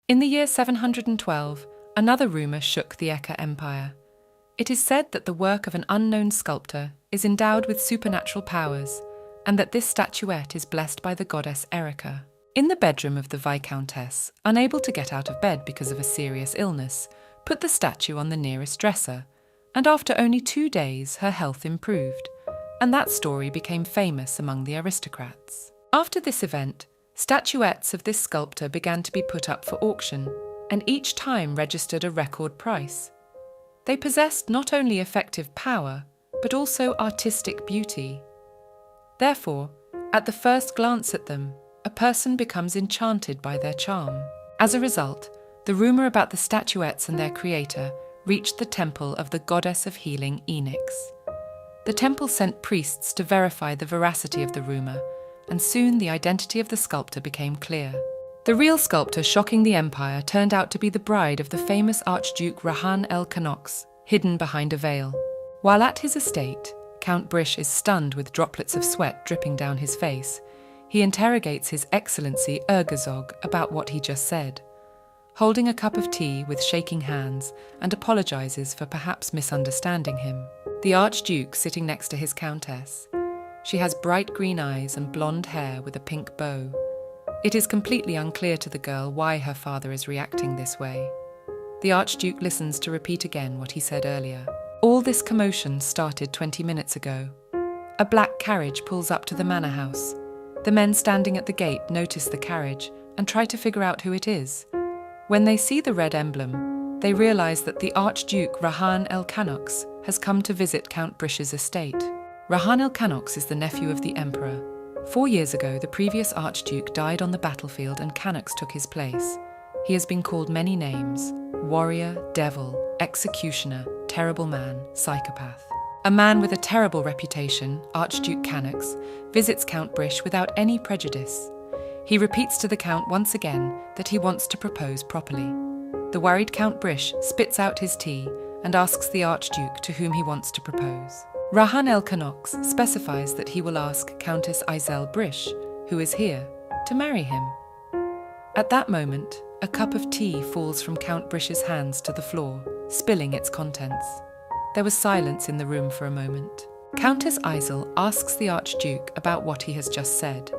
In the year 712, another rumor shook the Eka Empire. It is said that the work of an unknown sculptor is endowed with supernatural powers, and that this statuette is blessed by the goddess Erica. In the bedroom of the Viscountess, unable to get out of bed because of a serious illness, put the statue on the nearest dresser, and after only 2 days her health improved, and that story became famous among the aristocrats. After this event, statuettes of this sculptor began to be put up for auction, and each time registered a record price. They possessed not only effective power, but also artistic beauty. Therefore, at the first glance at them, a person becomes enchanted by their charm. As a result, the rumor about the statuettes and their creator reached the temple of the goddess of healing Enix. The temple sent priests to verify the veracity of the rumor, and soon the identity of the sculptor became clear. The real sculptor shocking the empire turned out to be the bride of the famous Archduke Rahan el-Khanox, hidden behind a veil. While at his estate, Count Brish is stunned with droplets of sweat dripping down his face. He interrogates His Excellency Ergazog about what he just said, holding a cup of tea with shaking hands, and apologizes for perhaps misunderstanding him. The Archduke sitting next to his Countess. She has bright green eyes and blonde hair with a pink bow. It is completely unclear to the girl why her father is reacting this way. The Archduke listens to repeat again what he said earlier. All this commotion started 20 minutes ago. A black carriage pulls up to the manor house. The men standing at the gate notice the carriage and try to figure out who it is. When they see the red emblem, they realize that the Archduke Rahan el-Khanox has come to visit Count Brish's estate. Rahan el-Khanox is the nephew of the emperor. 4 years ago, the previous Archduke died on the battlefield and Khanox took his place. He has been called many names: warrior, devil, executioner, terrible man, psychopath. A man with a terrible reputation, Archduke Khanox, visits Count Brish without any prejudice. He repeats to the Count once again that he wants to propose properly. The worried Count Brish spits out his tea and asks the Archduke to whom he wants to propose. Rahan el-Khanox specifies that he will ask Countess Isel Brish, who is here, to marry him. At that moment, a cup of tea falls from Count Brish's hands to the floor, spilling its contents. There was silence in the room for a moment. Countess Isel asks the Archduke about what he has just said.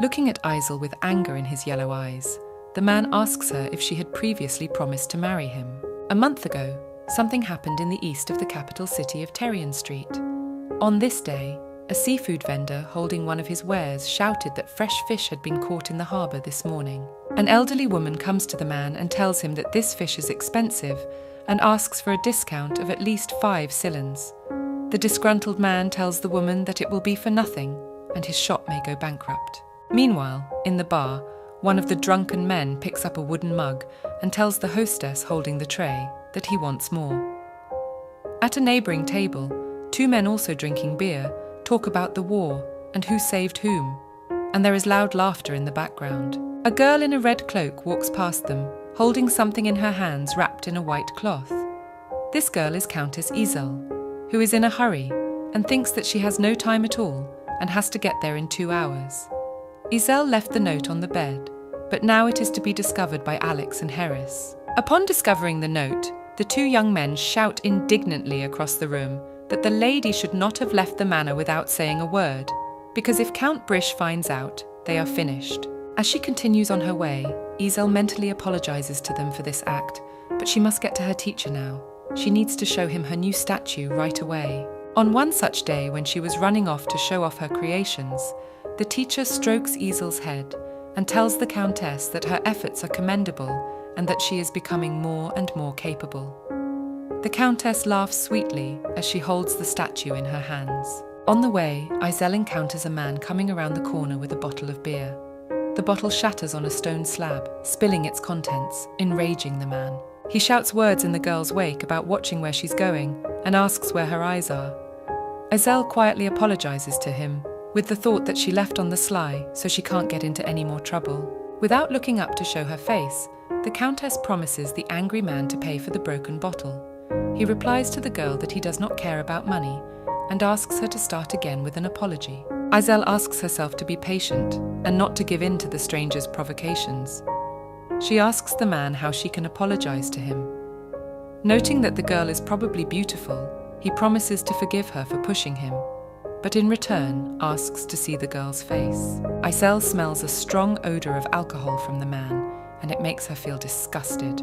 Looking at Isel with anger in his yellow eyes, the man asks her if she had previously promised to marry him. A month ago, something happened in the east of the capital city of Tyrant Street. On this day, a seafood vendor holding one of his wares shouted that fresh fish had been caught in the harbour this morning. An elderly woman comes to the man and tells him that this fish is expensive and asks for a discount of at least 5 silins. The disgruntled man tells the woman that it will be for nothing and his shop may go bankrupt. Meanwhile, in the bar, one of the drunken men picks up a wooden mug and tells the hostess holding the tray that he wants more. At a neighbouring table, 2 men also drinking beer talk about the war and who saved whom, and there is loud laughter in the background. A girl in a red cloak walks past them, holding something in her hands wrapped in a white cloth. This girl is Countess Isel, who is in a hurry and thinks that she has no time at all and has to get there in 2 hours. Isel left the note on the bed, but now it is to be discovered by Alex and Harris. Upon discovering the note, the 2 young men shout indignantly across the room that the lady should not have left the manor without saying a word, because if Count Brish finds out, they are finished. As she continues on her way, Isel mentally apologizes to them for this act, but she must get to her teacher now. She needs to show him her new statue right away. On one such day, when she was running off to show off her creations, the teacher strokes Isel's head and tells the Countess that her efforts are commendable and that she is becoming more and more capable. The Countess laughs sweetly as she holds the statue in her hands. On the way, Isel encounters a man coming around the corner with a bottle of beer. The bottle shatters on a stone slab, spilling its contents, enraging the man. He shouts words in the girl's wake about watching where she's going and asks where her eyes are. Isel quietly apologizes to him, with the thought that she left on the sly so she can't get into any more trouble. Without looking up to show her face, the Countess promises the angry man to pay for the broken bottle. He replies to the girl that he does not care about money and asks her to start again with an apology. Isel asks herself to be patient and not to give in to the stranger's provocations. She asks the man how she can apologize to him. Noting that the girl is probably beautiful, he promises to forgive her for pushing him, but in return asks to see the girl's face. Isel smells a strong odor of alcohol from the man, and it makes her feel disgusted.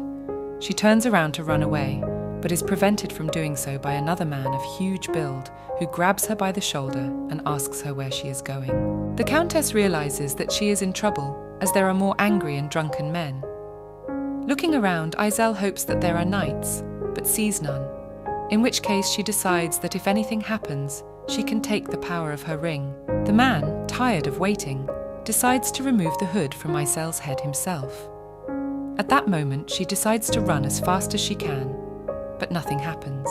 She turns around to run away, but is prevented from doing so by another man of huge build who grabs her by the shoulder and asks her where she is going. The Countess realizes that she is in trouble as there are more angry and drunken men. Looking around, Isel hopes that there are knights, but sees none, in which case she decides that if anything happens, she can take the power of her ring. The man, tired of waiting, decides to remove the hood from Isel's head himself. At that moment, she decides to run as fast as she can, but nothing happens.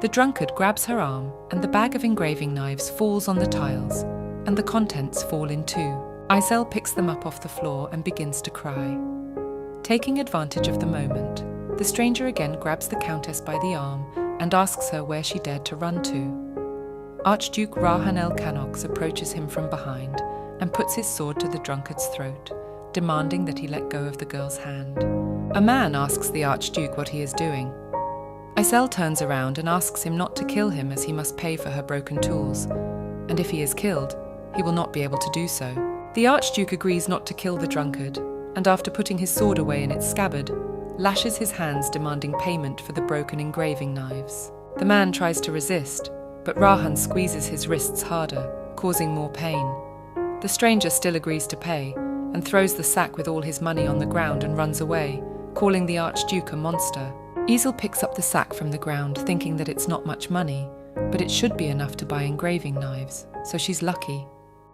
The drunkard grabs her arm, and the bag of engraving knives falls on the tiles, and the contents fall in two. Isel picks them up off the floor and begins to cry. Taking advantage of the moment, the stranger again grabs the Countess by the arm and asks her where she dared to run to. Archduke Rahanel Canox approaches him from behind and puts his sword to the drunkard's throat, demanding that he let go of the girl's hand. A man asks the Archduke what he is doing. Isel turns around and asks him not to kill him as he must pay for her broken tools, and if he is killed, he will not be able to do so. The Archduke agrees not to kill the drunkard, and after putting his sword away in its scabbard, lashes his hands demanding payment for the broken engraving knives. The man tries to resist, but Rahan squeezes his wrists harder, causing more pain. The stranger still agrees to pay, and throws the sack with all his money on the ground and runs away, calling the Archduke a monster. Isel picks up the sack from the ground, thinking that it's not much money, but it should be enough to buy engraving knives, so she's lucky.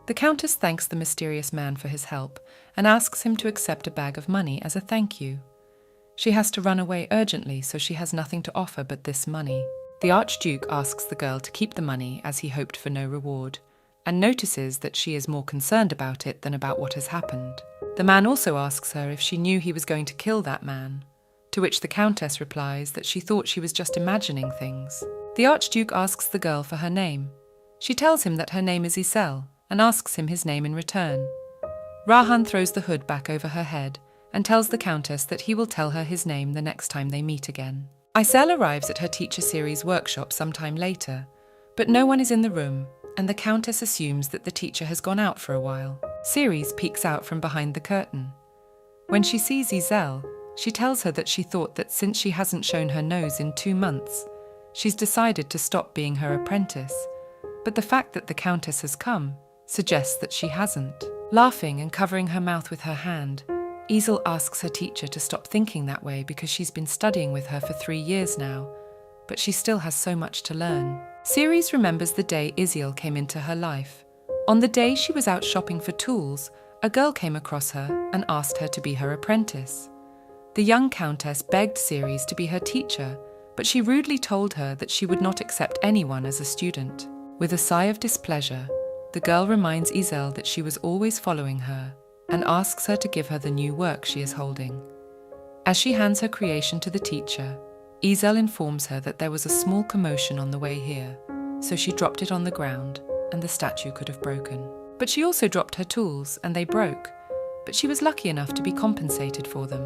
The Countess thanks the mysterious man for his help and asks him to accept a bag of money as a thank you. She has to run away urgently, so she has nothing to offer but this money. The Archduke asks the girl to keep the money as he hoped for no reward, and notices that she is more concerned about it than about what has happened. The man also asks her if she knew he was going to kill that man, to which the Countess replies that she thought she was just imagining things. The Archduke asks the girl for her name. She tells him that her name is Isel, and asks him his name in return. Rahan throws the hood back over her head and tells the Countess that he will tell her his name the next time they meet again. Isel arrives at her teacher Ciri's workshop sometime later, but no one is in the room, and the Countess assumes that the teacher has gone out for a while. Ceres peeks out from behind the curtain. When she sees Isel, she tells her that she thought that since she hasn't shown her nose in 2 months, she's decided to stop being her apprentice, but the fact that the Countess has come suggests that she hasn't. Laughing and covering her mouth with her hand, Isel asks her teacher to stop thinking that way because she's been studying with her for 3 years now, but she still has so much to learn. Ceres remembers the day Isiel came into her life. On the day she was out shopping for tools, a girl came across her and asked her to be her apprentice. The young Countess begged Ceres to be her teacher, but she rudely told her that she would not accept anyone as a student. With a sigh of displeasure, the girl reminds Isel that she was always following her and asks her to give her the new work she is holding. As she hands her creation to the teacher, Isel informs her that there was a small commotion on the way here, so she dropped it on the ground and the statue could have broken. But she also dropped her tools and they broke, but she was lucky enough to be compensated for them.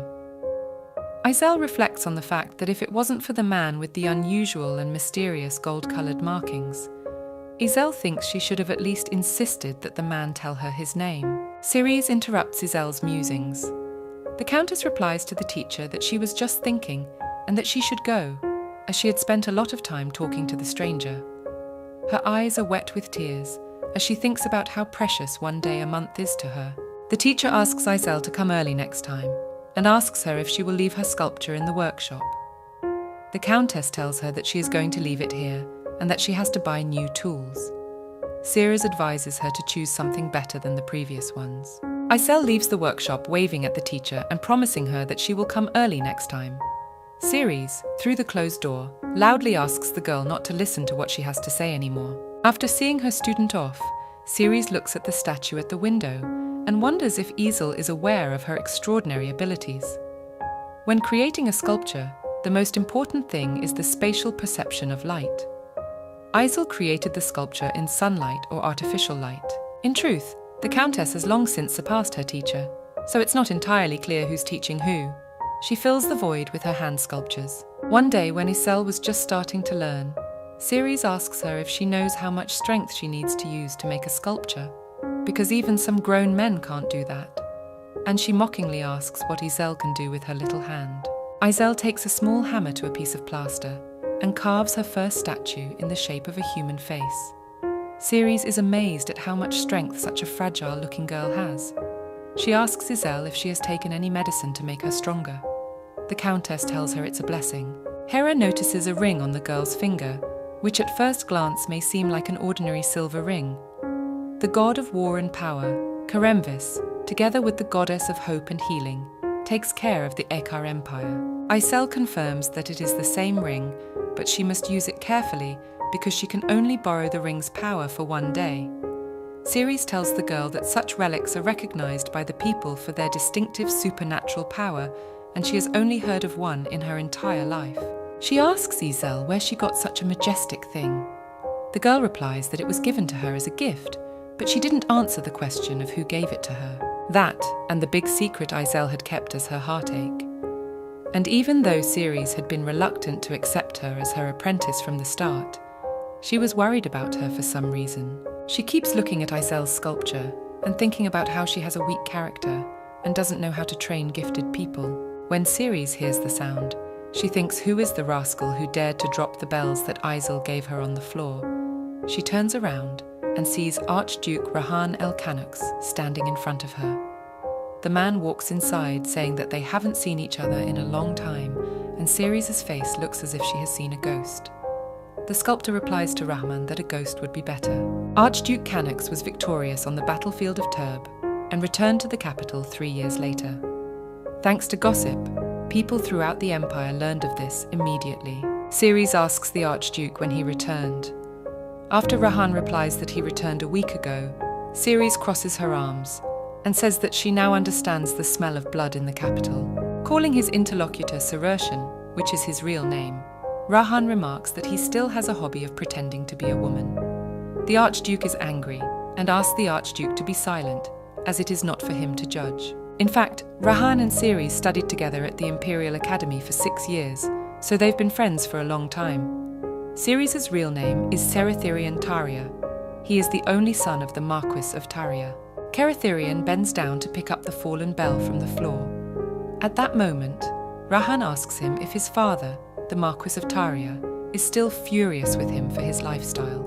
Isel reflects on the fact that if it wasn't for the man with the unusual and mysterious gold-coloured markings, Isel thinks she should have at least insisted that the man tell her his name. Ceres interrupts Isel's musings. The Countess replies to the teacher that she was just thinking and that she should go, as she had spent a lot of time talking to the stranger. Her eyes are wet with tears as she thinks about how precious one day a month is to her. The teacher asks Isel to come early next time and asks her if she will leave her sculpture in the workshop. The Countess tells her that she is going to leave it here and that she has to buy new tools. Ceres advises her to choose something better than the previous ones. Isel leaves the workshop waving at the teacher and promising her that she will come early next time. Ceres, through the closed door, loudly asks the girl not to listen to what she has to say anymore. After seeing her student off, Ceres looks at the statue at the window and wonders if Isel is aware of her extraordinary abilities. When creating a sculpture, the most important thing is the spatial perception of light. Isel created the sculpture in sunlight or artificial light. In truth, the Countess has long since surpassed her teacher. so it's not entirely clear who's teaching who. She fills the void with her hand sculptures. One day, when Isel was just starting to learn, Ceres asks her if she knows how much strength she needs to use to make a sculpture, because even some grown men can't do that. And she mockingly asks what Isel can do with her little hand. Isel takes a small hammer to a piece of plaster and carves her first statue in the shape of a human face. Ceres is amazed at how much strength such a fragile-looking girl has. She asks Isel if she has taken any medicine to make her stronger. The countess tells her it's a blessing. Hera notices a ring on the girl's finger, which at first glance may seem like an ordinary silver ring. The god of war and power, Keremvis, together with the goddess of hope and healing, takes care of the Ekar Empire. Isel confirms that it is the same ring, but she must use it carefully because she can only borrow the ring's power for one day. Ceres tells the girl that such relics are recognized by the people for their distinctive supernatural power, and she has only heard of one in her entire life. She asks Isel where she got such a majestic thing. The girl replies that it was given to her as a gift, but she didn't answer the question of who gave it to her. That, and the big secret Isel had kept as her heartache. And even though Ceres had been reluctant to accept her as her apprentice from the start, she was worried about her for some reason. She keeps looking at Isel's sculpture and thinking about how she has a weak character and doesn't know how to train gifted people. When Ceres hears the sound, she thinks who is the rascal who dared to drop the bells that Isel gave her on the floor. She turns around and sees Archduke Rahan el-Canucks standing in front of her. The man walks inside, saying that they haven't seen each other in a long time, and Ceres' face looks as if she has seen a ghost. The sculptor replies to Rahman that a ghost would be better. Archduke Canucks was victorious on the battlefield of Terb and returned to the capital 3 years later. Thanks to gossip, people throughout the empire learned of this immediately. Ceres asks the Archduke when he returned. After Rahan replies that he returned a week ago, Ceres crosses her arms and says that she now understands the smell of blood in the capital. Calling his interlocutor Sarurshan, which is his real name, Rahan remarks that he still has a hobby of pretending to be a woman. The Archduke is angry and asks the Archduke to be silent, as it is not for him to judge. In fact, Rahan and Ceres studied together at the Imperial Academy for 6 years, so they've been friends for a long time. Ceres' real name is Ceretherion Taria. He is the only son of the Marquis of Taria. Ceretherion bends down to pick up the fallen bell from the floor. At that moment, Rahan asks him if his father, the Marquis of Taria, is still furious with him for his lifestyle.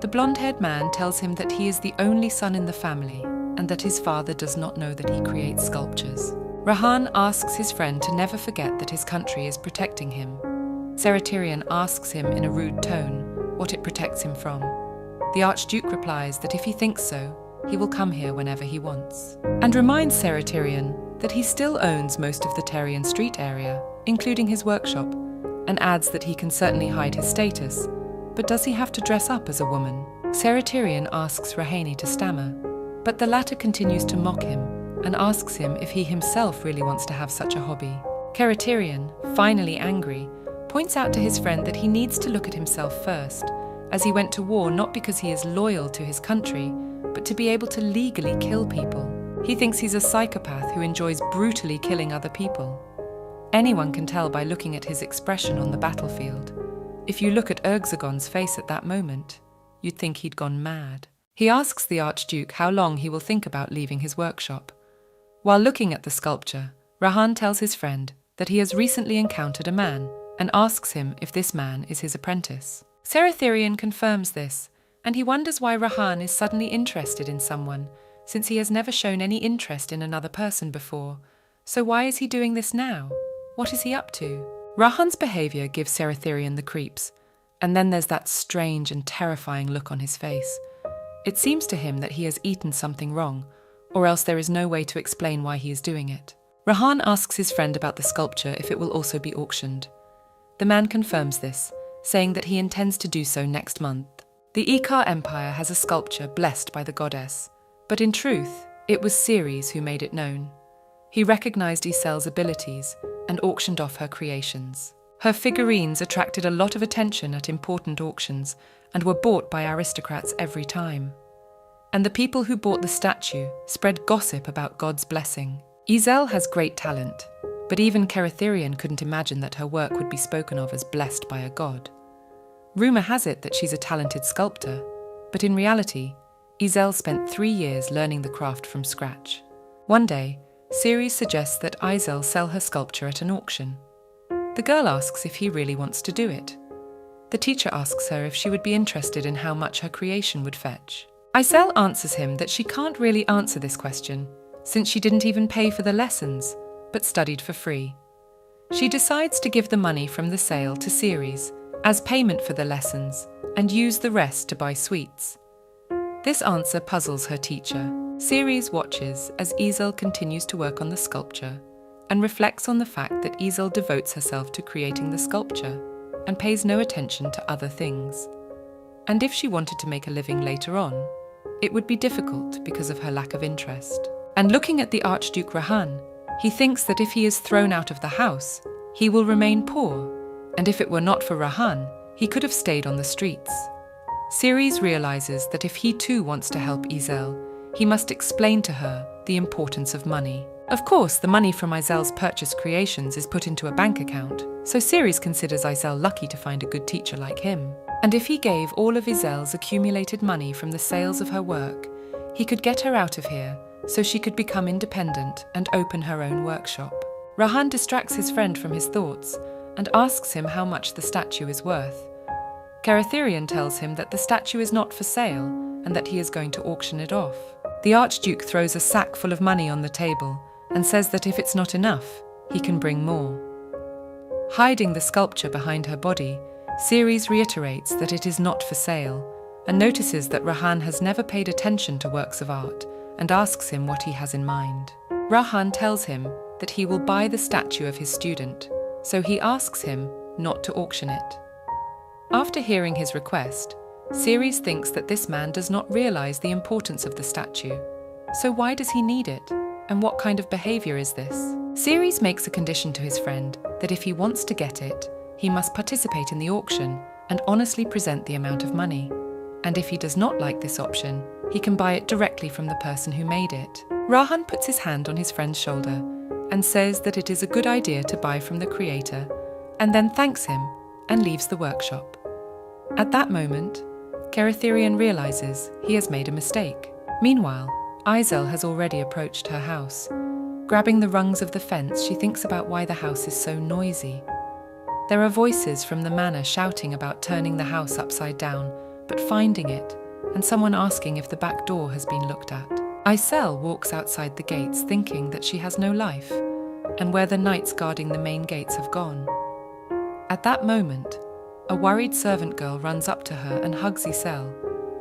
The blonde-haired man tells him that he is the only son in the family and that his father does not know that he creates sculptures. Rahan asks his friend to never forget that his country is protecting him. Ceretherion asks him in a rude tone what it protects him from. The Archduke replies that if he thinks so, he will come here whenever he wants, and reminds Ceretherion that he still owns most of the Terion Street area, including his workshop, and adds that he can certainly hide his status, but does he have to dress up as a woman? Ceretherion asks Rahani to stammer, but the latter continues to mock him and asks him if he himself really wants to have such a hobby. Ceretherion, finally angry, points out to his friend that he needs to look at himself first, as he went to war not because he is loyal to his country, but to be able to legally kill people. He thinks he's a psychopath who enjoys brutally killing other people. Anyone can tell by looking at his expression on the battlefield. If you look at Erxagon's face at that moment, you'd think he'd gone mad. He asks the Archduke how long he will think about leaving his workshop. While looking at the sculpture, Rahan tells his friend that he has recently encountered a man and asks him if this man is his apprentice. Ceretherion confirms this, and he wonders why Rahan is suddenly interested in someone, since he has never shown any interest in another person before. So why is he doing this now? What is he up to? Rahan's behaviour gives Ceretherion the creeps, and then there's that strange and terrifying look on his face. It seems to him that he has eaten something wrong, or else there is no way to explain why he is doing it. Rahan asks his friend about the sculpture if it will also be auctioned. The man confirms this, saying that he intends to do so next month. The Ekar Empire has a sculpture blessed by the goddess, but in truth, it was Ceres who made it known. He recognized Isel's abilities and auctioned off her creations. Her figurines attracted a lot of attention at important auctions and were bought by aristocrats every time. and the people who bought the statue spread gossip about God's blessing. Izel has great talent, but even Keratherian couldn't imagine that her work would be spoken of as blessed by a god. Rumor has it that she's a talented sculptor, but in reality, Izel spent 3 years learning the craft from scratch. One day, Ceres suggests that Izel sell her sculpture at an auction. The girl asks if he really wants to do it. The teacher asks her if she would be interested in how much her creation would fetch. Izel answers him that she can't really answer this question, since she didn't even pay for the lessons, but studied for free. She decides to give the money from the sale to Ceres as payment for the lessons and use the rest to buy sweets. This answer puzzles her teacher. Ceres watches as Izel continues to work on the sculpture and reflects on the fact that Izel devotes herself to creating the sculpture and pays no attention to other things. And if she wanted to make a living later on, it would be difficult because of her lack of interest. And looking at the Archduke Rahan, he thinks that if he is thrown out of the house, he will remain poor, and if it were not for Rahan, he could have stayed on the streets. Ceres realizes that if he too wants to help Izel, he must explain to her the importance of money. Of course, the money from Izel's purchased creations is put into a bank account, so Ceres considers Izel lucky to find a good teacher like him. And if he gave all of Izel's accumulated money from the sales of her work, he could get her out of here so she could become independent and open her own workshop. Rahan distracts his friend from his thoughts and asks him how much the statue is worth. Keratherian tells him that the statue is not for sale and that he is going to auction it off. The Archduke throws a sack full of money on the table and says that if it's not enough, he can bring more. Hiding the sculpture behind her body, Ceres reiterates that it is not for sale and notices that Rahan has never paid attention to works of art and asks him what he has in mind. Rahan tells him that he will buy the statue of his student, so he asks him not to auction it. After hearing his request, Ceres thinks that this man does not realize the importance of the statue. So why does he need it? And what kind of behavior is this? Ceres makes a condition to his friend that if he wants to get it, he must participate in the auction and honestly present the amount of money. And if he does not like this option, he can buy it directly from the person who made it. Rahan puts his hand on his friend's shoulder and says that it is a good idea to buy from the creator, and then thanks him and leaves the workshop. At that moment, Keratherian realizes he has made a mistake. Meanwhile, Izel has already approached her house. Grabbing the rungs of the fence, she thinks about why the house is so noisy. There are voices from the manor shouting about turning the house upside down, but finding it, and someone asking if the back door has been looked at. Izel walks outside the gates thinking that she has no life, and where the knights guarding the main gates have gone. At that moment, a worried servant girl runs up to her and hugs Izel,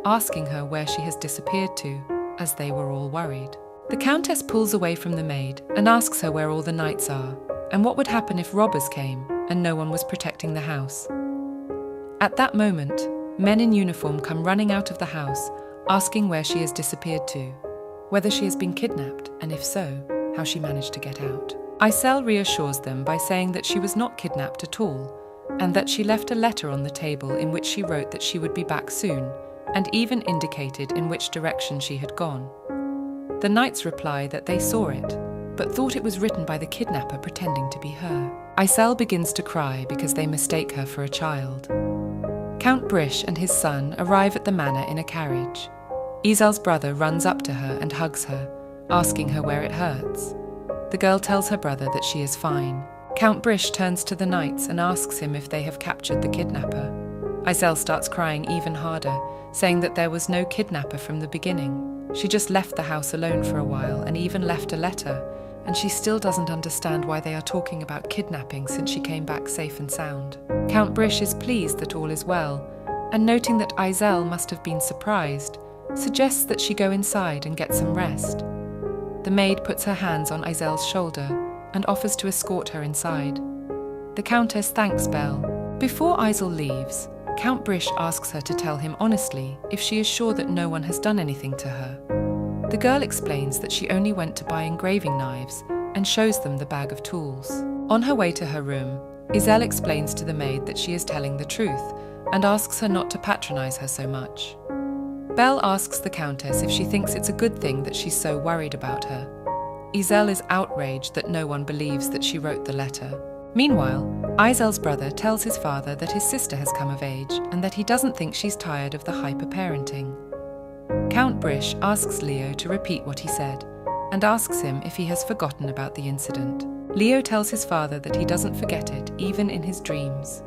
asking her where she has disappeared to, as they were all worried. The countess pulls away from the maid and asks her where all the knights are, and what would happen if robbers came and no one was protecting the house. At that moment, men in uniform come running out of the house, asking where she has disappeared to, whether she has been kidnapped, and if so, how she managed to get out. Izel reassures them by saying that she was not kidnapped at all, and that she left a letter on the table in which she wrote that she would be back soon, and even indicated in which direction she had gone. The knights reply that they saw it, but thought it was written by the kidnapper pretending to be her. Izel begins to cry because they mistake her for a child. Count Brish and his son arrive at the manor in a carriage. Izel's brother runs up to her and hugs her, asking her where it hurts. The girl tells her brother that she is fine. Count Brish turns to the knights and asks him if they have captured the kidnapper. Izel starts crying even harder, saying that there was no kidnapper from the beginning. She just left the house alone for a while and even left a letter, and she still doesn't understand why they are talking about kidnapping since she came back safe and sound. Count Brish is pleased that all is well, and noting that Izel must have been surprised, suggests that she go inside and get some rest. The maid puts her hands on Izel's shoulder and offers to escort her inside. The countess thanks Belle. Before Izel leaves, Count Brish asks her to tell him honestly if she is sure that no one has done anything to her. The girl explains that she only went to buy engraving knives and shows them the bag of tools. On her way to her room, Izel explains to the maid that she is telling the truth and asks her not to patronize her so much. Belle asks the Countess if she thinks it's a good thing that she's so worried about her. Izel is outraged that no one believes that she wrote the letter. Meanwhile, Izel's brother tells his father that his sister has come of age and that he doesn't think she's tired of the hyper-parenting. Count Brish asks Leo to repeat what he said and asks him if he has forgotten about the incident. Leo tells his father that he doesn't forget it, even in his dreams.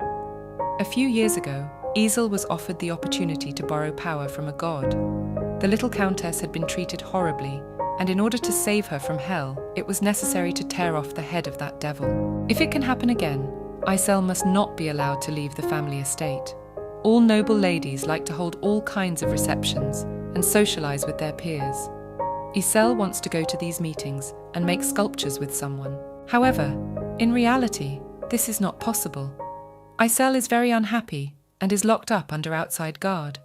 A few years ago, Izel was offered the opportunity to borrow power from a god. The little countess had been treated horribly, and in order to save her from hell, it was necessary to tear off the head of that devil. If it can happen again, Izel must not be allowed to leave the family estate. All noble ladies like to hold all kinds of receptions and socialize with their peers. Izel wants to go to these meetings and make sculptures with someone. However, in reality, this is not possible. Izel is very unhappy and is locked up under outside guard.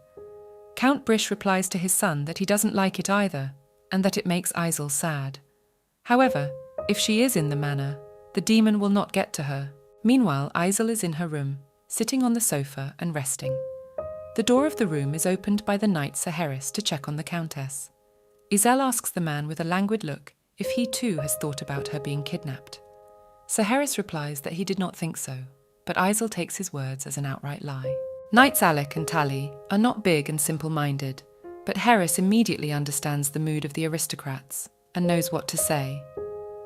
Count Brish replies to his son that he doesn't like it either, and that it makes Izel sad. However, if she is in the manor, the demon will not get to her. Meanwhile, Izel is in her room, sitting on the sofa and resting. The door of the room is opened by the knight Sir Harris to check on the Countess. Izel asks the man with a languid look if he too has thought about her being kidnapped. Sir Harris replies that he did not think so, but Izel takes his words as an outright lie. Knights Alec and Tally are not big and simple-minded, but Harris immediately understands the mood of the aristocrats and knows what to say.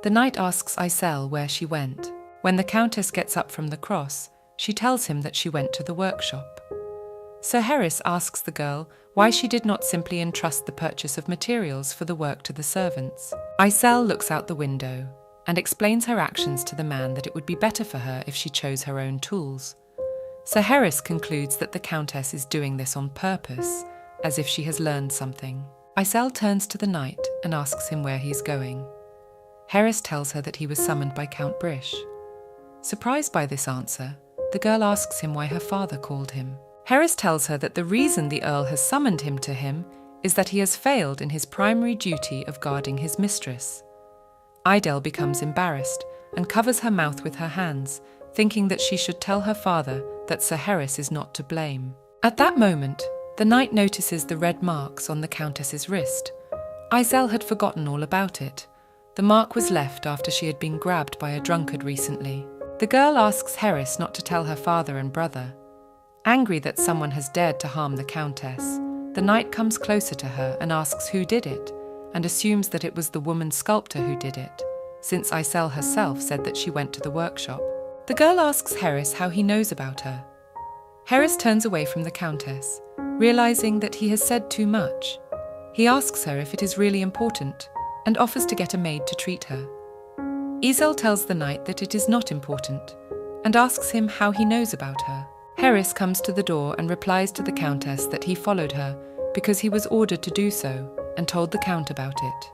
The knight asks Izel where she went. When the Countess gets up from the cross, she tells him that she went to the workshop. Sir Harris asks the girl why she did not simply entrust the purchase of materials for the work to the servants. Izel looks out the window and explains her actions to the man that it would be better for her if she chose her own tools. Sir Harris concludes that the Countess is doing this on purpose, as if she has learned something. Izel turns to the knight and asks him where he's going. Harris tells her that he was summoned by Count Brish. Surprised by this answer, the girl asks him why her father called him. Harris tells her that the reason the Earl has summoned him to him is that he has failed in his primary duty of guarding his mistress. Idel becomes embarrassed and covers her mouth with her hands, thinking that she should tell her father that Sir Harris is not to blame. At that moment, the knight notices the red marks on the Countess's wrist. Izel had forgotten all about it. The mark was left after she had been grabbed by a drunkard recently. The girl asks Harris not to tell her father and brother. Angry that someone has dared to harm the Countess, the knight comes closer to her and asks who did it, and assumes that it was the woman sculptor who did it, since Izel herself said that she went to the workshop. The girl asks Harris how he knows about her. Harris turns away from the Countess, realizing that he has said too much. He asks her if it is really important, and offers to get a maid to treat her. Izel tells the knight that it is not important, and asks him how he knows about her. Harris comes to the door and replies to the Countess that he followed her because he was ordered to do so, and told the Count about it.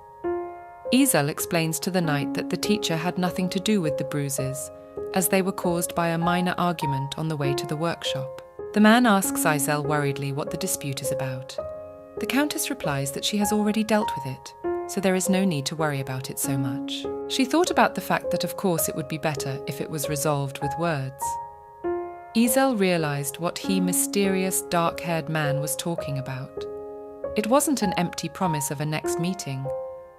Izel explains to the knight that the teacher had nothing to do with the bruises, as they were caused by a minor argument on the way to the workshop. The man asks Izel worriedly what the dispute is about. The Countess replies that she has already dealt with it, so there is no need to worry about it so much. She thought about the fact that of course it would be better if it was resolved with words. Izel realized what he mysterious dark-haired man was talking about. It wasn't an empty promise of a next meeting,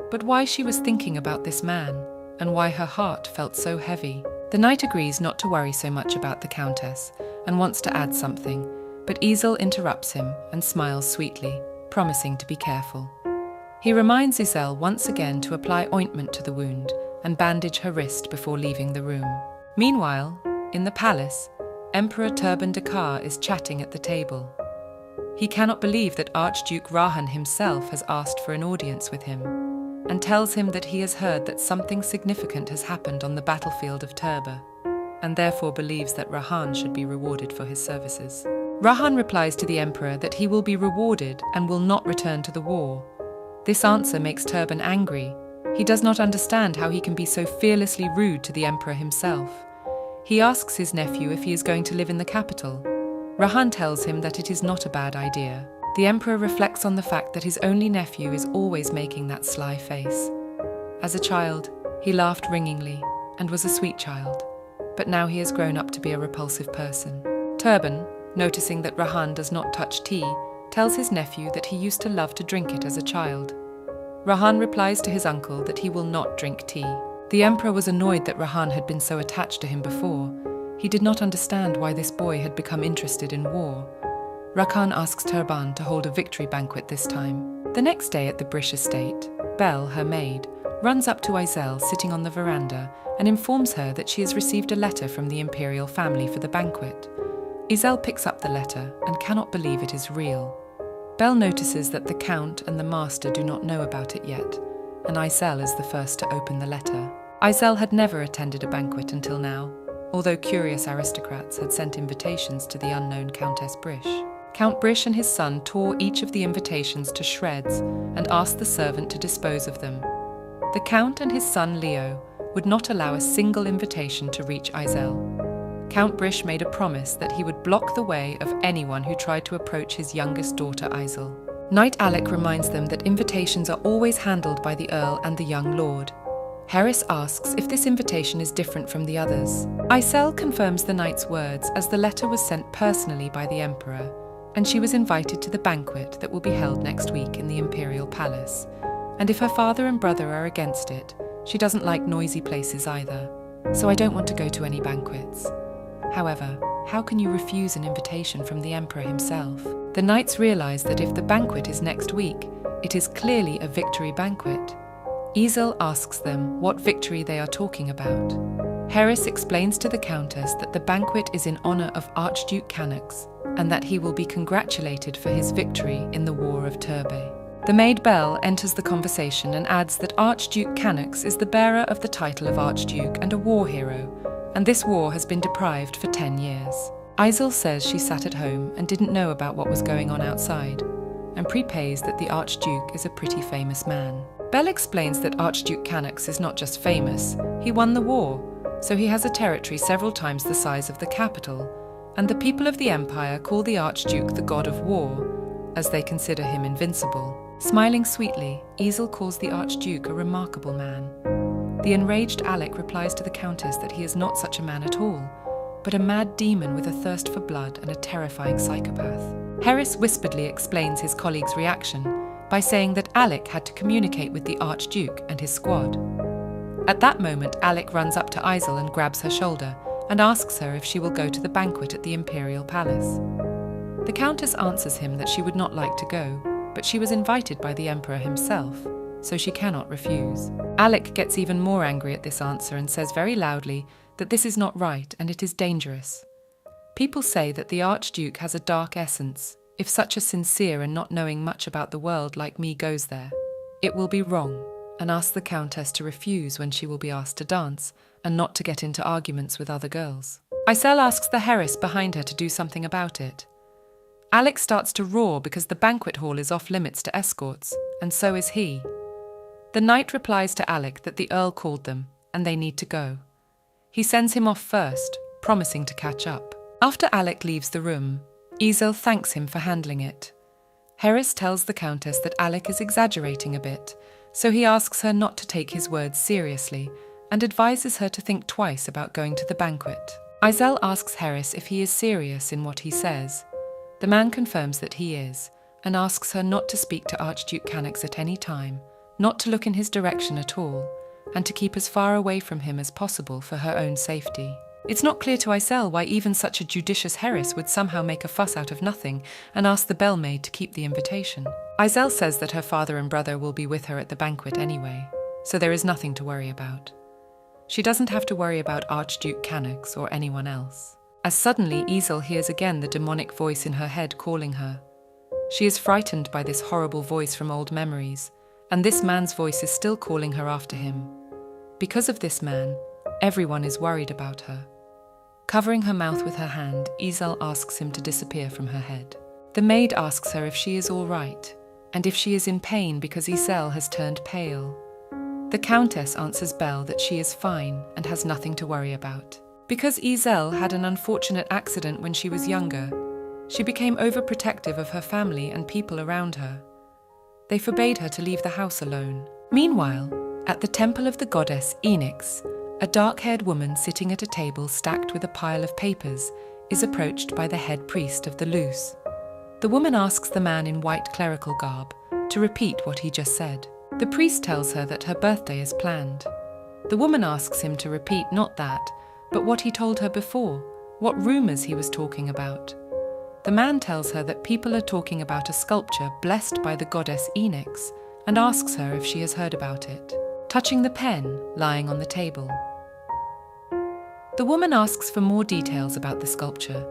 but why she was thinking about this man, and why her heart felt so heavy. The knight agrees not to worry so much about the Countess, and wants to add something, but Izel interrupts him and smiles sweetly, promising to be careful. He reminds Izel once again to apply ointment to the wound and bandage her wrist before leaving the room. Meanwhile, in the palace, Emperor Turban Dakar is chatting at the table. He cannot believe that Archduke Rahan himself has asked for an audience with him, and tells him that he has heard that something significant has happened on the battlefield of Turba, and therefore believes that Rahan should be rewarded for his services. Rahan replies to the Emperor that he will be rewarded and will not return to the war. This answer makes Turban angry. He does not understand how he can be so fearlessly rude to the Emperor himself. He asks his nephew if he is going to live in the capital. Rahan tells him that it is not a bad idea. The Emperor reflects on the fact that his only nephew is always making that sly face. As a child, he laughed ringingly and was a sweet child, but now he has grown up to be a repulsive person. Turban, noticing that Rahan does not touch tea, tells his nephew that he used to love to drink it as a child. Rahan replies to his uncle that he will not drink tea. The emperor was annoyed that Rahan had been so attached to him before. He did not understand why this boy had become interested in war. Rakan asks Turban to hold a victory banquet this time. The next day at the Brish estate, Belle, her maid, runs up to Izel sitting on the veranda and informs her that she has received a letter from the imperial family for the banquet. Izel picks up the letter and cannot believe it is real. Belle notices that the count and the master do not know about it yet, and Izel is the first to open the letter. Izel had never attended a banquet until now, although curious aristocrats had sent invitations to the unknown Countess Brish. Count Brish and his son tore each of the invitations to shreds and asked the servant to dispose of them. The count and his son Leo would not allow a single invitation to reach Izel. Count Brish made a promise that he would block the way of anyone who tried to approach his youngest daughter Izel. Knight Alec reminds them that invitations are always handled by the Earl and the young lord. Harris asks if this invitation is different from the others. Izel confirms the knight's words as the letter was sent personally by the emperor, and she was invited to the banquet that will be held next week in the imperial palace. And if her father and brother are against it, she doesn't like noisy places either, so I don't want to go to any banquets. However, how can you refuse an invitation from the emperor himself? The knights realize that if the banquet is next week, it is clearly a victory banquet. Izel asks them what victory they are talking about. Harris explains to the countess that the banquet is in honor of Archduke Canax, and that he will be congratulated for his victory in the War of Turbay. The maid Belle enters the conversation and adds that Archduke Canax is the bearer of the title of Archduke and a war hero, and this war has been deprived for 10 years. Izel says she sat at home and didn't know about what was going on outside, and prepays that the Archduke is a pretty famous man. Belle explains that Archduke Canax is not just famous, he won the war, so he has a territory several times the size of the capital, and the people of the empire call the Archduke the god of war, as they consider him invincible. Smiling sweetly, Izel calls the Archduke a remarkable man. The enraged Alec replies to the Countess that he is not such a man at all, but a mad demon with a thirst for blood and a terrifying psychopath. Harris whisperedly explains his colleague's reaction by saying that Alec had to communicate with the Archduke and his squad. At that moment, Alec runs up to Izel and grabs her shoulder and asks her if she will go to the banquet at the Imperial Palace. The Countess answers him that she would not like to go, but she was invited by the Emperor himself, so she cannot refuse. Alec gets even more angry at this answer and says very loudly that this is not right and it is dangerous. People say that the Archduke has a dark essence. If such a sincere and not knowing much about the world like me goes there, it will be wrong, and asks the Countess to refuse when she will be asked to dance and not to get into arguments with other girls. Izel asks the Harris behind her to do something about it. Alec starts to roar because the banquet hall is off limits to escorts, and so is he. The knight replies to Alec that the Earl called them, and they need to go. He sends him off first, promising to catch up. After Alec leaves the room, Izel thanks him for handling it. Harris tells the Countess that Alec is exaggerating a bit, so he asks her not to take his words seriously, and advises her to think twice about going to the banquet. Izel asks Harris if he is serious in what he says. The man confirms that he is, and asks her not to speak to Archduke Canax at any time, not to look in his direction at all, and to keep as far away from him as possible for her own safety. It's not clear to Izel why even such a judicious Harris would somehow make a fuss out of nothing and ask the bellmaid to keep the invitation. Izel says that her father and brother will be with her at the banquet anyway, so there is nothing to worry about. She doesn't have to worry about Archduke Canax or anyone else. As suddenly Izel hears again the demonic voice in her head calling her. She is frightened by this horrible voice from old memories, and this man's voice is still calling her after him. Because of this man, everyone is worried about her. Covering her mouth with her hand, Izel asks him to disappear from her head. The maid asks her if she is all right, and if she is in pain because Izel has turned pale. The Countess answers Belle that she is fine and has nothing to worry about. Because Izel had an unfortunate accident when she was younger, she became overprotective of her family and people around her. They forbade her to leave the house alone. Meanwhile, at the temple of the goddess Enix, a dark-haired woman sitting at a table stacked with a pile of papers is approached by the head priest of the Luce. The woman asks the man in white clerical garb to repeat what he just said. The priest tells her that her birthday is planned. The woman asks him to repeat not that, but what he told her before, what rumors he was talking about. The man tells her that people are talking about a sculpture blessed by the goddess Enix and asks her if she has heard about it, touching the pen lying on the table. The woman asks for more details about the sculpture.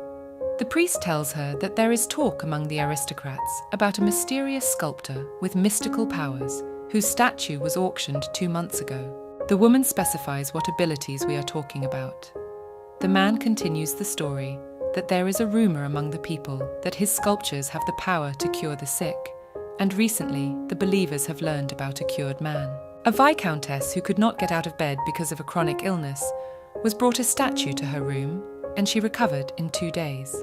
The priest tells her that there is talk among the aristocrats about a mysterious sculptor with mystical powers whose statue was auctioned 2 months ago. The woman specifies what abilities we are talking about. The man continues the story that there is a rumor among the people that his sculptures have the power to cure the sick, and recently the believers have learned about a cured man. A viscountess who could not get out of bed because of a chronic illness was brought a statue to her room, and she recovered in 2 days.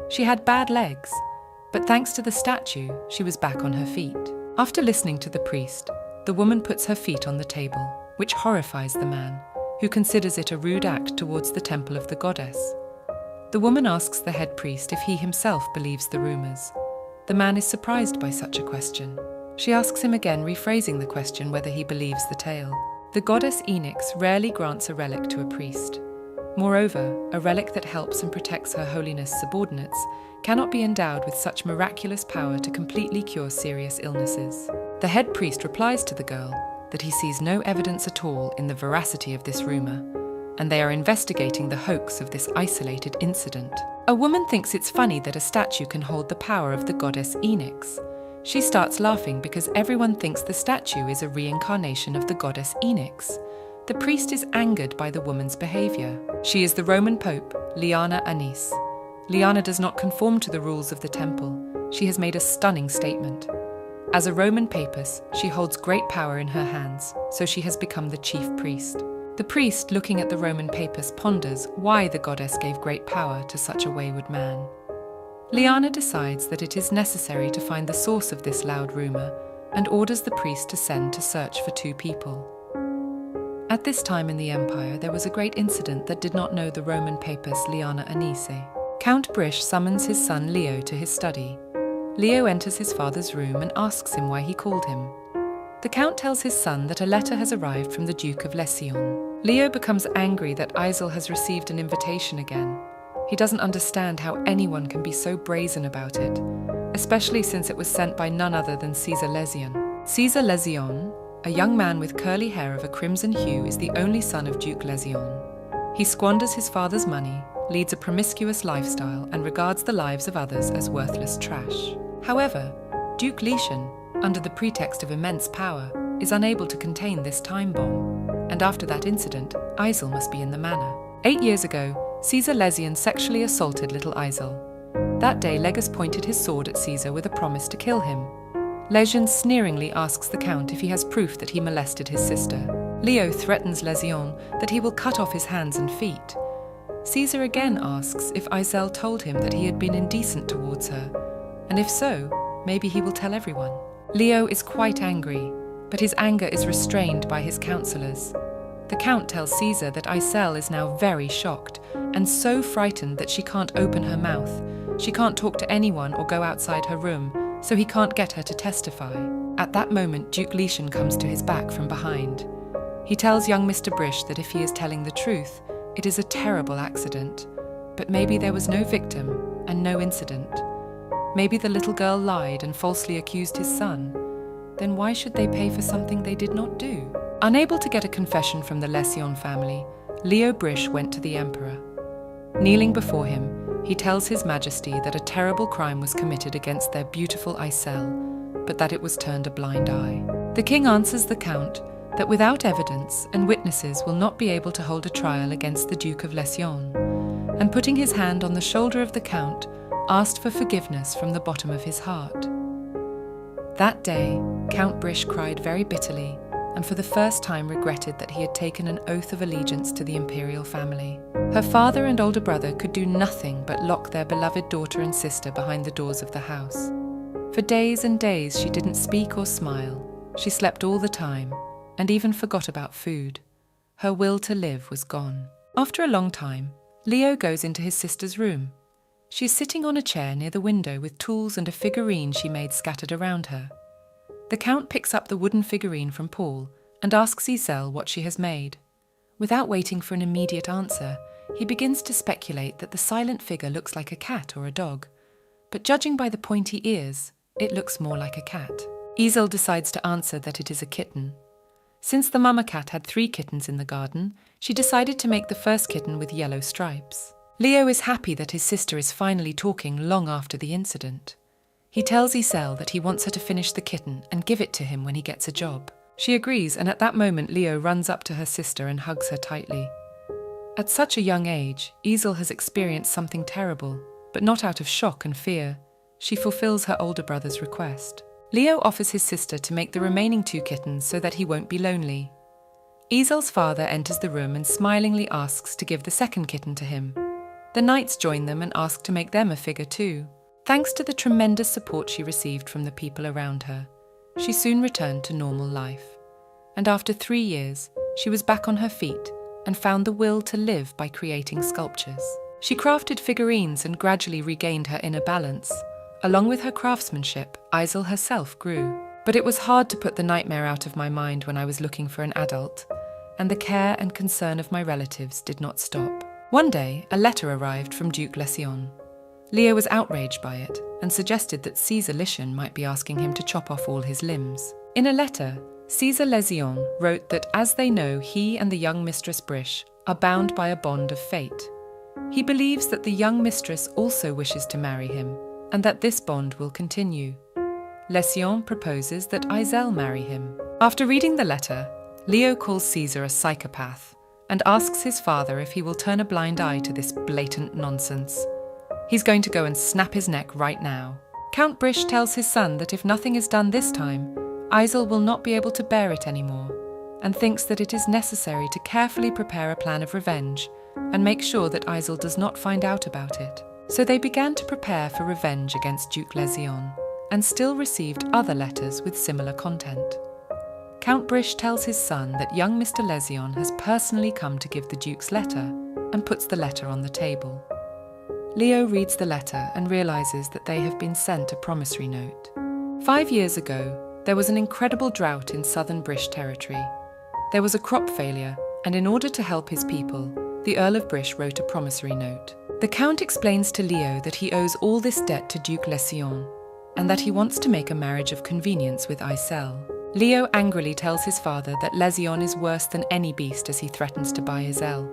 She had bad legs, but thanks to the statue, she was back on her feet. After listening to the priest, the woman puts her feet on the table, which horrifies the man, who considers it a rude act towards the temple of the goddess. The woman asks the head priest if he himself believes the rumors. The man is surprised by such a question. She asks him again, rephrasing the question whether he believes the tale. The goddess Enix rarely grants a relic to a priest. Moreover, a relic that helps and protects Her Holiness' subordinates cannot be endowed with such miraculous power to completely cure serious illnesses. The head priest replies to the girl that he sees no evidence at all in the veracity of this rumor, and they are investigating the hoax of this isolated incident. A woman thinks it's funny that a statue can hold the power of the goddess Enix. She starts laughing because everyone thinks the statue is a reincarnation of the goddess Enix. The priest is angered by the woman's behavior. She is the Roman Pope, Liana Anise. Liana does not conform to the rules of the temple. She has made a stunning statement. As a Roman papist, she holds great power in her hands, so she has become the chief priest. The priest, looking at the Roman papist, ponders why the goddess gave great power to such a wayward man. Liana decides that it is necessary to find the source of this loud rumor and orders the priest to send to search for 2 people. At this time in the empire, there was a great incident that did not know the Roman papist Liana Anise. Count Brish summons his son Leo to his study. Leo enters his father's room and asks him why he called him. The count tells his son that a letter has arrived from the Duke of Lesion. Leo becomes angry that Isel has received an invitation again. He doesn't understand how anyone can be so brazen about it, especially since it was sent by none other than Caesar Lesion. Caesar Lesion, a young man with curly hair of a crimson hue, is the only son of Duke Lesion. He squanders his father's money, leads a promiscuous lifestyle, and regards the lives of others as worthless trash. However, Duke Lesion, under the pretext of immense power, is unable to contain this time bomb, and after that incident, Isel must be in the manor. 8 years ago, Caesar Lesion sexually assaulted little Isel. That day, Legis pointed his sword at Caesar with a promise to kill him. Lesion sneeringly asks the count if he has proof that he molested his sister. Leo threatens Lesion that he will cut off his hands and feet. Caesar again asks if Isel told him that he had been indecent towards her, and if so, maybe he will tell everyone. Leo is quite angry, but his anger is restrained by his counselors. The count tells Caesar that Isel is now very shocked and so frightened that she can't open her mouth. She can't talk to anyone or go outside her room, so he can't get her to testify. At that moment, Duke Lesion comes to his back from behind. He tells young Mr. Brish that if he is telling the truth, it is a terrible accident, but maybe there was no victim and no incident. Maybe the little girl lied and falsely accused his son. Then why should they pay for something they did not do? Unable to get a confession from the Lesion family, Leo Brish went to the emperor. Kneeling before him, he tells His Majesty that a terrible crime was committed against their beautiful Isel, but that it was turned a blind eye. The king answers the count that without evidence and witnesses will not be able to hold a trial against the Duke of Lesion, and putting his hand on the shoulder of the count, asked for forgiveness from the bottom of his heart. That day, Count Brish cried very bitterly and for the first time regretted that he had taken an oath of allegiance to the imperial family. Her father and older brother could do nothing but lock their beloved daughter and sister behind the doors of the house. For days and days she didn't speak or smile. She slept all the time and even forgot about food. Her will to live was gone. After a long time, Leo goes into his sister's room. She's sitting on a chair near the window with tools and a figurine she made scattered around her. The Count picks up the wooden figurine from Paul and asks Iselle what she has made. Without waiting for an immediate answer, he begins to speculate that the silent figure looks like a cat or a dog, but judging by the pointy ears, it looks more like a cat. Iselle decides to answer that it is a kitten. Since the mama cat had 3 kittens in the garden, she decided to make the first kitten with yellow stripes. Leo is happy that his sister is finally talking long after the incident. He tells Iselle that he wants her to finish the kitten and give it to him when he gets a job. She agrees, and at that moment Leo runs up to her sister and hugs her tightly. At such a young age, Iselle has experienced something terrible, but not out of shock and fear. She fulfills her older brother's request. Leo offers his sister to make the remaining 2 kittens so that he won't be lonely. Iselle's father enters the room and smilingly asks to give the second kitten to him. The knights join them and ask to make them a figure too. Thanks to the tremendous support she received from the people around her, she soon returned to normal life. And after 3 years, she was back on her feet and found the will to live by creating sculptures. She crafted figurines and gradually regained her inner balance. Along with her craftsmanship, Iselle herself grew. But it was hard to put the nightmare out of my mind when I was looking for an adult, and the care and concern of my relatives did not stop. One day, a letter arrived from Duke Lesion. Leo was outraged by it and suggested that Caesar Lycian might be asking him to chop off all his limbs. In a letter, Caesar Lesion wrote that as they know he and the young mistress Brish are bound by a bond of fate. He believes that the young mistress also wishes to marry him, and that this bond will continue. Lesion proposes that Iselle marry him. After reading the letter, Leo calls Caesar a psychopath and asks his father if he will turn a blind eye to this blatant nonsense. He's going to go and snap his neck right now. Count Brish tells his son that if nothing is done this time, Iselle will not be able to bear it anymore, and thinks that it is necessary to carefully prepare a plan of revenge and make sure that Iselle does not find out about it. So they began to prepare for revenge against Duke Lesion, and still received other letters with similar content. Count Brish tells his son that young Mr. Lesion has personally come to give the Duke's letter, and puts the letter on the table. Leo reads the letter and realizes that they have been sent a promissory note. 5 years ago, there was an incredible drought in southern Brish territory. There was a crop failure, and in order to help his people, the Earl of Brish wrote a promissory note. The Count explains to Leo that he owes all this debt to Duke Lesion, and that he wants to make a marriage of convenience with Iselle. Leo angrily tells his father that Lesion is worse than any beast as he threatens to buy Iselle.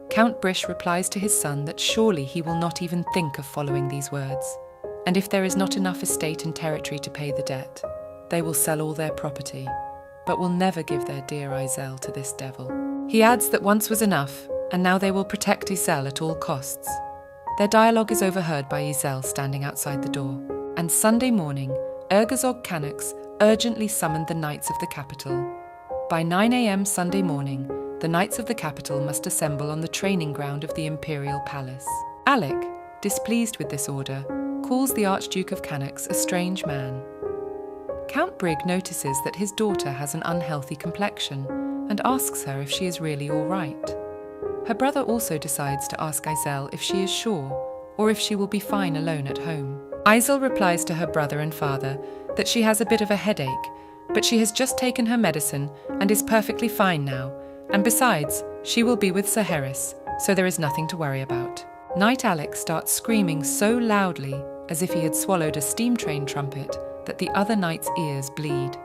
Count Brish replies to his son that surely he will not even think of following these words, and if there is not enough estate and territory to pay the debt, they will sell all their property, but will never give their dear Iselle to this devil. He adds that once was enough, and now they will protect Iselle at all costs. Their dialogue is overheard by Iselle standing outside the door, and Sunday morning, Ergazog Canax urgently summoned the knights of the capital. By 9 a.m. Sunday morning, the knights of the capital must assemble on the training ground of the imperial palace. Alec, displeased with this order, calls the Archduke of Canax a strange man. Count Brig notices that his daughter has an unhealthy complexion and asks her if she is really all right. Her brother also decides to ask Iselle if she is sure, or if she will be fine alone at home. Iselle replies to her brother and father that she has a bit of a headache, but she has just taken her medicine and is perfectly fine now, and besides, she will be with Sir Harris, so there is nothing to worry about. Knight Alec starts screaming so loudly, as if he had swallowed a steam train trumpet, that the other knight's ears bleed.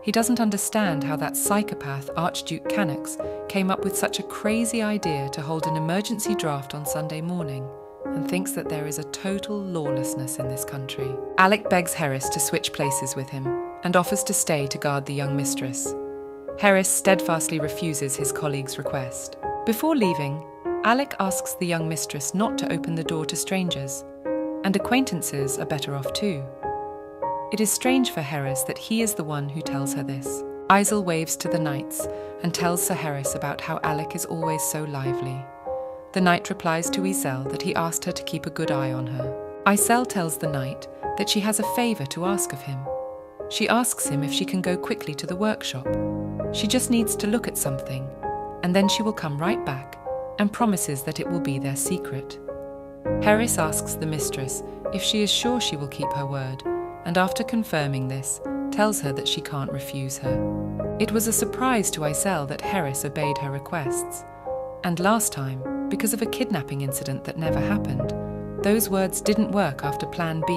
He doesn't understand how that psychopath Archduke Canax came up with such a crazy idea to hold an emergency draft on Sunday morning, and thinks that there is a total lawlessness in this country. Alec begs Harris to switch places with him, and offers to stay to guard the young mistress. Harris steadfastly refuses his colleague's request. Before leaving, Alec asks the young mistress not to open the door to strangers, and acquaintances are better off too. It is strange for Harris that he is the one who tells her this. Iselle waves to the knights and tells Sir Harris about how Alec is always so lively. The knight replies to Iselle that he asked her to keep a good eye on her. Iselle tells the knight that she has a favour to ask of him. She asks him if she can go quickly to the workshop. She just needs to look at something, and then she will come right back and promises that it will be their secret. Heris asks the mistress if she is sure she will keep her word, and after confirming this, tells her that she can't refuse her. It was a surprise to Isel that Heris obeyed her requests. And last time, because of a kidnapping incident that never happened, those words didn't work after Plan B,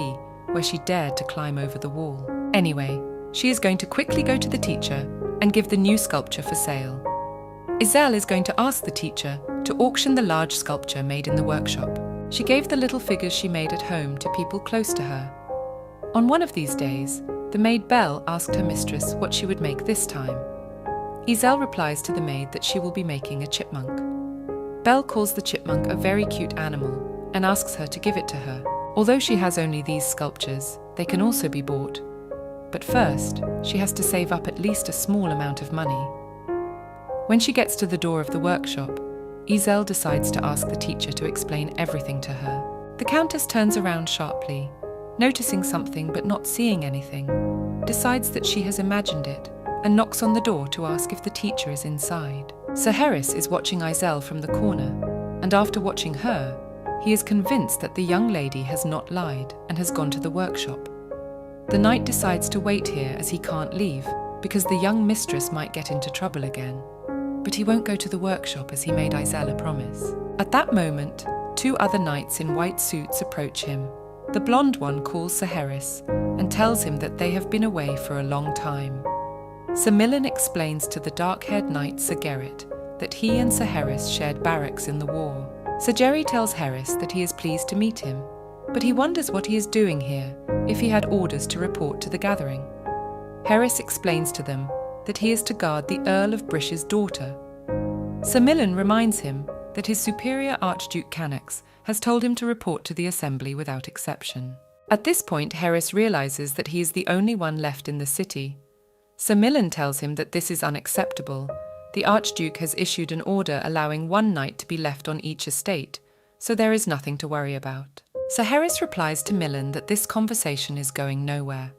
where she dared to climb over the wall. Anyway, she is going to quickly go to the teacher and give the new sculpture for sale. Isel is going to ask the teacher to auction the large sculpture made in the workshop. She gave the little figures she made at home to people close to her. On one of these days, the maid Belle asked her mistress what she would make this time. Isel replies to the maid that she will be making a chipmunk. Belle calls the chipmunk a very cute animal and asks her to give it to her. Although she has only these sculptures, they can also be bought. But first, she has to save up at least a small amount of money. When she gets to the door of the workshop, Isel decides to ask the teacher to explain everything to her. The countess turns around sharply, noticing something but not seeing anything, decides that she has imagined it, and knocks on the door to ask if the teacher is inside. Sir Heris is watching Isel from the corner, and after watching her, he is convinced that the young lady has not lied and has gone to the workshop. The knight decides to wait here as he can't leave, because the young mistress might get into trouble again. But he won't go to the workshop as he made Isel a promise. At that moment, two other knights in white suits approach him. The blonde one calls Sir Heris and tells him that they have been away for a long time. Sir Millen explains to the dark-haired knight Sir Gerrit that he and Sir Heris shared barracks in the war. Sir Jerry tells Heris that he is pleased to meet him, but he wonders what he is doing here if he had orders to report to the gathering. Heris explains to them that he is to guard the Earl of Brish's daughter. Sir Millen reminds him that his superior Archduke Canax has told him to report to the assembly without exception. At this point, Heris realizes that he is the only one left in the city. Sir Millen tells him that this is unacceptable. The Archduke has issued an order allowing one knight to be left on each estate, so there is nothing to worry about. Sir Heris replies to Millen that this conversation is going nowhere.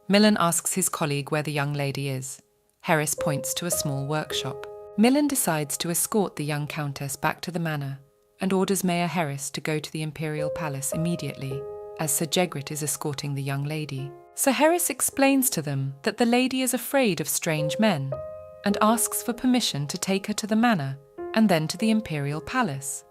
Millen asks his colleague where the young lady is. Heris points to a small workshop. Millen decides to escort the young countess back to the manor and orders Mayor Heris to go to the imperial palace immediately, as Sir Jegrit is escorting the young lady. Sir Heris explains to them that the lady is afraid of strange men and asks for permission to take her to the manor and then to the imperial palace.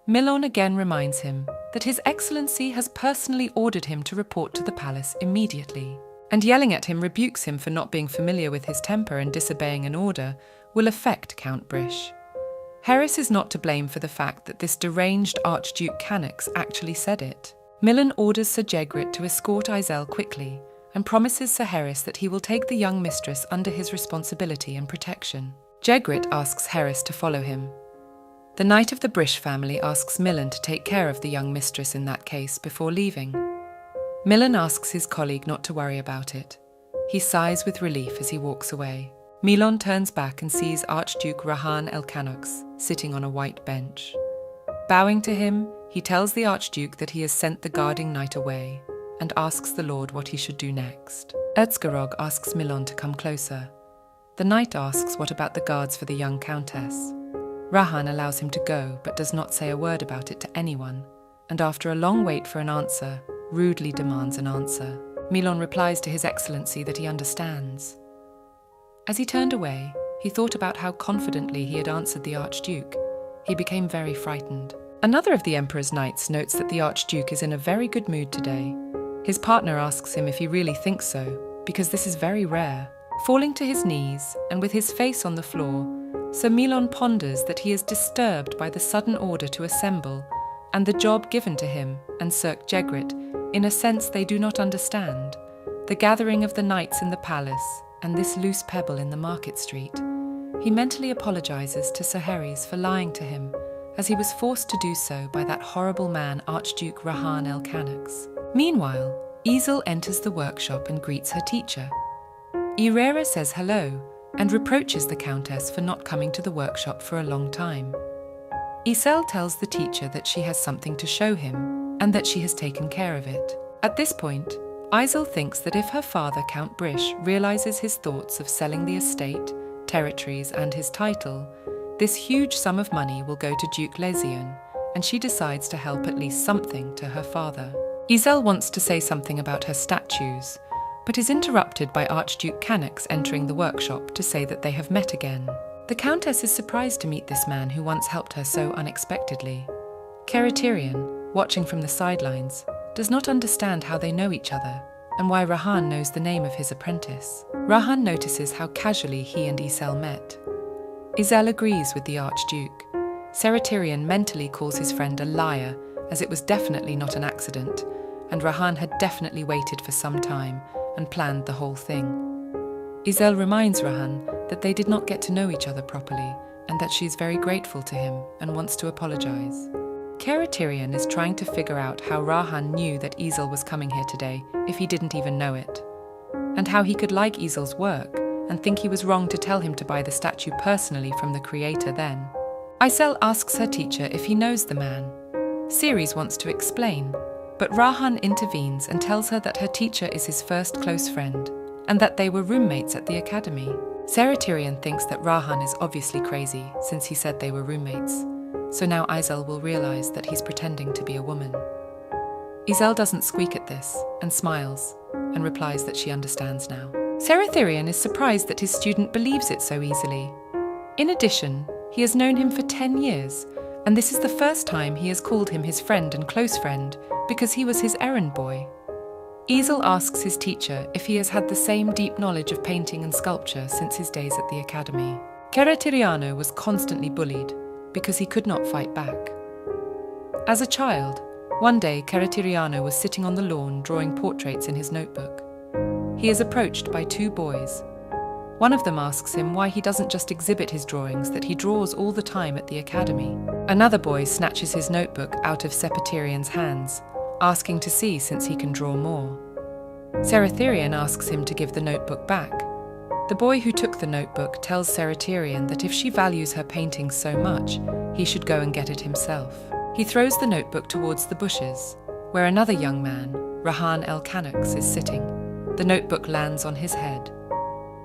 Milon again reminds him that His Excellency has personally ordered him to report to the palace immediately, and yelling at him rebukes him for not being familiar with his temper and disobeying an order will affect Count Brish. Heris is not to blame for the fact that this deranged Archduke Canax actually said it. Millen orders Sir Jegrit to escort Isel quickly and promises Sir Heris that he will take the young mistress under his responsibility and protection. Jegrit asks Heris to follow him. The knight of the Brish family asks Millen to take care of the young mistress in that case before leaving. Millen asks his colleague not to worry about it. He sighs with relief as he walks away. Milon turns back and sees Archduke Rahan Elcanox sitting on a white bench. Bowing to him, he tells the Archduke that he has sent the guarding knight away and asks the Lord what he should do next. Erzgerog asks Milon to come closer. The knight asks what about the guards for the young countess. Rahan allows him to go but does not say a word about it to anyone, and after a long wait for an answer, rudely demands an answer. Milon replies to His Excellency that he understands. As he turned away, he thought about how confidently he had answered the Archduke. He became very frightened. Another of the Emperor's knights notes that the Archduke is in a very good mood today. His partner asks him if he really thinks so, because this is very rare. Falling to his knees, and with his face on the floor, Sir Milon ponders that he is disturbed by the sudden order to assemble, and the job given to him and Sir Jegrit in a sense they do not understand. The gathering of the knights in the palace, and this loose pebble in the market street. He mentally apologizes to Sir Heris for lying to him, as he was forced to do so by that horrible man Archduke Rahan Elcanox. Meanwhile, Isel enters the workshop and greets her teacher. Irera says hello and reproaches the countess for not coming to the workshop for a long time. Isel tells the teacher that she has something to show him and that she has taken care of it. At this point, Isel thinks that if her father, Count Brish, realizes his thoughts of selling the estate, territories and his title, this huge sum of money will go to Duke Lesion, and she decides to help at least something to her father. Izel wants to say something about her statues, but is interrupted by Archduke Canax entering the workshop to say that they have met again. The Countess is surprised to meet this man who once helped her so unexpectedly. Karatyrian, watching from the sidelines, does not understand how they know each other and why Rahan knows the name of his apprentice. Rahan notices how casually he and Izel met. Izel agrees with the Archduke. Karatyrian mentally calls his friend a liar, as it was definitely not an accident, and Rahan had definitely waited for some time and planned the whole thing. Izel reminds Rahan that they did not get to know each other properly and that she is very grateful to him and wants to apologize. Karatyrian is trying to figure out how Rahan knew that Izel was coming here today if he didn't even know it, and how he could like Izel's work and think he was wrong to tell him to buy the statue personally from the creator then. Izel asks her teacher if he knows the man. Ceres wants to explain, but Rahan intervenes and tells her that her teacher is his first close friend and that they were roommates at the academy. Karatyrian thinks that Rahan is obviously crazy since he said they were roommates, so now Izel will realize that he's pretending to be a woman. Izel doesn't squeak at this and smiles and replies that she understands now. Karatyrian is surprised that his student believes it so easily. In addition, he has known him for 10 years, and this is the first time he has called him his friend and close friend because he was his errand boy. Izel asks his teacher if he has had the same deep knowledge of painting and sculpture since his days at the academy. Karatyriano was constantly bullied because he could not fight back. As a child, one day Karatyriano was sitting on the lawn drawing portraits in his notebook. He is approached by two boys. One of them asks him why he doesn't just exhibit his drawings that he draws all the time at the academy. Another boy snatches his notebook out of Karatyrian's hands, asking to see since he can draw more. Karatyrian asks him to give the notebook back. The boy who took the notebook tells Karatyrian that if she values her paintings so much, he should go and get it himself. He throws the notebook towards the bushes, where another young man, Rahan el-Canax, is sitting. The notebook lands on his head.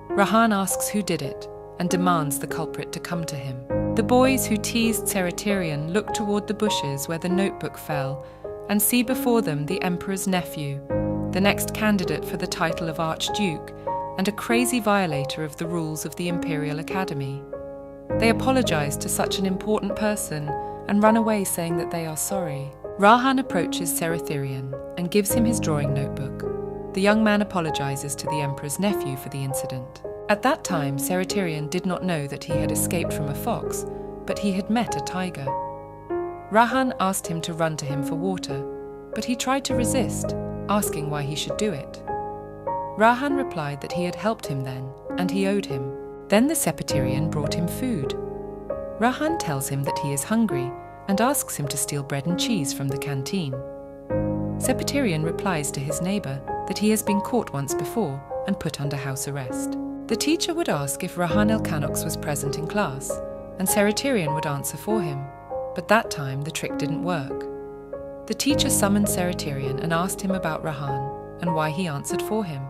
Rahan asks who did it and demands the culprit to come to him. The boys who teased Karatyrian look toward the bushes where the notebook fell and see before them the emperor's nephew, the next candidate for the title of Archduke and a crazy violator of the rules of the Imperial Academy. They apologize to such an important person and run away saying that they are sorry. Rahan approaches Karatyrian and gives him his drawing notebook. The young man apologizes to the emperor's nephew for the incident. At that time, Karatyrian did not know that he had escaped from a fox, but he had met a tiger. Rahan asked him to run to him for water, but he tried to resist, asking why he should do it. Rahan replied that he had helped him then, and he owed him. Then the Karatyrian brought him food. Rahan tells him that he is hungry and asks him to steal bread and cheese from the canteen. Karatyrian replies to his neighbor that he has been caught once before and put under house arrest. The teacher would ask if Rahan el-Canax was present in class, and Karatyrian would answer for him, but that time the trick didn't work. The teacher summoned Karatyrian and asked him about Rahan and why he answered for him.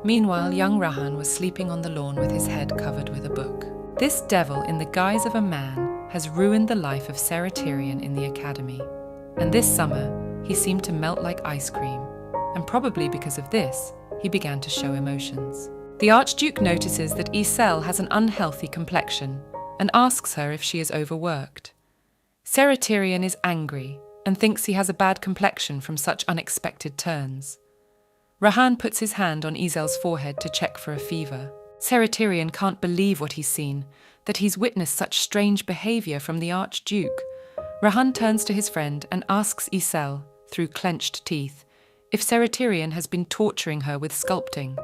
Meanwhile, young Rahan was sleeping on the lawn with his head covered with a book. This devil in the guise of a man has ruined the life of Karatyrian in the academy, and this summer he seemed to melt like ice cream, and probably because of this, he began to show emotions. The Archduke notices that Izel has an unhealthy complexion and asks her if she is overworked. Karatyrian is angry and thinks he has a bad complexion from such unexpected turns. Rahan puts his hand on Izel's forehead to check for a fever. Karatyrian can't believe what he's seen, that he's witnessed such strange behavior from the Archduke. Rahan turns to his friend and asks Izel, through clenched teeth, if Karatyrian has been torturing her with sculpting.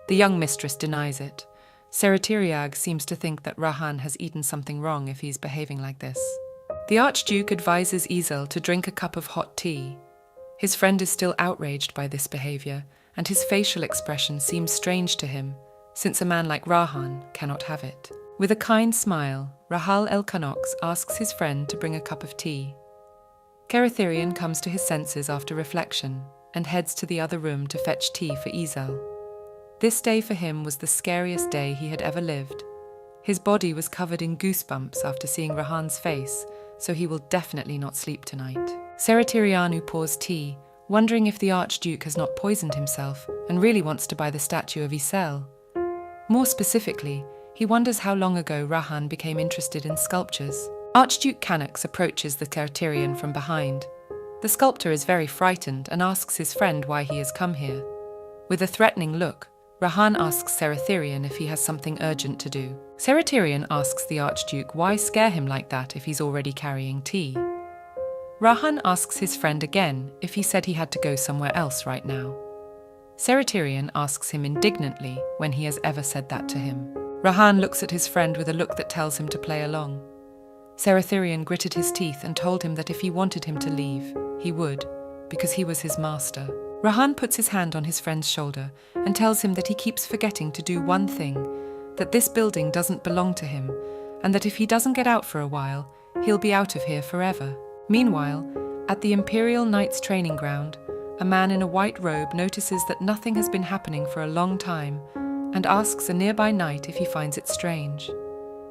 The young mistress denies it. Karatyrian seems to think that Rahan has eaten something wrong if he's behaving like this. The Archduke advises Izel to drink a cup of hot tea. His friend is still outraged by this behavior, and his facial expression seems strange to him, since a man like Rahan cannot have it. With a kind smile, Rahal el-Canax asks his friend to bring a cup of tea. Karatyrian comes to his senses after reflection and heads to the other room to fetch tea for Izel. This day for him was the scariest day he had ever lived. His body was covered in goosebumps after seeing Rahan's face so he will definitely not sleep tonight. Seraterianu pours tea, wondering if the Archduke has not poisoned himself and really wants to buy the statue of Isel. More specifically, he wonders how long ago Rahan became interested in sculptures. Archduke Canax approaches the Seraterian from behind. The sculptor is very frightened and asks his friend why he has come here. With a threatening look, Rahan asks Seratherian if he has something urgent to do. Seratherian asks the Archduke why scare him like that if he's already carrying tea. Rahan asks his friend again if he said he had to go somewhere else right now. Seratherian asks him indignantly when he has ever said that to him. Rahan looks at his friend with a look that tells him to play along. Seratherian gritted his teeth and told him that if he wanted him to leave, he would, because he was his master. Rahan puts his hand on his friend's shoulder and tells him that he keeps forgetting to do one thing, that this building doesn't belong to him, and that if he doesn't get out for a while, he'll be out of here forever. Meanwhile, at the Imperial Knights training ground, a man in a white robe notices that nothing has been happening for a long time and asks a nearby knight if he finds it strange.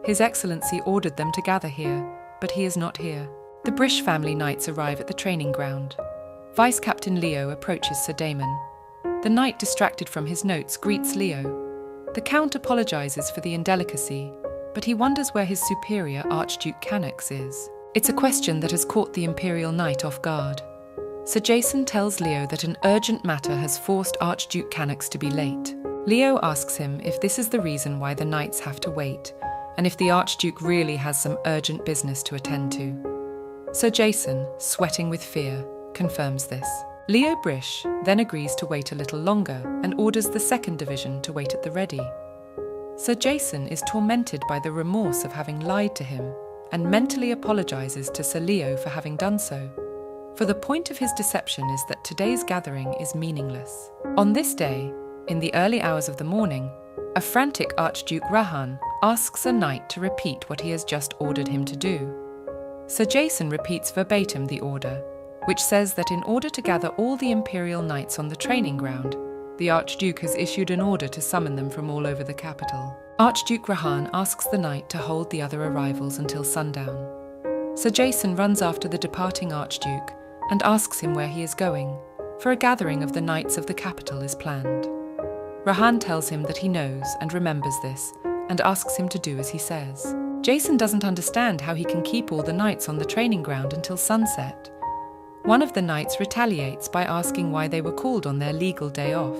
His Excellency ordered them to gather here, but he is not here. The Brish family knights arrive at the training ground. Vice Captain Leo approaches Sir Damon. The knight, distracted from his notes, greets Leo. The Count apologizes for the indelicacy, but he wonders where his superior, Archduke Canax, is. It's a question that has caught the Imperial Knight off guard. Sir Jason tells Leo that an urgent matter has forced Archduke Canax to be late. Leo asks him if this is the reason why the knights have to wait, and if the Archduke really has some urgent business to attend to. Sir Jason, sweating with fear, confirms this. Leo Brish then agrees to wait a little longer and orders the 2nd Division to wait at the ready. Sir Jason is tormented by the remorse of having lied to him and mentally apologizes to Sir Leo for having done so. For the point of his deception is that today's gathering is meaningless. On this day, in the early hours of the morning, a frantic Archduke Rahan asks a knight to repeat what he has just ordered him to do. Sir Jason repeats verbatim the order, which says that in order to gather all the Imperial Knights on the training ground, the Archduke has issued an order to summon them from all over the capital. Archduke Rahan asks the knight to hold the other arrivals until sundown. Sir Jason runs after the departing Archduke and asks him where he is going, for a gathering of the knights of the capital is planned. Rahan tells him that he knows and remembers this and asks him to do as he says. Jason doesn't understand how he can keep all the knights on the training ground until sunset. One of the knights retaliates by asking why they were called on their legal day off.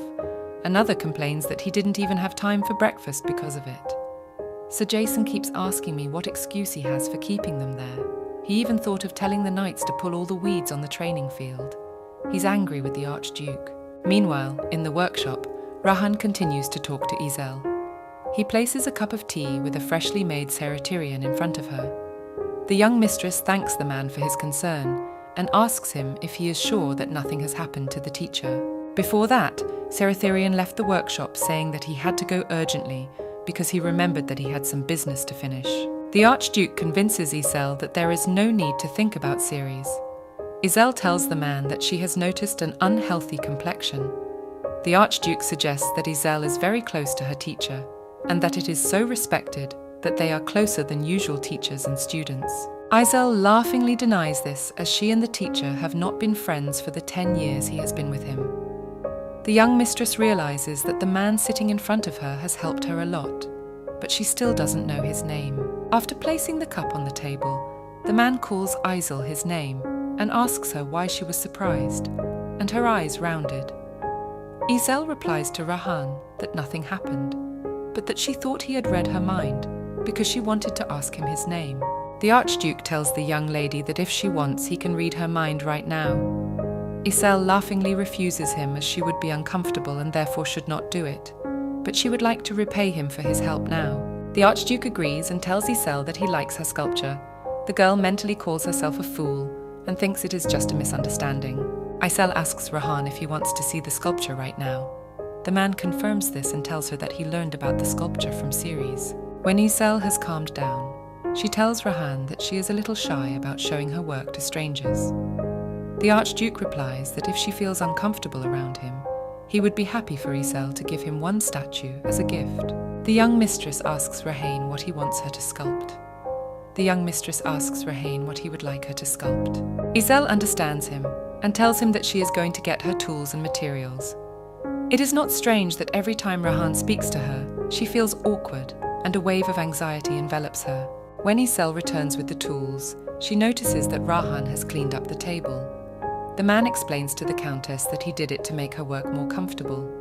Another complains that he didn't even have time for breakfast because of it. Sir Jason keeps asking me what excuse he has for keeping them there. He even thought of telling the knights to pull all the weeds on the training field. He's angry with the Archduke. Meanwhile, in the workshop, Rahan continues to talk to Isel. He places a cup of tea with a freshly made Seraterian in front of her. The young mistress thanks the man for his concern and asks him if he is sure that nothing has happened to the teacher. Before that, Seratherian left the workshop saying that he had to go urgently because he remembered that he had some business to finish. The Archduke convinces Isel that there is no need to think about Ceres. Isel tells the man that she has noticed an unhealthy complexion. The Archduke suggests that Isel is very close to her teacher and that it is so respected that they are closer than usual teachers and students. Isel laughingly denies this as she and the teacher have not been friends for the 10 years he has been with him. The young mistress realizes that the man sitting in front of her has helped her a lot, but she still doesn't know his name. After placing the cup on the table, the man calls Isel his name and asks her why she was surprised, and her eyes rounded. Isel replies to Rahan that nothing happened, but that she thought he had read her mind because she wanted to ask him his name. The Archduke tells the young lady that if she wants, he can read her mind right now. Isel laughingly refuses him as she would be uncomfortable and therefore should not do it, but she would like to repay him for his help now. The Archduke agrees and tells Isel that he likes her sculpture. The girl mentally calls herself a fool and thinks it is just a misunderstanding. Isel asks Rahan if he wants to see the sculpture right now. The man confirms this and tells her that he learned about the sculpture from Ceres. When Isel has calmed down, she tells Rahan that she is a little shy about showing her work to strangers. The Archduke replies that if she feels uncomfortable around him, he would be happy for Isel to give him one statue as a gift. The young mistress asks Rahan what he wants her to sculpt. the young mistress asks Rahane what he would like her to sculpt. Izel understands him and tells him that she is going to get her tools and materials. It is not strange that every time Rahane speaks to her, she feels awkward and a wave of anxiety envelops her. When Izel returns with the tools, she notices that Rahane has cleaned up the table. The man explains to the countess that he did it to make her work more comfortable,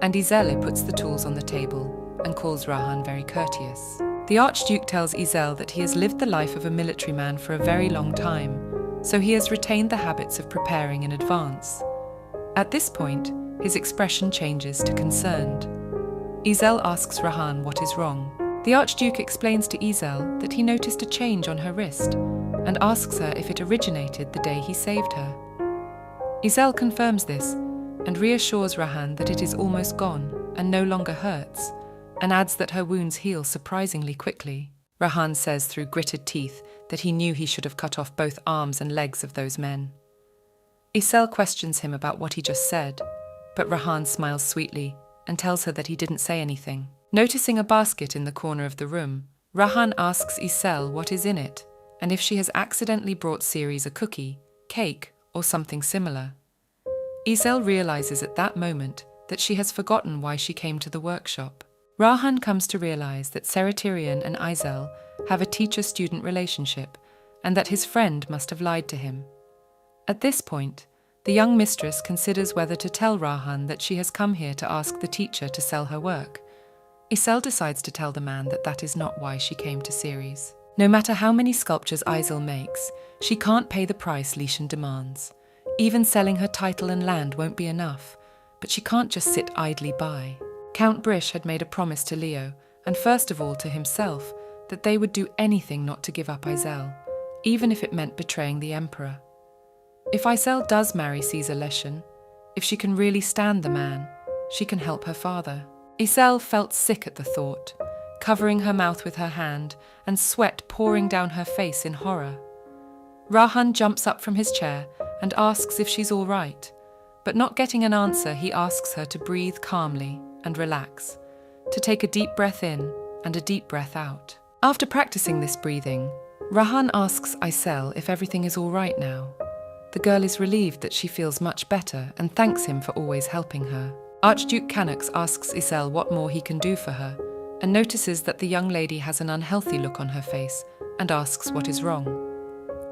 and Izel puts the tools on the table and calls Rahane very courteous. The Archduke tells Izel that he has lived the life of a military man for a very long time, so he has retained the habits of preparing in advance. At this point, his expression changes to concerned. Izel asks Rahane what is wrong. The Archduke explains to Izel that he noticed a change on her wrist and asks her if it originated the day he saved her. Izel confirms this and reassures Rahane that it is almost gone and no longer hurts, and adds that her wounds heal surprisingly quickly. Rahane says through gritted teeth that he knew he should have cut off both arms and legs of those men. Izel questions him about what he just said, but Rahane smiles sweetly and tells her that he didn't say anything. Noticing a basket in the corner of the room, Rahane asks Izel what is in it and if she has accidentally brought Ceres a cookie, cake, or something similar. Izel realizes at that moment that she has forgotten why she came to the workshop. Rahane comes to realize that Tyrian and Izel have a teacher-student relationship and that his friend must have lied to him. At this point, the young mistress considers whether to tell Rahane that she has come here to ask the teacher to sell her work. Izel decides to tell the man that that is not why she came to Ceres. No matter how many sculptures Izel makes, she can't pay the price Lishan demands. Even selling her title and land won't be enough, but she can't just sit idly by. Count Brish had made a promise to Leo, and first of all to himself, that they would do anything not to give up Izel, even if it meant betraying the emperor. If Izel does marry Caesar Leshan, if she can really stand the man, she can help her father. Izel felt sick at the thought, covering her mouth with her hand and sweat pouring down her face in horror. Rahane jumps up from his chair and asks if she's all right, but not getting an answer, he asks her to breathe calmly and relax, to take a deep breath in and a deep breath out. After practicing this breathing, Rahane asks Izel if everything is all right now. The girl is relieved that she feels much better and thanks him for always helping her. Archduke Canux asks Izel what more he can do for her, and notices that the young lady has an unhealthy look on her face and asks what is wrong.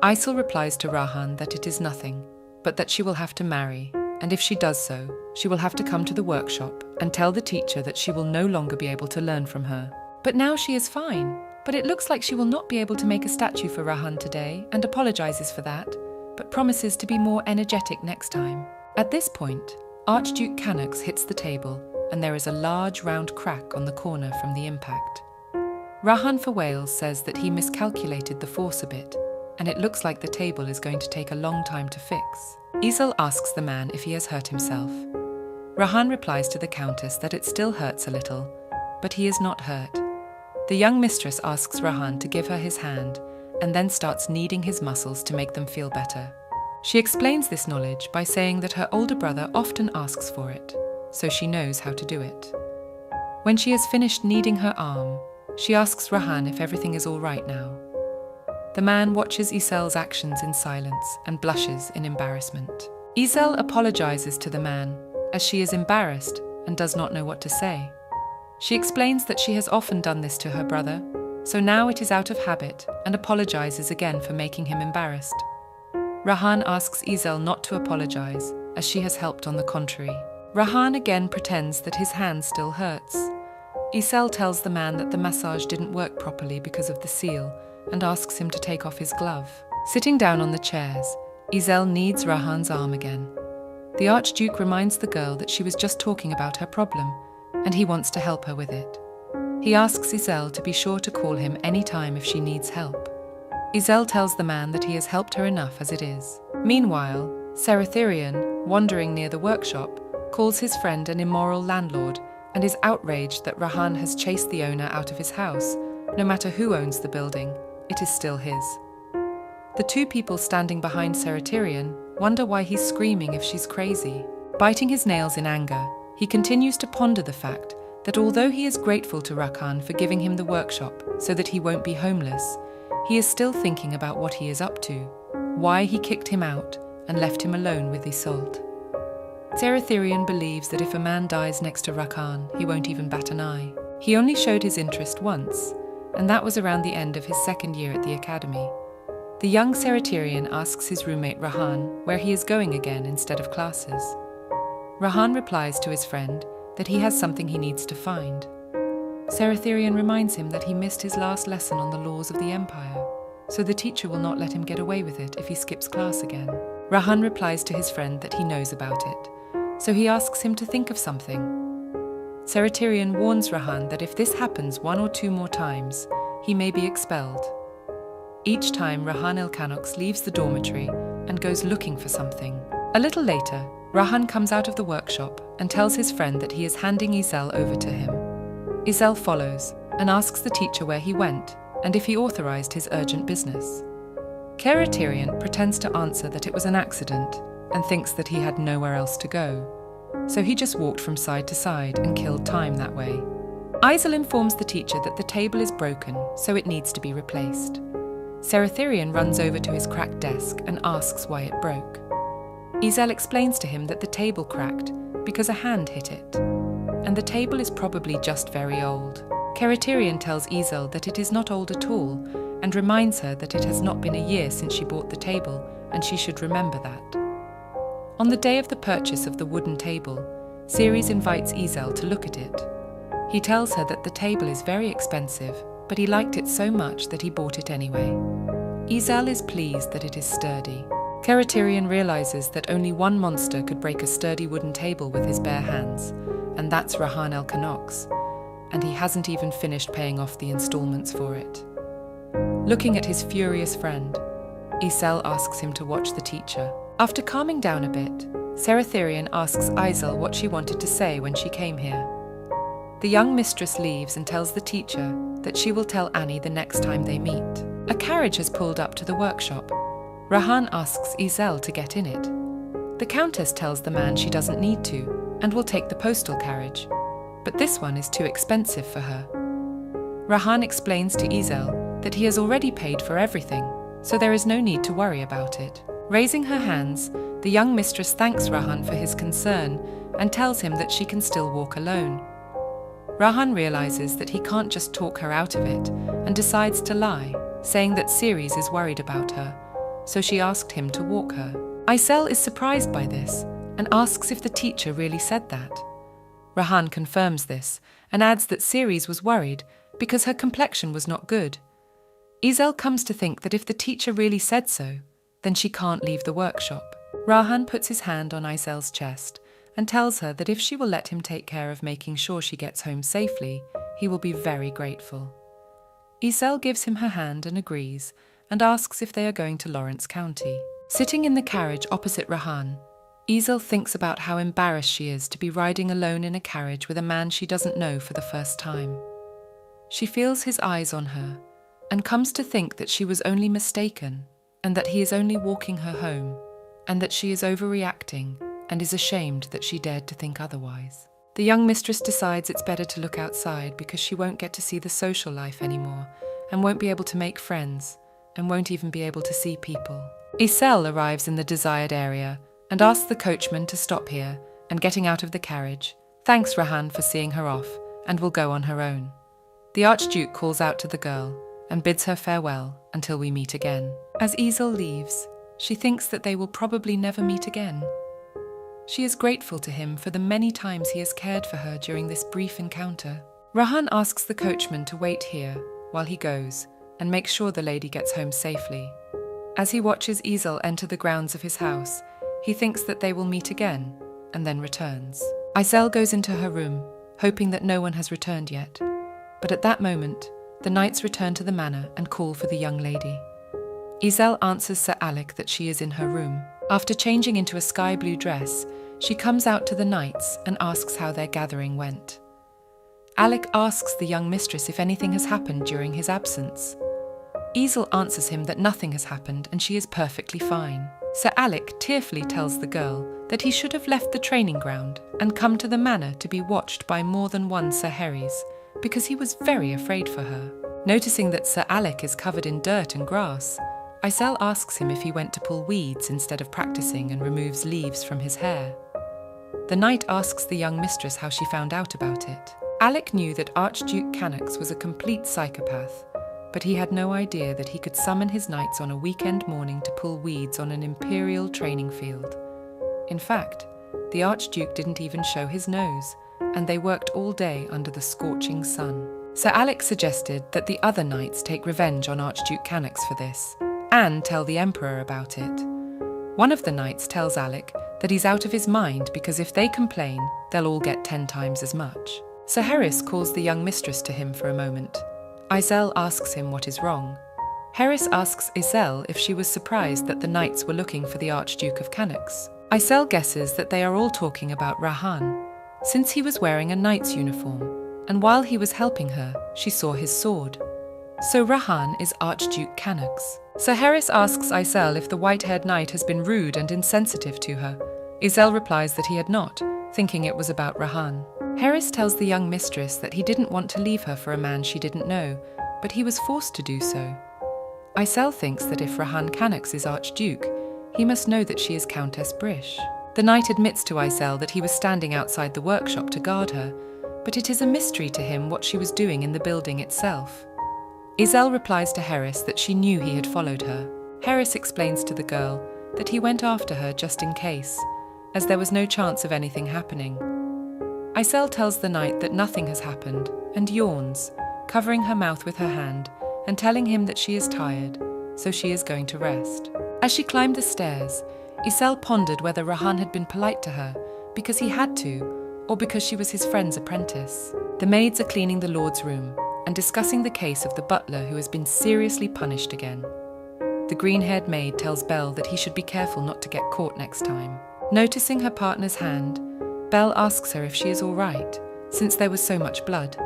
Izel replies to Rahane that it is nothing, but that she will have to marry, and if she does so, she will have to come to the workshop and tell the teacher that she will no longer be able to learn from her. But now she is fine, but it looks like she will not be able to make a statue for Rahane today and apologizes for that, but promises to be more energetic next time. At this point, Archduke Canux hits the table and there is a large round crack on the corner from the impact. Rahane for Wales says that he miscalculated the force a bit, and it looks like the table is going to take a long time to fix. Izel asks the man if he has hurt himself. Rahane replies to the countess that it still hurts a little, but he is not hurt. The young mistress asks Rahane to give her his hand and then starts kneading his muscles to make them feel better. She explains this knowledge by saying that her older brother often asks for it, so she knows how to do it. When she has finished kneading her arm, she asks Rahane if everything is all right now. The man watches Izel's actions in silence and blushes in embarrassment. Izel apologizes to the man, as she is embarrassed and does not know what to say. She explains that she has often done this to her brother, so now it is out of habit, and apologizes again for making him embarrassed. Rahane asks Izel not to apologize, as she has helped on the contrary. Rahane again pretends that his hand still hurts. Izel tells the man that the massage didn't work properly because of the seal, and asks him to take off his glove. Sitting down on the chairs, Izel kneads Rahane's arm again. The Archduke reminds the girl that she was just talking about her problem, and he wants to help her with it. He asks Izel to be sure to call him any time if she needs help. Izel tells the man that he has helped her enough as it is. Meanwhile, Tyrian, wandering near the workshop, calls his friend an immoral landlord and is outraged that Rahane has chased the owner out of his house. No matter who owns the building, it is still his. The two people standing behind Tyrian wonder why he's screaming if she's crazy. Biting his nails in anger, he continues to ponder the fact that although he is grateful to Rahane for giving him the workshop so that he won't be homeless, he is still thinking about what he is up to, why he kicked him out and left him alone with Isolde. Seratherian believes that if a man dies next to Rakan, he won't even bat an eye. He only showed his interest once, and that was around the end of his second year at the academy. The young Seratherian asks his roommate Rahan where he is going again instead of classes. Rahan replies to his friend that he has something he needs to find. Seratherian reminds him that he missed his last lesson on the laws of the Empire, so the teacher will not let him get away with it if he skips class again. Rahan replies to his friend that he knows about it, so he asks him to think of something. Seratherian warns Rahan that if this happens 1 or 2 more times, he may be expelled. Each time, Rahan Ilkanox leaves the dormitory and goes looking for something. A little later, Rahan comes out of the workshop and tells his friend that he is handing Izel over to him. Izel follows and asks the teacher where he went and if he authorized his urgent business. Seratherian pretends to answer that it was an accident and thinks that he had nowhere else to go, so he just walked from side to side and killed time that way. Izel informs the teacher that the table is broken, so it needs to be replaced. Seratherian runs over to his cracked desk and asks why it broke. Izel explains to him that the table cracked because a hand hit it, and the table is probably just very old. Seratherian tells Izel that it is not old at all, and reminds her that it has not been a year since she bought the table, and she should remember that. On the day of the purchase of the wooden table, Ceres invites Izel to look at it. He tells her that the table is very expensive, but he liked it so much that he bought it anyway. Izel is pleased that it is sturdy. Seratherian realizes that only one monster could break a sturdy wooden table with his bare hands, and that's Rahan Elkanox, and he hasn't even finished paying off the installments for it. Looking at his furious friend, Izel asks him to watch the teacher. After calming down a bit, Seratherian asks Izel what she wanted to say when she came here. The young mistress leaves and tells the teacher that she will tell Annie the next time they meet. A carriage has pulled up to the workshop. Rahan asks Izel to get in it. The countess tells the man she doesn't need to and will take the postal carriage, but this one is too expensive for her. Rahan explains to Izel that he has already paid for everything, so there is no need to worry about it. Raising her hands, the young mistress thanks Rahan for his concern and tells him that she can still walk alone. Rahan realizes that he can't just talk her out of it and decides to lie, saying that Ceres is worried about her, so she asked him to walk her. Izel is surprised by this and asks if the teacher really said that. Rahan confirms this and adds that Ceres was worried because her complexion was not good. Izel comes to think that if the teacher really said so, then she can't leave the workshop. Rahan puts his hand on Izel's chest and tells her that if she will let him take care of making sure she gets home safely, he will be very grateful. Izel gives him her hand and agrees, and asks if they are going to Lawrence County. Sitting in the carriage opposite Rahan, Izel thinks about how embarrassed she is to be riding alone in a carriage with a man she doesn't know for the first time. She feels his eyes on her, and comes to think that she was only mistaken, and that he is only walking her home, and that she is overreacting and is ashamed that she dared to think otherwise. The young mistress decides it's better to look outside because she won't get to see the social life anymore and won't be able to make friends and won't even be able to see people. Izel arrives in the desired area and asks the coachman to stop here and getting out of the carriage, thanks Rahan for seeing her off and will go on her own. The Archduke calls out to the girl and bids her farewell until we meet again. As Izel leaves, she thinks that they will probably never meet again. She is grateful to him for the many times he has cared for her during this brief encounter. Rahan asks the coachman to wait here while he goes and makes sure the lady gets home safely. As he watches Izel enter the grounds of his house, he thinks that they will meet again and then returns. Izel goes into her room, hoping that no one has returned yet. But at that moment, the knights return to the manor and call for the young lady. Izel answers Sir Alec that she is in her room. After changing into a sky blue dress, she comes out to the knights and asks how their gathering went. Alec asks the young mistress if anything has happened during his absence. Izel answers him that nothing has happened and she is perfectly fine. Sir Alec tearfully tells the girl that he should have left the training ground and come to the manor to be watched by more than one Sir Herries, because he was very afraid for her. Noticing that Sir Alec is covered in dirt and grass, Isel asks him if he went to pull weeds instead of practicing and removes leaves from his hair. The knight asks the young mistress how she found out about it. Alec knew that Archduke Canax was a complete psychopath, but he had no idea that he could summon his knights on a weekend morning to pull weeds on an imperial training field. In fact, the Archduke didn't even show his nose, and they worked all day under the scorching sun. Sir Alec suggested that the other knights take revenge on Archduke Canax for this, and tell the Emperor about it. One of the knights tells Alec that he's out of his mind because if they complain, they'll all get 10 times as much. Sir Harris calls the young mistress to him for a moment. Isel asks him what is wrong. Harris asks Isel if she was surprised that the knights were looking for the Archduke of Canax. Isel guesses that they are all talking about Rahan, since he was wearing a knight's uniform, and while he was helping her, she saw his sword. So Rahan is Archduke Canax. Sir Harris asks Isel if the white-haired knight has been rude and insensitive to her. Isel replies that he had not, thinking it was about Rahan. Harris tells the young mistress that he didn't want to leave her for a man she didn't know, but he was forced to do so. Isel thinks that if Rahan Canax is Archduke, he must know that she is Countess Brish. The knight admits to Isel that he was standing outside the workshop to guard her, but it is a mystery to him what she was doing in the building itself. Isel replies to Harris that she knew he had followed her. Harris explains to the girl that he went after her just in case, as there was no chance of anything happening. Isel tells the knight that nothing has happened and yawns, covering her mouth with her hand and telling him that she is tired, so she is going to rest. As she climbed the stairs, Isel pondered whether Rahan had been polite to her because he had to, or because she was his friend's apprentice. The maids are cleaning the Lord's room and discussing the case of the butler who has been seriously punished again. The green-haired maid tells Belle that he should be careful not to get caught next time. Noticing her partner's hand, Belle asks her if she is all right, since there was so much blood.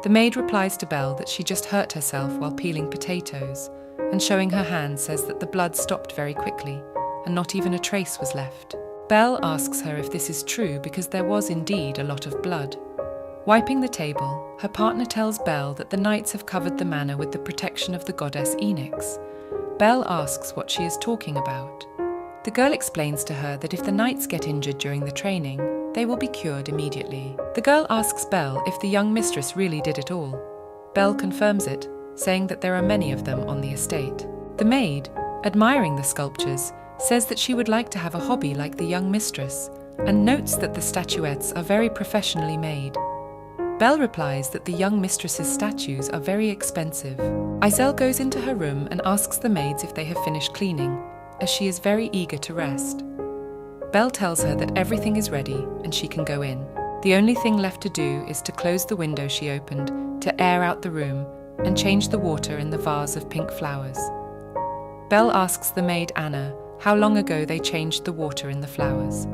The maid replies to Belle that she just hurt herself while peeling potatoes, and showing her hand says that the blood stopped very quickly, and not even a trace was left. Belle asks her if this is true because there was indeed a lot of blood. Wiping the table, her partner tells Belle that the knights have covered the manor with the protection of the goddess Enix. Belle asks what she is talking about. The girl explains to her that if the knights get injured during the training, they will be cured immediately. The girl asks Belle if the young mistress really did it all. Belle confirms it, saying that there are many of them on the estate. The maid, admiring the sculptures, says that she would like to have a hobby like the young mistress, and notes that the statuettes are very professionally made. Belle replies that the young mistress's statues are very expensive. Isel goes into her room and asks the maids if they have finished cleaning, as she is very eager to rest. Belle tells her that everything is ready and she can go in. The only thing left to do is to close the window she opened to air out the room and change the water in the vase of pink flowers. Belle asks the maid Anna how long ago they changed the water in the flowers.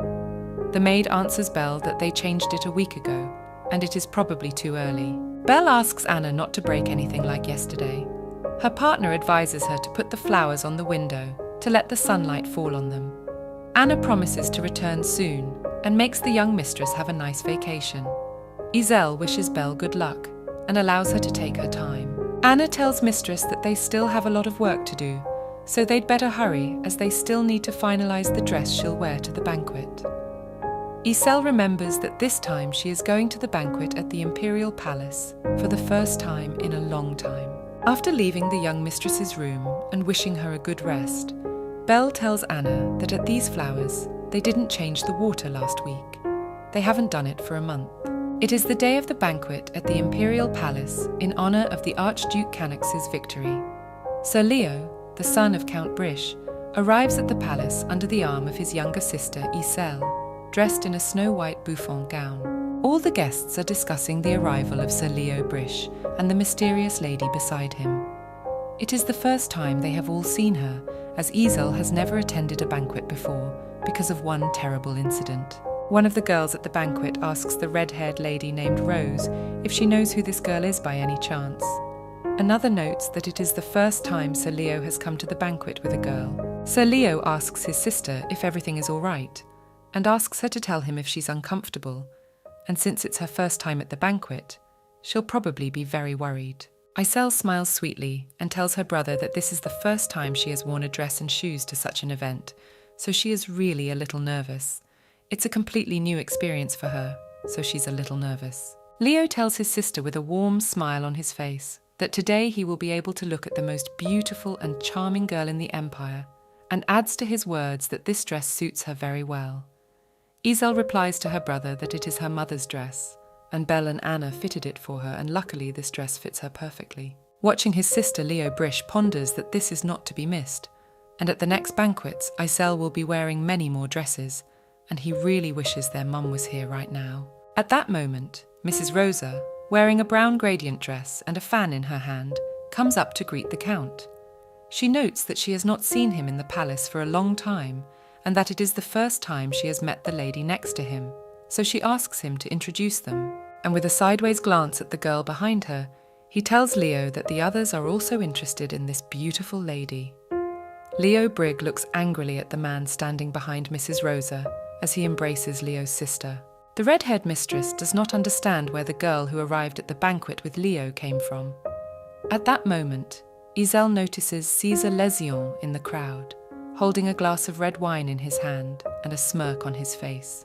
The maid answers Belle that they changed it a week ago, and it is probably too early. Belle asks Anna not to break anything like yesterday. Her partner advises her to put the flowers on the window to let the sunlight fall on them. Anna promises to return soon and makes the young mistress have a nice vacation. Isel wishes Belle good luck and allows her to take her time. Anna tells mistress that they still have a lot of work to do, so they'd better hurry as they still need to finalize the dress she'll wear to the banquet. Isel remembers that this time she is going to the banquet at the Imperial Palace for the first time in a long time. After leaving the young mistress's room and wishing her a good rest, Belle tells Anna that at these flowers they didn't change the water last week. They haven't done it for a month. It is the day of the banquet at the Imperial Palace in honor of the Archduke Canax's victory. Sir Leo, the son of Count Brish, arrives at the palace under the arm of his younger sister Isel, dressed in a snow-white bouffant gown. All the guests are discussing the arrival of Sir Leo Brish and the mysterious lady beside him. It is the first time they have all seen her, as Isel has never attended a banquet before because of one terrible incident. One of the girls at the banquet asks the red-haired lady named Rose if she knows who this girl is by any chance. Another notes that it is the first time Sir Leo has come to the banquet with a girl. Sir Leo asks his sister if everything is all right, and asks her to tell him if she's uncomfortable, and since it's her first time at the banquet, she'll probably be very worried. Isel smiles sweetly and tells her brother that this is the first time she has worn a dress and shoes to such an event, so she is really a little nervous. It's a completely new experience for her, so she's a little nervous. Leo tells his sister with a warm smile on his face that today he will be able to look at the most beautiful and charming girl in the empire, and adds to his words that this dress suits her very well. Isel replies to her brother that it is her mother's dress, and Belle and Anna fitted it for her, and luckily this dress fits her perfectly. Watching his sister, Leo Brish ponders that this is not to be missed, and at the next banquets, Isel will be wearing many more dresses, and he really wishes their mum was here right now. At that moment, Mrs. Rosa, wearing a brown gradient dress and a fan in her hand, comes up to greet the Count. She notes that she has not seen him in the palace for a long time, and that it is the first time she has met the lady next to him, so she asks him to introduce them. And with a sideways glance at the girl behind her, he tells Leo that the others are also interested in this beautiful lady. Leo Brigg looks angrily at the man standing behind Mrs. Rosa as he embraces Leo's sister. The red-haired mistress does not understand where the girl who arrived at the banquet with Leo came from. At that moment, Isel notices César Lézion in the crowd, holding a glass of red wine in his hand and a smirk on his face.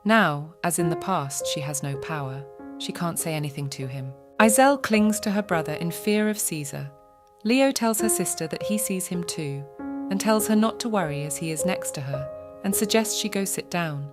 Now, as in the past, she has no power. She can't say anything to him. Isel clings to her brother in fear of César. Leo tells her sister that he sees him too, and tells her not to worry as he is next to her, and suggests she go sit down.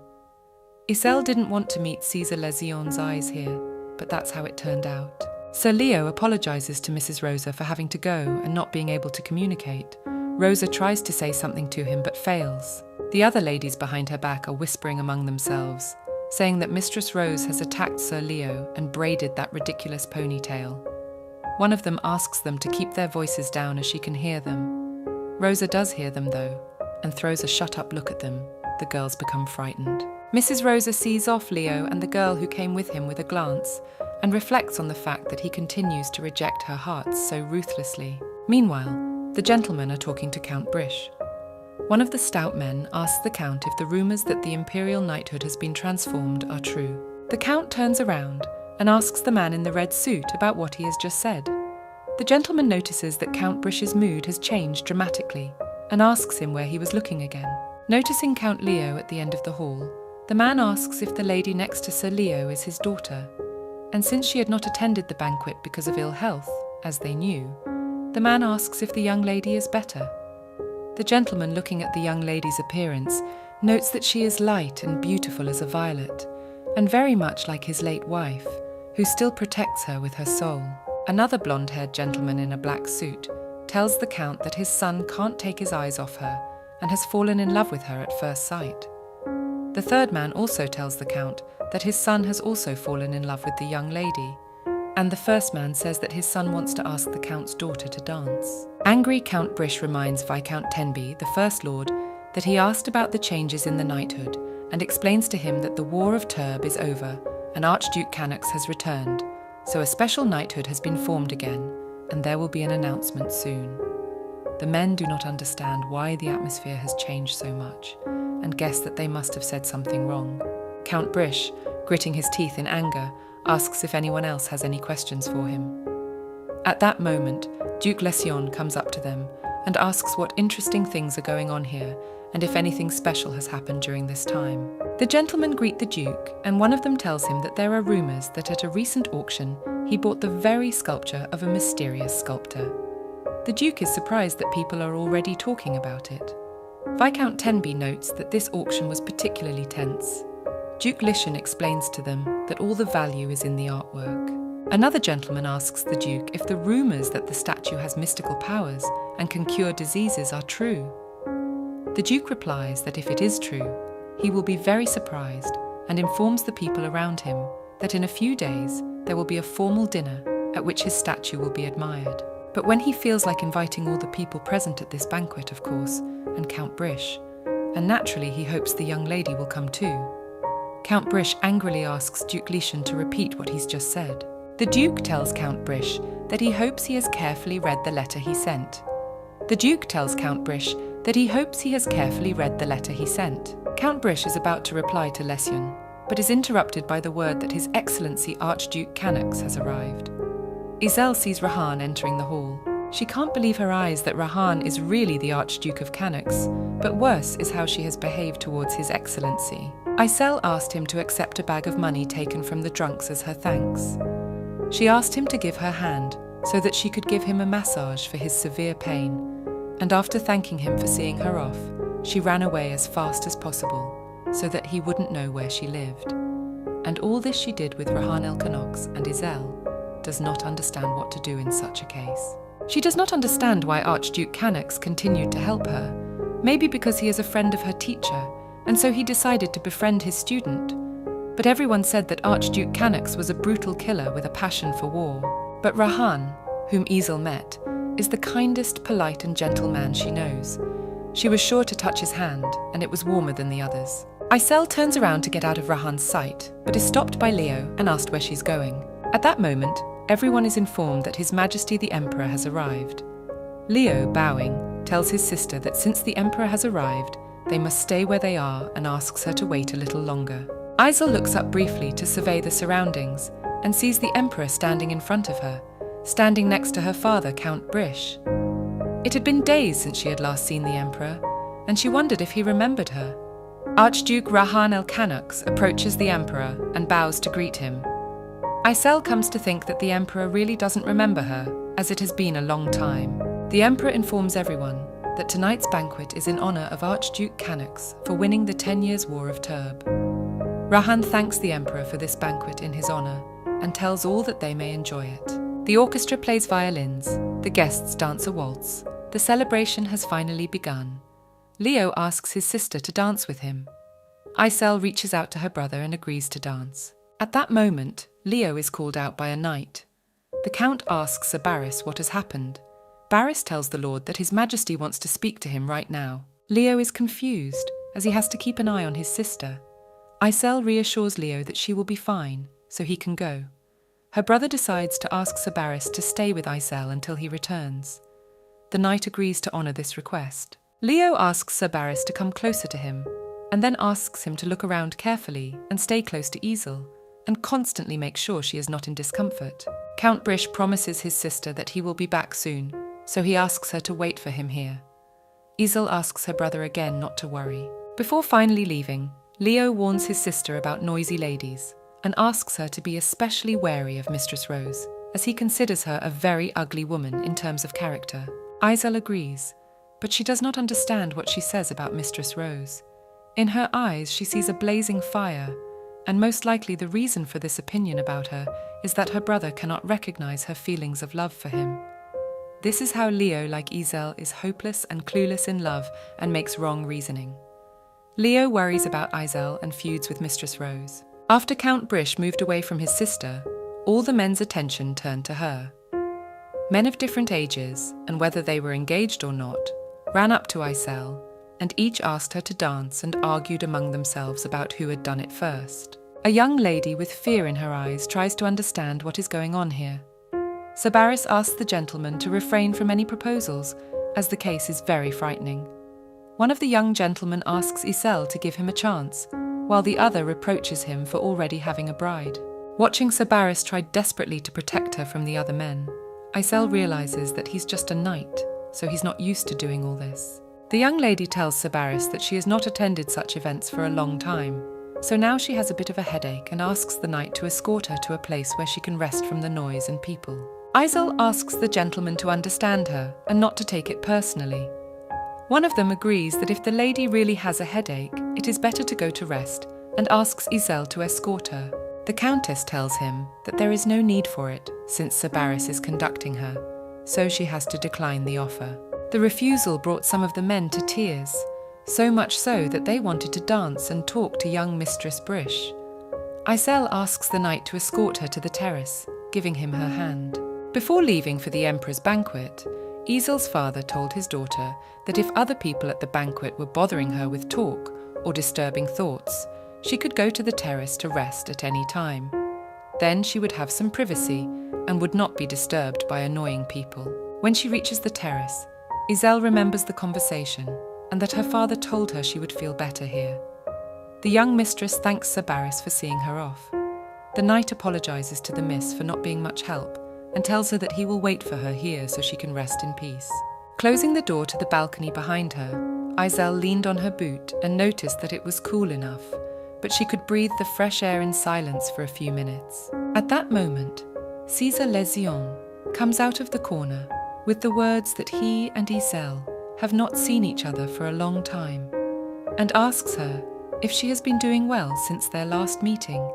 Isel didn't want to meet César Lézion's eyes here, but that's how it turned out. Sir Leo apologizes to Mrs. Rosa for having to go and not being able to communicate. Rosa tries to say something to him but fails. The other ladies behind her back are whispering among themselves, saying that Mistress Rose has attacked Sir Leo and braided that ridiculous ponytail. One of them asks them to keep their voices down as she can hear them. Rosa does hear them though, and throws a shut-up look at them. The girls become frightened. Mrs. Rosa sees off Leo and the girl who came with him with a glance, and reflects on the fact that he continues to reject her hearts so ruthlessly. Meanwhile, the gentlemen are talking to Count Brish. One of the stout men asks the Count if the rumours that the imperial knighthood has been transformed are true. The Count turns around and asks the man in the red suit about what he has just said. The gentleman notices that Count Brish's mood has changed dramatically and asks him where he was looking again. Noticing Count Leo at the end of the hall, the man asks if the lady next to Sir Leo is his daughter, and since she had not attended the banquet because of ill health, as they knew, the man asks if the young lady is better. The gentleman, looking at the young lady's appearance, notes that she is light and beautiful as a violet, and very much like his late wife, who still protects her with her soul. Another blonde-haired gentleman in a black suit tells the Count that his son can't take his eyes off her and has fallen in love with her at first sight. The third man also tells the Count that his son has also fallen in love with the young lady, and the first man says that his son wants to ask the Count's daughter to dance. Angry Count Brish reminds Viscount Tenby, the First Lord, that he asked about the changes in the knighthood and explains to him that the War of Turb is over and Archduke Canox has returned, so a special knighthood has been formed again, and there will be an announcement soon. The men do not understand why the atmosphere has changed so much, and guess that they must have said something wrong. Count Brish, gritting his teeth in anger, asks if anyone else has any questions for him. At that moment, Duke Lézion comes up to them and asks what interesting things are going on here and if anything special has happened during this time. The gentlemen greet the Duke, and one of them tells him that there are rumours that at a recent auction he bought the very sculpture of a mysterious sculptor. The Duke is surprised that people are already talking about it. Viscount Tenby notes that this auction was particularly tense. Duke Lyshon explains to them that all the value is in the artwork. Another gentleman asks the Duke if the rumours that the statue has mystical powers and can cure diseases are true. The Duke replies that if it is true, he will be very surprised and informs the people around him that in a few days there will be a formal dinner at which his statue will be admired. But when he feels like inviting all the people present at this banquet, of course, and Count Brish, and naturally he hopes the young lady will come too, Count Brish angrily asks Duke Lyshon to repeat what he's just said. The Duke tells Count Brish that he hopes he has carefully read the letter he sent. The Duke tells Count Brish that he hopes he has carefully read the letter he sent. Count Brish is about to reply to Lézion, but is interrupted by the word that His Excellency Archduke Canax has arrived. Isel sees Rahan entering the hall. She can't believe her eyes that Rahan is really the Archduke of Canax, but worse is how she has behaved towards His Excellency. Isel asked him to accept a bag of money taken from the drunks as her thanks. She asked him to give her hand so that she could give him a massage for his severe pain, and after thanking him for seeing her off, she ran away as fast as possible so that he wouldn't know where she lived. And all this she did with Rahan el-Canox, and Isel does not understand what to do in such a case. She does not understand why Archduke Canax continued to help her, maybe because he is a friend of her teacher, and so he decided to befriend his student. But everyone said that Archduke Canax was a brutal killer with a passion for war. But Rahan, whom Isel met, is the kindest, polite and gentle man she knows. She was sure to touch his hand, and it was warmer than the others. Isel turns around to get out of Rahan's sight, but is stopped by Leo and asked where she's going. At that moment, everyone is informed that His Majesty the Emperor has arrived. Leo, bowing, tells his sister that since the Emperor has arrived, they must stay where they are and asks her to wait a little longer. Isel looks up briefly to survey the surroundings and sees the Emperor standing in front of her, standing next to her father, Count Brish. It had been days since she had last seen the Emperor, and she wondered if he remembered her. Archduke Rahan el-Canox approaches the Emperor and bows to greet him. Isel comes to think that the Emperor really doesn't remember her, as it has been a long time. The Emperor informs everyone that tonight's banquet is in honor of Archduke Canax for winning the 10 Years' War of Turb. Rahan thanks the Emperor for this banquet in his honor and tells all that they may enjoy it. The orchestra plays violins, the guests dance a waltz. The celebration has finally begun. Leo asks his sister to dance with him. Isel reaches out to her brother and agrees to dance. At that moment, Leo is called out by a knight. The Count asks Sir Barris what has happened. Barris tells the Lord that His Majesty wants to speak to him right now. Leo is confused, as he has to keep an eye on his sister. Isel reassures Leo that she will be fine, so he can go. Her brother decides to ask Sir Barris to stay with Isel until he returns. The knight agrees to honor this request. Leo asks Sir Barris to come closer to him, and then asks him to look around carefully and stay close to Isel, and constantly make sure she is not in discomfort. Count Brish promises his sister that he will be back soon, so he asks her to wait for him here. Isel asks her brother again not to worry. Before finally leaving, Leo warns his sister about noisy ladies, and asks her to be especially wary of Mistress Rose, as he considers her a very ugly woman in terms of character. Isel agrees, but she does not understand what she says about Mistress Rose. In her eyes, she sees a blazing fire, and most likely the reason for this opinion about her is that her brother cannot recognize her feelings of love for him. This is how Leo, like Isel, is hopeless and clueless in love and makes wrong reasoning. Leo worries about Isel and feuds with Mistress Rose. After Count Brish moved away from his sister, all the men's attention turned to her. Men of different ages, and whether they were engaged or not, ran up to Isel, and each asked her to dance and argued among themselves about who had done it first. A young lady with fear in her eyes tries to understand what is going on here. Sir Barris asks the gentleman to refrain from any proposals, as the case is very frightening. One of the young gentlemen asks Isel to give him a chance, while the other reproaches him for already having a bride. Watching Sir Barris try desperately to protect her from the other men, Isel realizes that he's just a knight, so he's not used to doing all this. The young lady tells Sir Barris that she has not attended such events for a long time, so now she has a bit of a headache and asks the knight to escort her to a place where she can rest from the noise and people. Isel asks the gentleman to understand her and not to take it personally. One of them agrees that if the lady really has a headache, it is better to go to rest, and asks Isel to escort her. The Countess tells him that there is no need for it, since Sir Barris is conducting her, so she has to decline the offer. The refusal brought some of the men to tears, so much so that they wanted to dance and talk to young Mistress Brish. Isel asks the knight to escort her to the terrace, giving him her hand. Before leaving for the Emperor's banquet, Isel's father told his daughter that if other people at the banquet were bothering her with talk or disturbing thoughts, she could go to the terrace to rest at any time. Then she would have some privacy and would not be disturbed by annoying people. When she reaches the terrace, Isel remembers the conversation and that her father told her she would feel better here. The young mistress thanks Sir Barris for seeing her off. The knight apologizes to the miss for not being much help and tells her that he will wait for her here so she can rest in peace. Closing the door to the balcony behind her, Iselle leaned on her boot and noticed that it was cool enough, but she could breathe the fresh air in silence for a few minutes. At that moment, César Lézion comes out of the corner with the words that he and Iselle have not seen each other for a long time, and asks her if she has been doing well since their last meeting,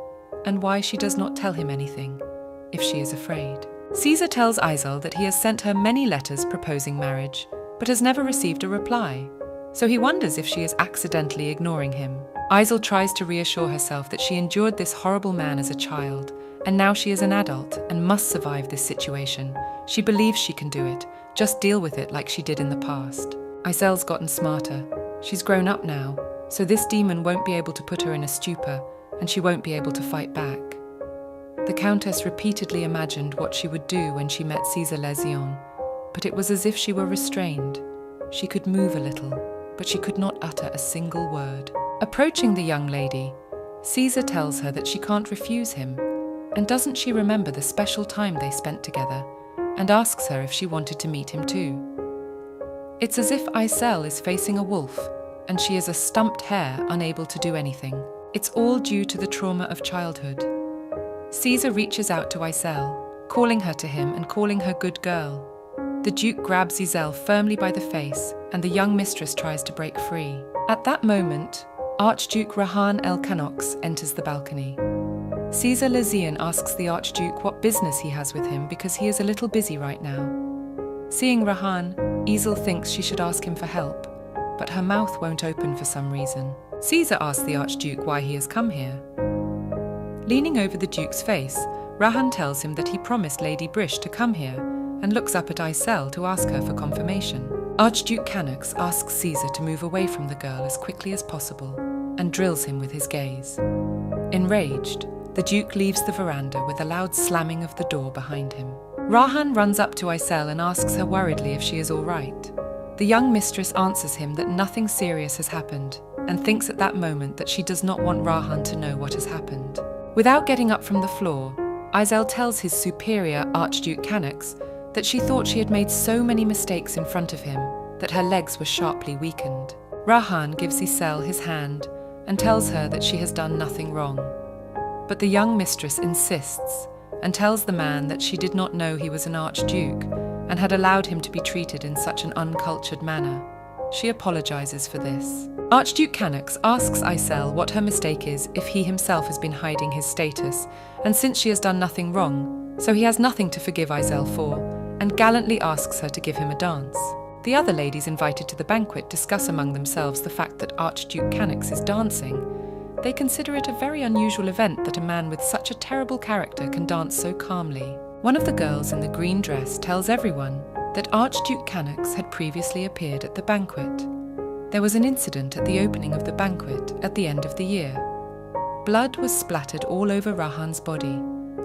and why she does not tell him anything, if she is afraid. César tells Iselle that he has sent her many letters proposing marriage, but has never received a reply, so he wonders if she is accidentally ignoring him. Iselle tries to reassure herself that she endured this horrible man as a child, and now she is an adult and must survive this situation. She believes she can do it, just deal with it like she did in the past. Iselle's gotten smarter. She's grown up now, so this demon won't be able to put her in a stupor, and she won't be able to fight back. The Countess repeatedly imagined what she would do when she met César Lézion, but it was as if she were restrained. She could move a little, but she could not utter a single word. Approaching the young lady, César tells her that she can't refuse him, and doesn't she remember the special time they spent together, and asks her if she wanted to meet him too. It's as if Iselle is facing a wolf, and she is a stumped hare unable to do anything. It's all due to the trauma of childhood. César reaches out to Iselle, calling her to him and calling her good girl. The Duke grabs Iselle firmly by the face, and the young mistress tries to break free. At that moment, Archduke Rahan El Canox enters the balcony. César Lézion asks the Archduke what business he has with him because he is a little busy right now. Seeing Rahan, Iselle thinks she should ask him for help, but her mouth won't open for some reason. César asks the Archduke why he has come here. Leaning over the Duke's face, Rahan tells him that he promised Lady Brish to come here and looks up at Iselle to ask her for confirmation. Archduke Canox asks César to move away from the girl as quickly as possible and drills him with his gaze. Enraged, the Duke leaves the veranda with a loud slamming of the door behind him. Rahan runs up to Iselle and asks her worriedly if she is all right. The young mistress answers him that nothing serious has happened and thinks at that moment that she does not want Rahan to know what has happened. Without getting up from the floor, Iselle tells his superior, Archduke Canox, that she thought she had made so many mistakes in front of him that her legs were sharply weakened. Rahan gives Iselle his hand and tells her that she has done nothing wrong. But the young mistress insists and tells the man that she did not know he was an archduke and had allowed him to be treated in such an uncultured manner. She apologizes for this. Archduke Canox asks Iselle what her mistake is if he himself has been hiding his status, and since she has done nothing wrong, so he has nothing to forgive Iselle for, and gallantly asks her to give him a dance. The other ladies invited to the banquet discuss among themselves the fact that Archduke Canox is dancing. They consider it a very unusual event that a man with such a terrible character can dance so calmly. One of the girls in the green dress tells everyone that Archduke Canox had previously appeared at the banquet. There was an incident at the opening of the banquet at the end of the year. Blood was splattered all over Rahan's body,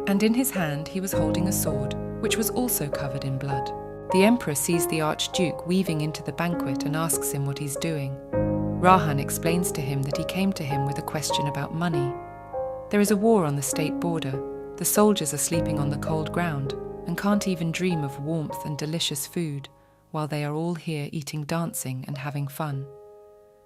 and in his hand he was holding a sword, which was also covered in blood. The Emperor sees the Archduke weaving into the banquet and asks him what he's doing. Rahan explains to him that he came to him with a question about money. There is a war on the state border. The soldiers are sleeping on the cold ground and can't even dream of warmth and delicious food, while they are all here eating, dancing and having fun.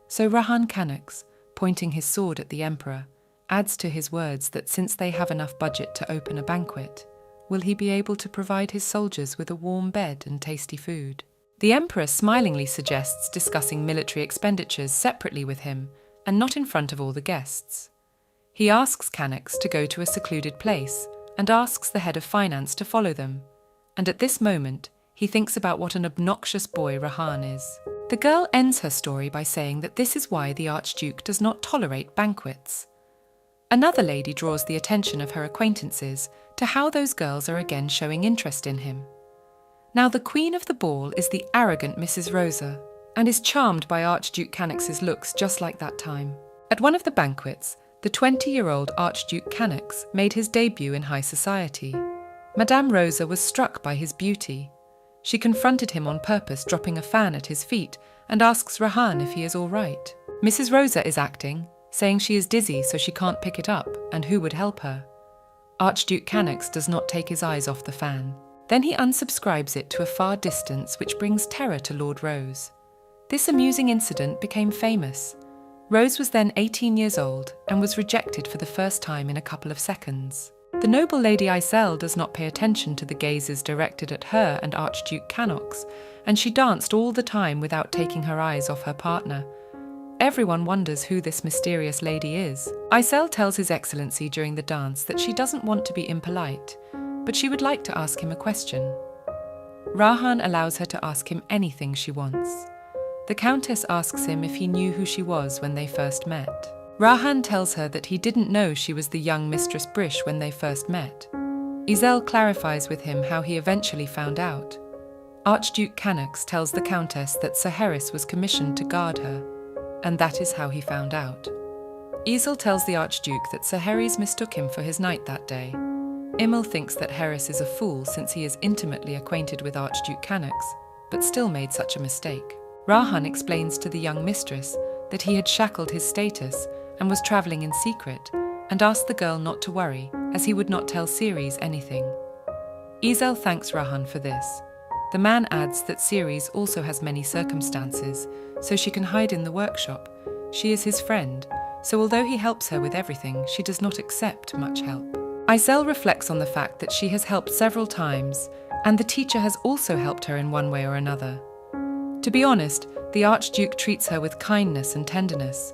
So Rahan Canox, pointing his sword at the Emperor, adds to his words that since they have enough budget to open a banquet, will he be able to provide his soldiers with a warm bed and tasty food? The Emperor smilingly suggests discussing military expenditures separately with him and not in front of all the guests. He asks Canox to go to a secluded place and asks the head of finance to follow them. And at this moment, he thinks about what an obnoxious boy Rahan is. The girl ends her story by saying that this is why the Archduke does not tolerate banquets. Another lady draws the attention of her acquaintances to how those girls are again showing interest in him. Now the queen of the ball is the arrogant Mrs. Rosa, and is charmed by Archduke Canox's looks just like that time. At one of the banquets, the 20-year-old Archduke Canox made his debut in high society. Madame Rosa was struck by his beauty. She confronted him on purpose, dropping a fan at his feet, and asks Rahan if he is all right. Mrs. Rosa is acting, saying she is dizzy so she can't pick it up and who would help her. Archduke Canax does not take his eyes off the fan. Then he unsubscribes it to a far distance, which brings terror to Lord Rose. This amusing incident became famous. Rose was then 18 years old and was rejected for the first time in a couple of seconds. The noble Lady Iselle does not pay attention to the gazes directed at her and Archduke Canox, and she danced all the time without taking her eyes off her partner. Everyone wonders who this mysterious lady is. Iselle tells His Excellency during the dance that she doesn't want to be impolite, but she would like to ask him a question. Rahan allows her to ask him anything she wants. The Countess asks him if he knew who she was when they first met. Rahan tells her that he didn't know she was the young Mistress Brish when they first met. Iselle clarifies with him how he eventually found out. Archduke Canax tells the Countess that Sir Harris was commissioned to guard her, and that is how he found out. Iselle tells the Archduke that Sir Harris mistook him for his knight that day. Imil thinks that Harris is a fool since he is intimately acquainted with Archduke Canax, but still made such a mistake. Rahan explains to the young mistress that he had shackled his status and was travelling in secret, and asked the girl not to worry, as he would not tell Ceres anything. Iselle thanks Rahan for this. The man adds that Ceres also has many circumstances, so she can hide in the workshop. She is his friend, so although he helps her with everything, she does not accept much help. Iselle reflects on the fact that she has helped several times, and the teacher has also helped her in one way or another. To be honest, the Archduke treats her with kindness and tenderness,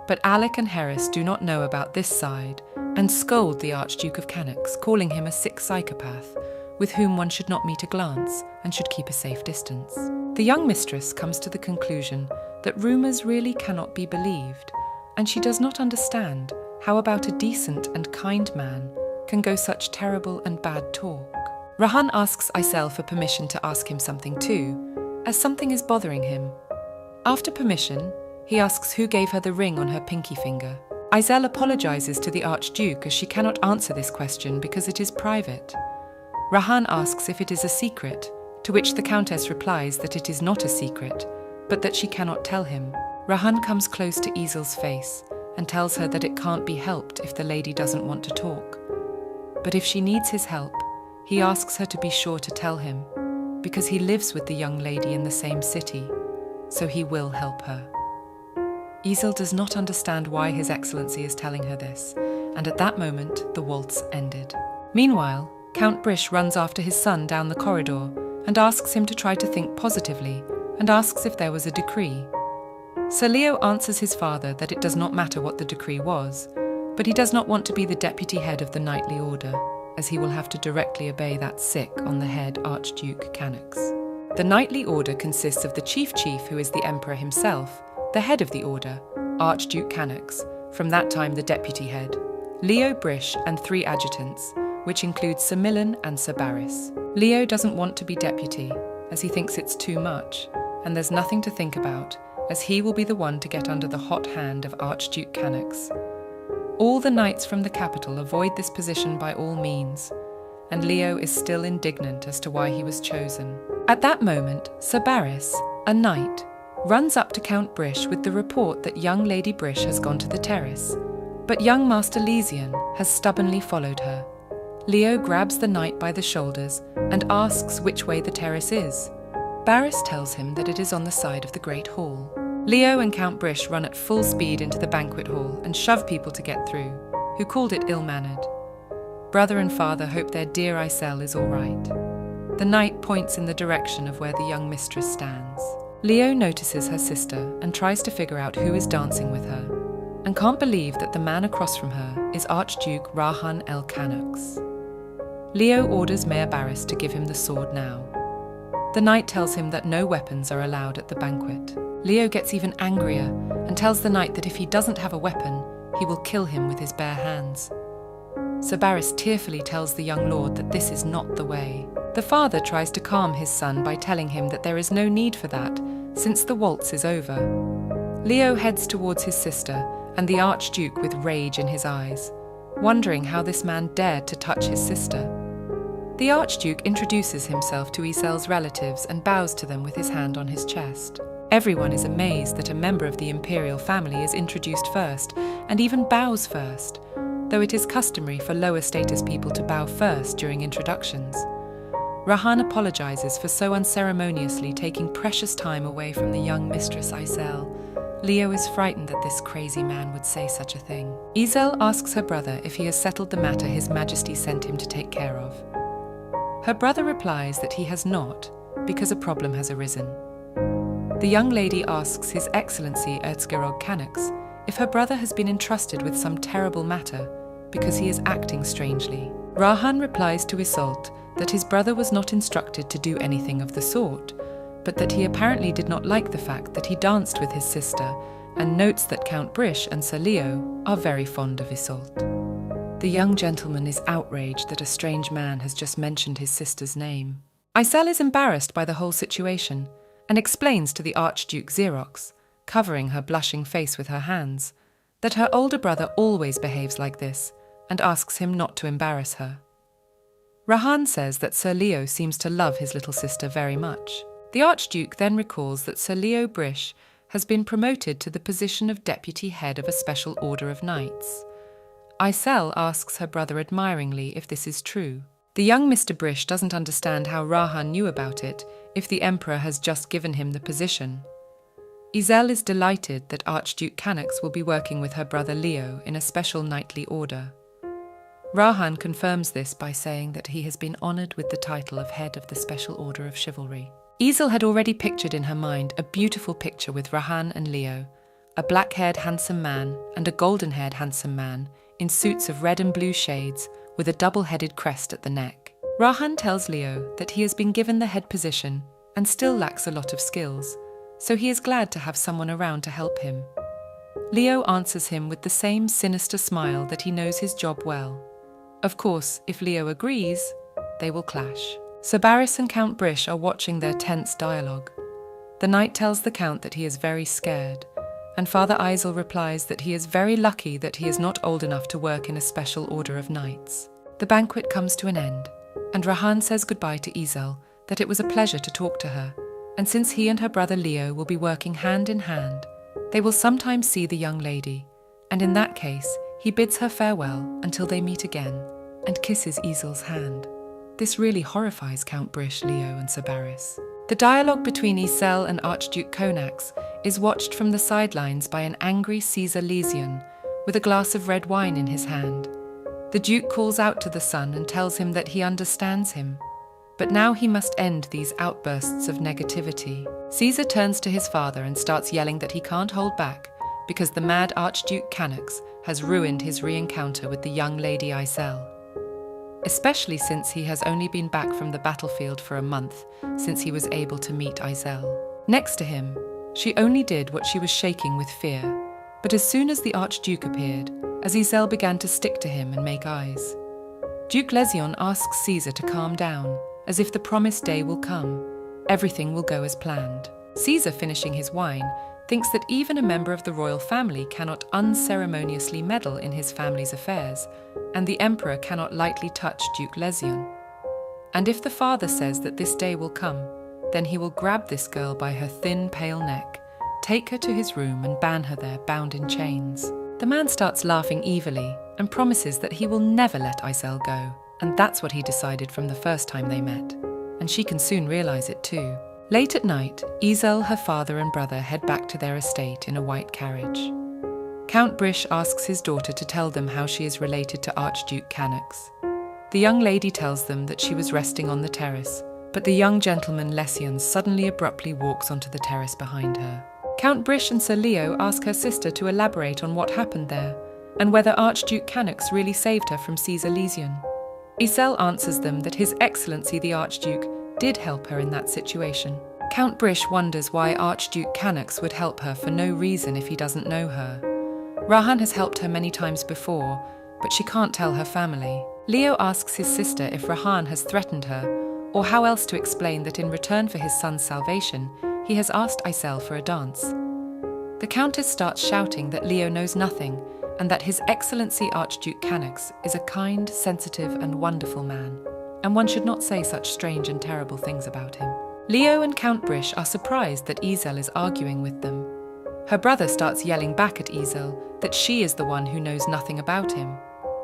but Alec and Harris do not know about this side and scold the Archduke of Canax, calling him a sick psychopath, with whom one should not meet a glance and should keep a safe distance. The young mistress comes to the conclusion that rumours really cannot be believed, and she does not understand how about a decent and kind man can go such terrible and bad talk. Rahan asks Iselle for permission to ask him something too, as something is bothering him. After permission, he asks who gave her the ring on her pinky finger. Iselle apologizes to the Archduke as she cannot answer this question because it is private. Rahan asks if it is a secret, to which the Countess replies that it is not a secret, but that she cannot tell him. Rahan comes close to Isel's face and tells her that it can't be helped if the lady doesn't want to talk. But if she needs his help, he asks her to be sure to tell him, because he lives with the young lady in the same city, so he will help her. Iselle does not understand why His Excellency is telling her this, and at that moment the waltz ended. Meanwhile, Count Brish runs after his son down the corridor and asks him to try to think positively and asks if there was a decree. Sir Leo answers his father that it does not matter what the decree was, but he does not want to be the deputy head of the knightly order, as he will have to directly obey that sick on the head Archduke Canax. The knightly order consists of the chief, who is the emperor himself, the head of the order, Archduke Canax, from that time the deputy head, Leo Brish and 3 adjutants, which include Sir Millen and Sir Barris. Leo doesn't want to be deputy, as he thinks it's too much, and there's nothing to think about, as he will be the one to get under the hot hand of Archduke Canax. All the knights from the capital avoid this position by all means, and Leo is still indignant as to why he was chosen. At that moment, Sir Barris, a knight, runs up to Count Brish with the report that young Lady Brish has gone to the terrace, but young Master Lysian has stubbornly followed her. Leo grabs the knight by the shoulders and asks which way the terrace is. Barris tells him that it is on the side of the Great Hall. Leo and Count Brish run at full speed into the banquet hall and shove people to get through, who called it ill-mannered. Brother and father hope their dear Iselle is all right. The knight points in the direction of where the young mistress stands. Leo notices her sister and tries to figure out who is dancing with her, and can't believe that the man across from her is Archduke Rahan el Canax. Leo orders Mayor Barris to give him the sword now. The knight tells him that no weapons are allowed at the banquet. Leo gets even angrier and tells the knight that if he doesn't have a weapon, he will kill him with his bare hands. Sir Barris tearfully tells the young lord that this is not the way. The father tries to calm his son by telling him that there is no need for that, since the waltz is over. Leo heads towards his sister and the Archduke with rage in his eyes, wondering how this man dared to touch his sister. The Archduke introduces himself to Iselle's relatives and bows to them with his hand on his chest. Everyone is amazed that a member of the imperial family is introduced first, and even bows first, though it is customary for lower status people to bow first during introductions. Rahan apologizes for so unceremoniously taking precious time away from the young mistress Isel. Leo is frightened that this crazy man would say such a thing. Isel asks her brother if he has settled the matter His Majesty sent him to take care of. Her brother replies that he has not, because a problem has arisen. The young lady asks His Excellency Erzgerog Canax if her brother has been entrusted with some terrible matter because he is acting strangely. Rahan replies to Isolde that his brother was not instructed to do anything of the sort, but that he apparently did not like the fact that he danced with his sister, and notes that Count Brish and Sir Leo are very fond of Isolde. The young gentleman is outraged that a strange man has just mentioned his sister's name. Isel is embarrassed by the whole situation and explains to the Archduke Xerox, covering her blushing face with her hands, that her older brother always behaves like this and asks him not to embarrass her. Rahan says that Sir Leo seems to love his little sister very much. The Archduke then recalls that Sir Leo Brish has been promoted to the position of deputy head of a special order of knights. Isel asks her brother admiringly if this is true. The young Mr. Brish doesn't understand how Rahan knew about it if the Emperor has just given him the position. Isel is delighted that Archduke Canax will be working with her brother Leo in a special knightly order. Rahan confirms this by saying that he has been honoured with the title of head of the Special Order of Chivalry. Isel had already pictured in her mind a beautiful picture with Rahan and Leo, a black-haired handsome man and a golden-haired handsome man in suits of red and blue shades with a double-headed crest at the neck. Rahan tells Leo that he has been given the head position and still lacks a lot of skills, so he is glad to have someone around to help him. Leo answers him with the same sinister smile that he knows his job well. Of course, if Leo agrees, they will clash. Sir Barris and Count Brish are watching their tense dialogue. The knight tells the Count that he is very scared, and Father Isel replies that he is very lucky that he is not old enough to work in a special order of knights. The banquet comes to an end, and Rahan says goodbye to Isel, that it was a pleasure to talk to her, and since he and her brother Leo will be working hand in hand, they will sometimes see the young lady, and in that case, he bids her farewell until they meet again, and kisses Isel's hand. This really horrifies Count Brish, Leo and Sir Barris. The dialogue between Isel and Archduke Canax is watched from the sidelines by an angry Caesar Lysian with a glass of red wine in his hand. The Duke calls out to the son and tells him that he understands him, but now he must end these outbursts of negativity. Caesar turns to his father and starts yelling that he can't hold back because the mad Archduke Canax has ruined his re-encounter with the young lady Isel, especially since he has only been back from the battlefield for a month since he was able to meet Isel. Next to him, she only did what she was shaking with fear, but as soon as the Archduke appeared, as Isel began to stick to him and make eyes, Duke Lesion asks Caesar to calm down, as if the promised day will come, everything will go as planned. Caesar, finishing his wine, thinks that even a member of the royal family cannot unceremoniously meddle in his family's affairs, and the emperor cannot lightly touch Duke Lesion. And if the father says that this day will come, then he will grab this girl by her thin, pale neck, take her to his room and ban her there bound in chains. The man starts laughing evilly and promises that he will never let Isel go, and that's what he decided from the first time they met, and she can soon realize it too. Late at night, Isel, her father and brother head back to their estate in a white carriage. Count Brish asks his daughter to tell them how she is related to Archduke Canax. The young lady tells them that she was resting on the terrace, but the young gentleman Lesion suddenly abruptly walks onto the terrace behind her. Count Brish and Sir Leo ask her sister to elaborate on what happened there, and whether Archduke Canax really saved her from Caesar Lysian. Isel answers them that His Excellency the Archduke did help her in that situation. Count Brish wonders why Archduke Canax would help her for no reason if he doesn't know her. Rahan has helped her many times before, but she can't tell her family. Leo asks his sister if Rahan has threatened her, or how else to explain that in return for his son's salvation, he has asked Isel for a dance. The Countess starts shouting that Leo knows nothing, and that His Excellency Archduke Canax is a kind, sensitive and wonderful man, and one should not say such strange and terrible things about him. Leo and Count Brish are surprised that Isel is arguing with them. Her brother starts yelling back at Ezel that she is the one who knows nothing about him.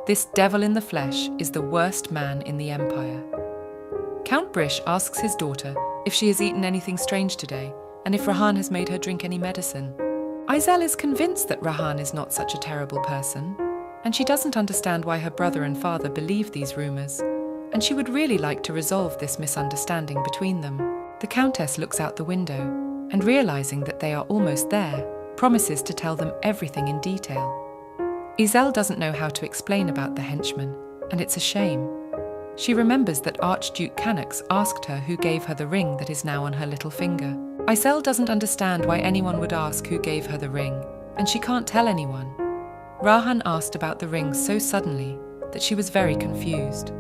This devil in the flesh is the worst man in the empire. Count Brish asks his daughter if she has eaten anything strange today and if Rahan has made her drink any medicine. Ezel is convinced that Rahan is not such a terrible person, and she doesn't understand why her brother and father believe these rumors, and she would really like to resolve this misunderstanding between them. The Countess looks out the window and, realizing that they are almost there, promises to tell them everything in detail. Ezel doesn't know how to explain about the henchman, and it's a shame. She remembers that Archduke Canax asked her who gave her the ring that is now on her little finger. Ezel doesn't understand why anyone would ask who gave her the ring, and she can't tell anyone. Rahan asked about the ring so suddenly that she was very confused.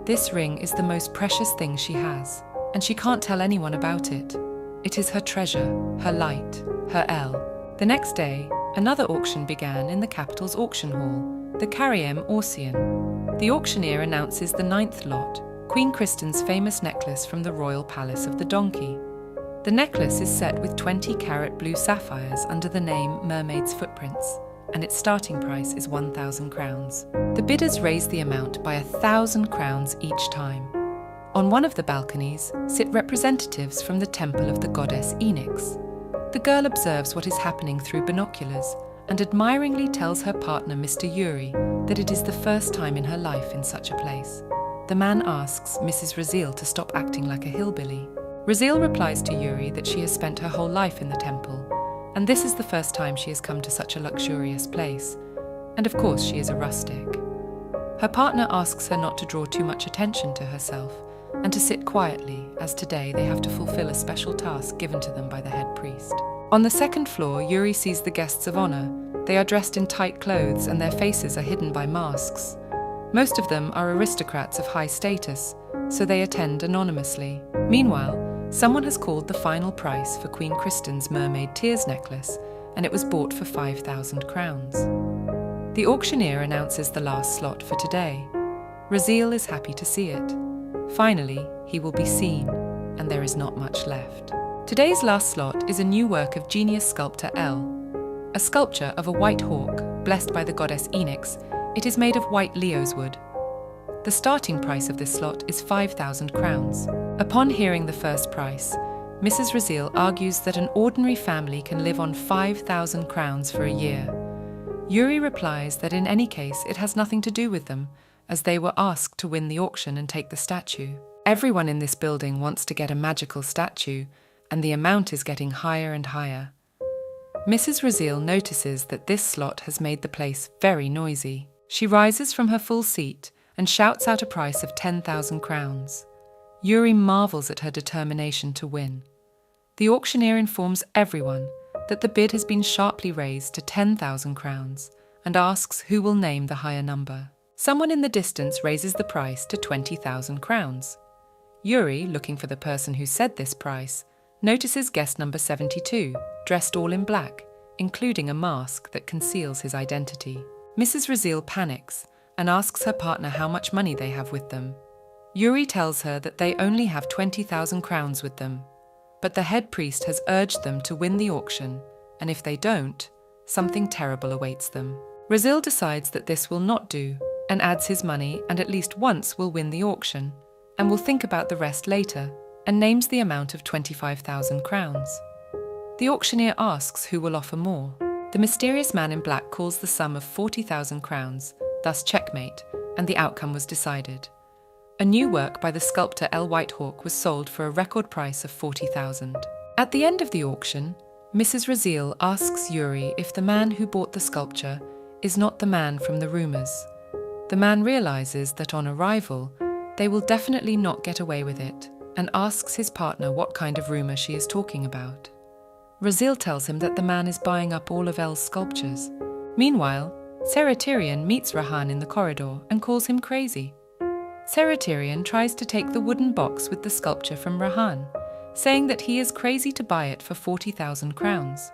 This ring is the most precious thing she has, and she can't tell anyone about it. It is her treasure, her light, her El. The next day, another auction began in the capital's auction hall, the Kariem Orsian. The auctioneer announces the 9th lot, Queen Kristen's famous necklace from the royal palace of the donkey. The necklace is set with 20-carat blue sapphires under the name Mermaid's Footprints, and its starting price is 1,000 crowns. The bidders raise the amount by 1,000 crowns each time. On one of the balconies sit representatives from the temple of the goddess Enix. The girl observes what is happening through binoculars and admiringly tells her partner, Mr. Yuri, that it is the first time in her life in such a place. The man asks Mrs. Raziel to stop acting like a hillbilly. Raziel replies to Yuri that she has spent her whole life in the temple, and this is the first time she has come to such a luxurious place, and of course she is a rustic. Her partner asks her not to draw too much attention to herself, and to sit quietly, as today they have to fulfill a special task given to them by the head priest. On the 2nd floor, Yuri sees the guests of honor. They are dressed in tight clothes and their faces are hidden by masks. Most of them are aristocrats of high status, so they attend anonymously. Meanwhile, someone has called the final price for Queen Kristen's mermaid tears necklace, and it was bought for 5,000 crowns. The auctioneer announces the last slot for today. Raziel is happy to see it. Finally, he will be seen, and there is not much left. Today's last slot is a new work of genius sculptor El. A sculpture of a white hawk, blessed by the goddess Enix. It is made of white Leo's wood. The starting price of this slot is 5,000 crowns. Upon hearing the first price, Mrs. Raziel argues that an ordinary family can live on 5,000 crowns for a year. Yuri replies that in any case it has nothing to do with them, as they were asked to win the auction and take the statue. Everyone in this building wants to get a magical statue, and the amount is getting higher and higher. Mrs. Raziel notices that this slot has made the place very noisy. She rises from her full seat and shouts out a price of 10,000 crowns. Yuri marvels at her determination to win. The auctioneer informs everyone that the bid has been sharply raised to 10,000 crowns and asks who will name the higher number. Someone in the distance raises the price to 20,000 crowns. Yuri, looking for the person who said this price, notices guest number 72, dressed all in black, including a mask that conceals his identity. Mrs. Raziel panics and asks her partner how much money they have with them. Yuri tells her that they only have 20,000 crowns with them, but the head priest has urged them to win the auction, and if they don't, something terrible awaits them. Raziel decides that this will not do, and adds his money and at least once will win the auction, and will think about the rest later, and names the amount of 25,000 crowns. The auctioneer asks who will offer more. The mysterious man in black calls the sum of 40,000 crowns, thus checkmate, and the outcome was decided. A new work by the sculptor El Whitehawk was sold for a record price of 40,000. At the end of the auction, Mrs. Raziel asks Yuri if the man who bought the sculpture is not the man from the rumors. The man realizes that on arrival, they will definitely not get away with it, and asks his partner what kind of rumor she is talking about. Raziel tells him that the man is buying up all of El's sculptures. Meanwhile, Tyrian meets Rahan in the corridor and calls him crazy. Tyrian tries to take the wooden box with the sculpture from Rahan, saying that he is crazy to buy it for 40,000 crowns.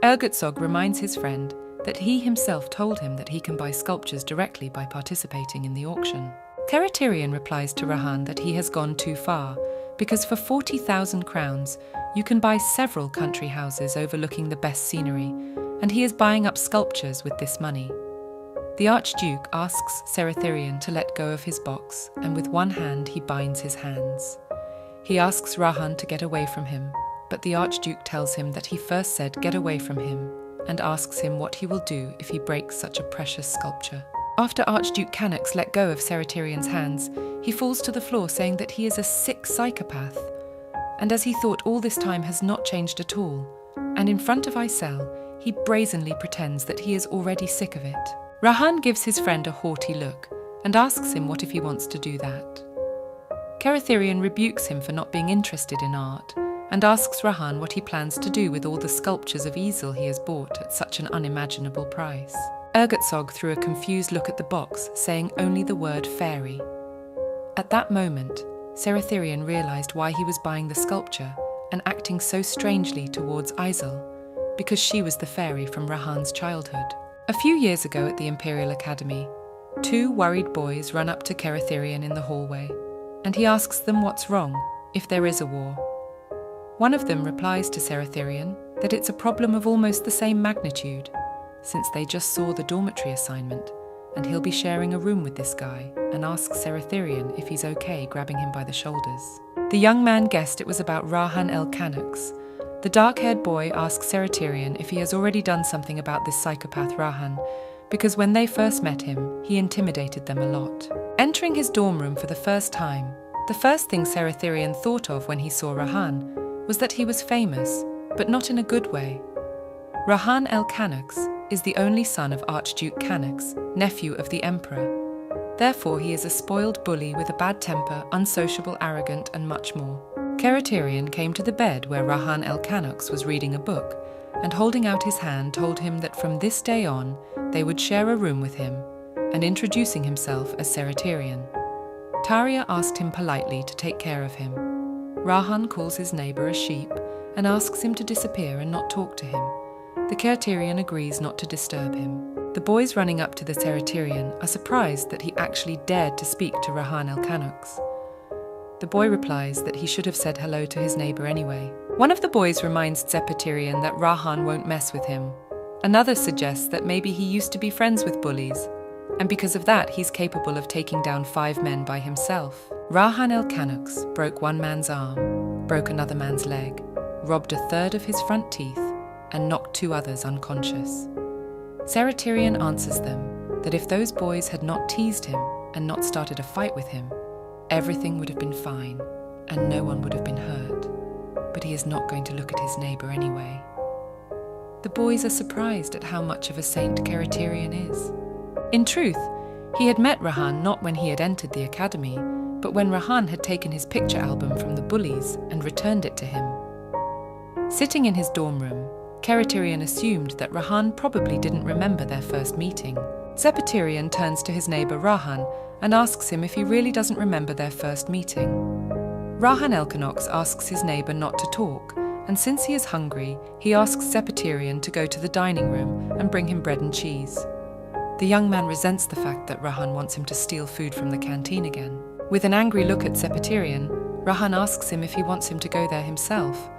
Ergutzog reminds his friend that he himself told him that he can buy sculptures directly by participating in the auction. Tyrian replies to Rahan that he has gone too far, because for 40,000 crowns, you can buy several country houses overlooking the best scenery, and he is buying up sculptures with this money. The Archduke asks Seratherion to let go of his box, and with one hand he binds his hands. He asks Rahan to get away from him, but the Archduke tells him that he first said get away from him, and asks him what he will do if he breaks such a precious sculpture. After Archduke Canox let go of Seratherion's hands, he falls to the floor saying that he is a sick psychopath, and as he thought all this time has not changed at all, and in front of Isel, he brazenly pretends that he is already sick of it. Rahan gives his friend a haughty look, and asks him what if he wants to do that. Seratherion rebukes him for not being interested in art, and asks Rahan what he plans to do with all the sculptures of easel he has bought at such an unimaginable price. Ergotsog threw a confused look at the box, saying only the word fairy. At that moment, Seratherion realized why he was buying the sculpture and acting so strangely towards Isel, because she was the fairy from Rahan's childhood. A few years ago at the Imperial Academy, two worried boys run up to Seratherion in the hallway, and he asks them what's wrong, if there is a war. One of them replies to Seratherion that it's a problem of almost the same magnitude, since they just saw the dormitory assignment, and he'll be sharing a room with this guy, and asks Seratherion if he's okay grabbing him by the shoulders. The young man guessed it was about Rahan el Canox. The dark-haired boy asks Seratherion if he has already done something about this psychopath Rahan, because when they first met him, he intimidated them a lot. Entering his dorm room for the first time, the first thing Seratherion thought of when he saw Rahan was that he was famous, but not in a good way. Rahan el Canox is the only son of Archduke Canox, nephew of the Emperor. Therefore, he is a spoiled bully with a bad temper, unsociable, arrogant, and much more. Seratherion came to the bed where Rahan el Canox was reading a book, and holding out his hand told him that from this day on, they would share a room with him, and introducing himself as Seratherion. Taria asked him politely to take care of him. Rahan calls his neighbor a sheep, and asks him to disappear and not talk to him. The Seratherion agrees not to disturb him. The boys running up to the Seratherion are surprised that he actually dared to speak to Rahan el Canox. The boy replies that he should have said hello to his neighbor anyway. One of the boys reminds Seratherion that Rahan won't mess with him. Another suggests that maybe he used to be friends with bullies, and because of that he's capable of taking down 5 men by himself. Rahan el Canox broke one man's arm, broke another man's leg, robbed a third of his front teeth, and knocked 2 others unconscious. Seratherion answers them that if those boys had not teased him and not started a fight with him, everything would have been fine, and no one would have been hurt. But he is not going to look at his neighbor anyway. The boys are surprised at how much of a saint Seratherion is. In truth, he had met Rahan not when he had entered the academy, but when Rahan had taken his picture album from the bullies and returned it to him. Sitting in his dorm room, Seratherion assumed that Rahan probably didn't remember their first meeting. Seratherion turns to his neighbor Rahan and asks him if he really doesn't remember their first meeting. Rahan el Canox asks his neighbor not to talk, and since he is hungry, he asks Seratherion to go to the dining room and bring him bread and cheese. The young man resents the fact that Rahan wants him to steal food from the canteen again. With an angry look at Seratherion, Rahan asks him if he wants him to go there himself.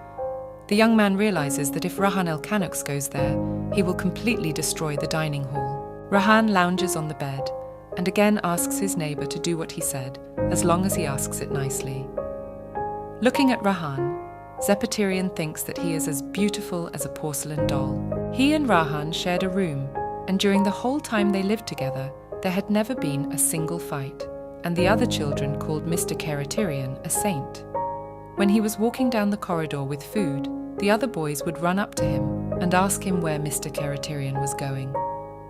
The young man realizes that if Rahan el Canox goes there, he will completely destroy the dining hall. Rahan lounges on the bed and again asks his neighbor to do what he said, as long as he asks it nicely. Looking at Rahan, Seratherion thinks that he is as beautiful as a porcelain doll. He and Rahan shared a room, and during the whole time they lived together, there had never been a single fight, and the other children called Mr. Seratherion a saint. When he was walking down the corridor with food, the other boys would run up to him and ask him where Mr. Seratherion was going.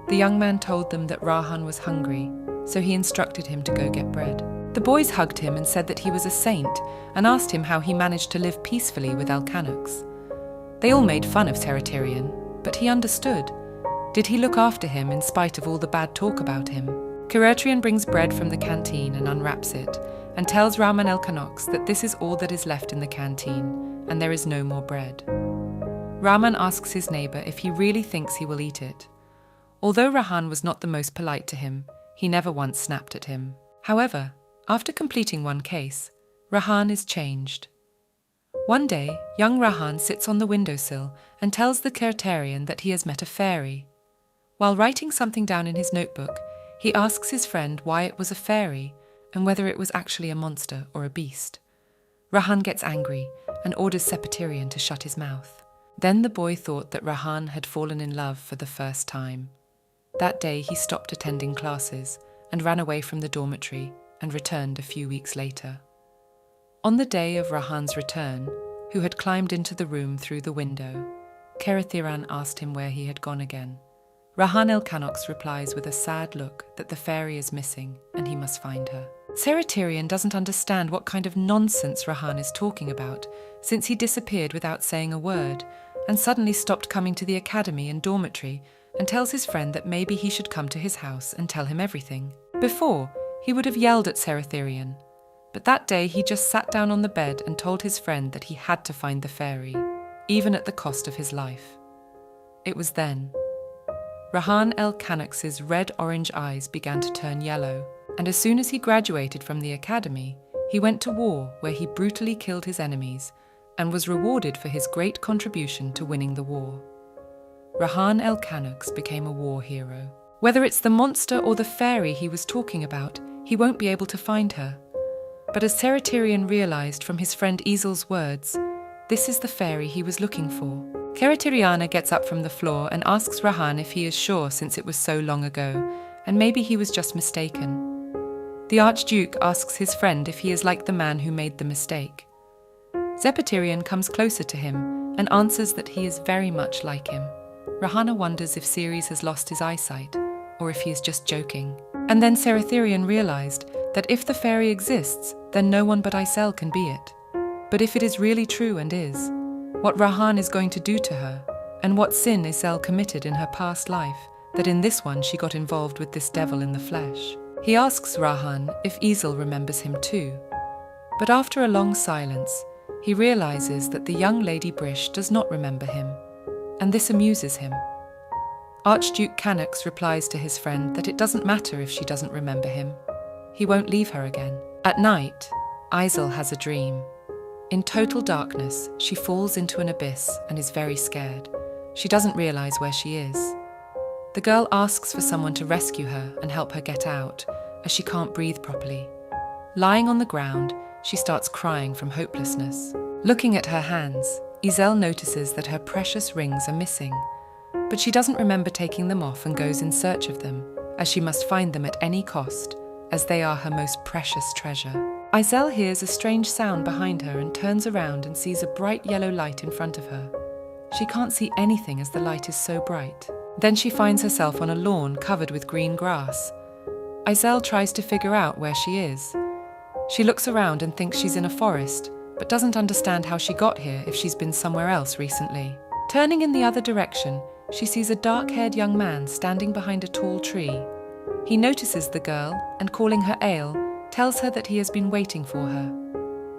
The young man told them that Rahan was hungry, so he instructed him to go get bread. The boys hugged him and said that he was a saint, and asked him how he managed to live peacefully with el Canox. They all made fun of Seratherion, but he understood. Did he look after him in spite of all the bad talk about him? Seratherion brings bread from the canteen and unwraps it, and tells Rahan el Canox that this is all that is left in the canteen, and there is no more bread. Rahan asks his neighbor if he really thinks he will eat it. Although Rahan was not the most polite to him, he never once snapped at him. However, after completing one case, Rahan is changed. One day, young Rahan sits on the windowsill and tells the Kertarian that he has met a fairy. While writing something down in his notebook, he asks his friend why it was a fairy and whether it was actually a monster or a beast. Rahan gets angry and orders Sepetirian to shut his mouth. Then the boy thought that Rahan had fallen in love for the first time. That day he stopped attending classes and ran away from the dormitory and returned a few weeks later. On the day of Rahan's return, who had climbed into the room through the window, Kerathiran asked him where he had gone again. Rahan el-Kanox replies with a sad look that the fairy is missing and he must find her. Seretirian doesn't understand what kind of nonsense Rahan is talking about, since he disappeared without saying a word and suddenly stopped coming to the academy and dormitory, and tells his friend that maybe he should come to his house and tell him everything. Before, he would have yelled at Seretirian, but that day he just sat down on the bed and told his friend that he had to find the fairy, even at the cost of his life. It was then Rahan el-Kanox's red-orange eyes began to turn yellow, and as soon as he graduated from the academy, he went to war where he brutally killed his enemies and was rewarded for his great contribution to winning the war. Rahan el-Kanox became a war hero. Whether it's the monster or the fairy he was talking about, he won't be able to find her. But as Seretirian realized from his friend Easel's words, this is the fairy he was looking for. Keratiriana gets up from the floor and asks Rahan if he is sure since it was so long ago, and maybe he was just mistaken. The Archduke asks his friend if he is like the man who made the mistake. Sepetirian comes closer to him and answers that he is very much like him. Rahana wonders if Ceres has lost his eyesight, or if he is just joking. And then Seretirian realized that if the fairy exists, then no one but Isel can be it. But if it is really true and is, what Rahan is going to do to her, and what sin Isel committed in her past life, that in this one she got involved with this devil in the flesh. He asks Rahan if Isel remembers him too. But after a long silence, he realizes that the young Lady Brish does not remember him, and this amuses him. Archduke Canox replies to his friend that it doesn't matter if she doesn't remember him. He won't leave her again. At night, Isel has a dream. In total darkness, she falls into an abyss and is very scared. She doesn't realize where she is. The girl asks for someone to rescue her and help her get out, as she can't breathe properly. Lying on the ground, she starts crying from hopelessness. Looking at her hands, Isel notices that her precious rings are missing, but she doesn't remember taking them off and goes in search of them, as she must find them at any cost, as they are her most precious treasure. Isel hears a strange sound behind her and turns around and sees a bright yellow light in front of her. She can't see anything as the light is so bright. Then she finds herself on a lawn covered with green grass. Isel tries to figure out where she is. She looks around and thinks she's in a forest, but doesn't understand how she got here if she's been somewhere else recently. Turning in the other direction, she sees a dark-haired young man standing behind a tall tree. He notices the girl and, calling her Ale, tells her that he has been waiting for her.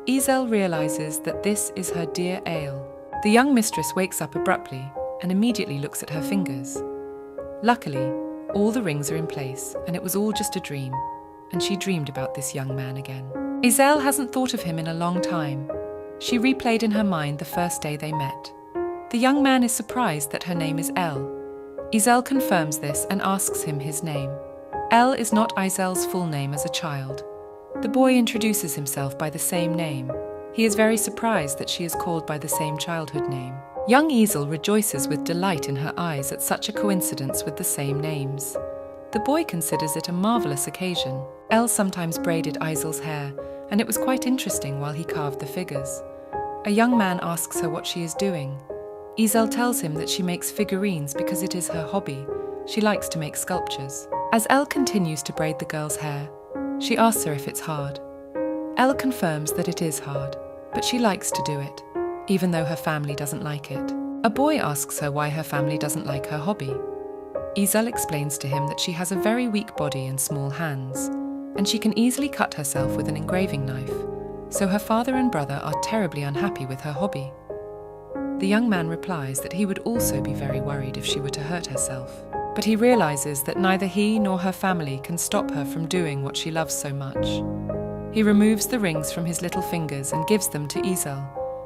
Isel realizes that this is her dear Ale. The young mistress wakes up abruptly and immediately looks at her fingers. Luckily, all the rings are in place and it was all just a dream, and she dreamed about this young man again. Isel hasn't thought of him in a long time. She replayed in her mind the first day they met. The young man is surprised that her name is El. Isel confirms this and asks him his name. El is not Isel's full name as a child. The boy introduces himself by the same name. He is very surprised that she is called by the same childhood name. Young Isel rejoices with delight in her eyes at such a coincidence with the same names. The boy considers it a marvelous occasion. El sometimes braided Isel's hair, and it was quite interesting while he carved the figures. A young man asks her what she is doing. Isel tells him that she makes figurines because it is her hobby. She likes to make sculptures. As El continues to braid the girl's hair, she asks her if it's hard. El confirms that it is hard, but she likes to do it, even though her family doesn't like it. A boy asks her why her family doesn't like her hobby. Isel explains to him that she has a very weak body and small hands, and she can easily cut herself with an engraving knife, so her father and brother are terribly unhappy with her hobby. The young man replies that he would also be very worried if she were to hurt herself, but he realizes that neither he nor her family can stop her from doing what she loves so much. He removes the rings from his little fingers and gives them to Isel,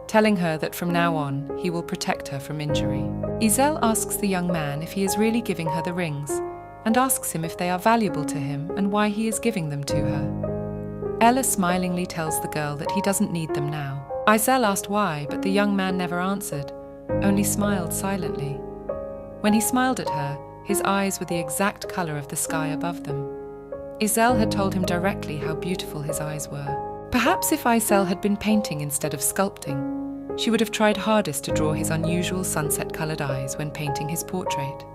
telling her that from now on he will protect her from injury. Ezel asks the young man if he is really giving her the rings, and asks him if they are valuable to him and why he is giving them to her. Ella smilingly tells the girl that he doesn't need them now. Ezel asked why, but the young man never answered, only smiled silently. When he smiled at her, his eyes were the exact color of the sky above them. Ezel had told him directly how beautiful his eyes were. Perhaps if Ezel had been painting instead of sculpting, she would have tried hardest to draw his unusual sunset-colored eyes when painting his portrait.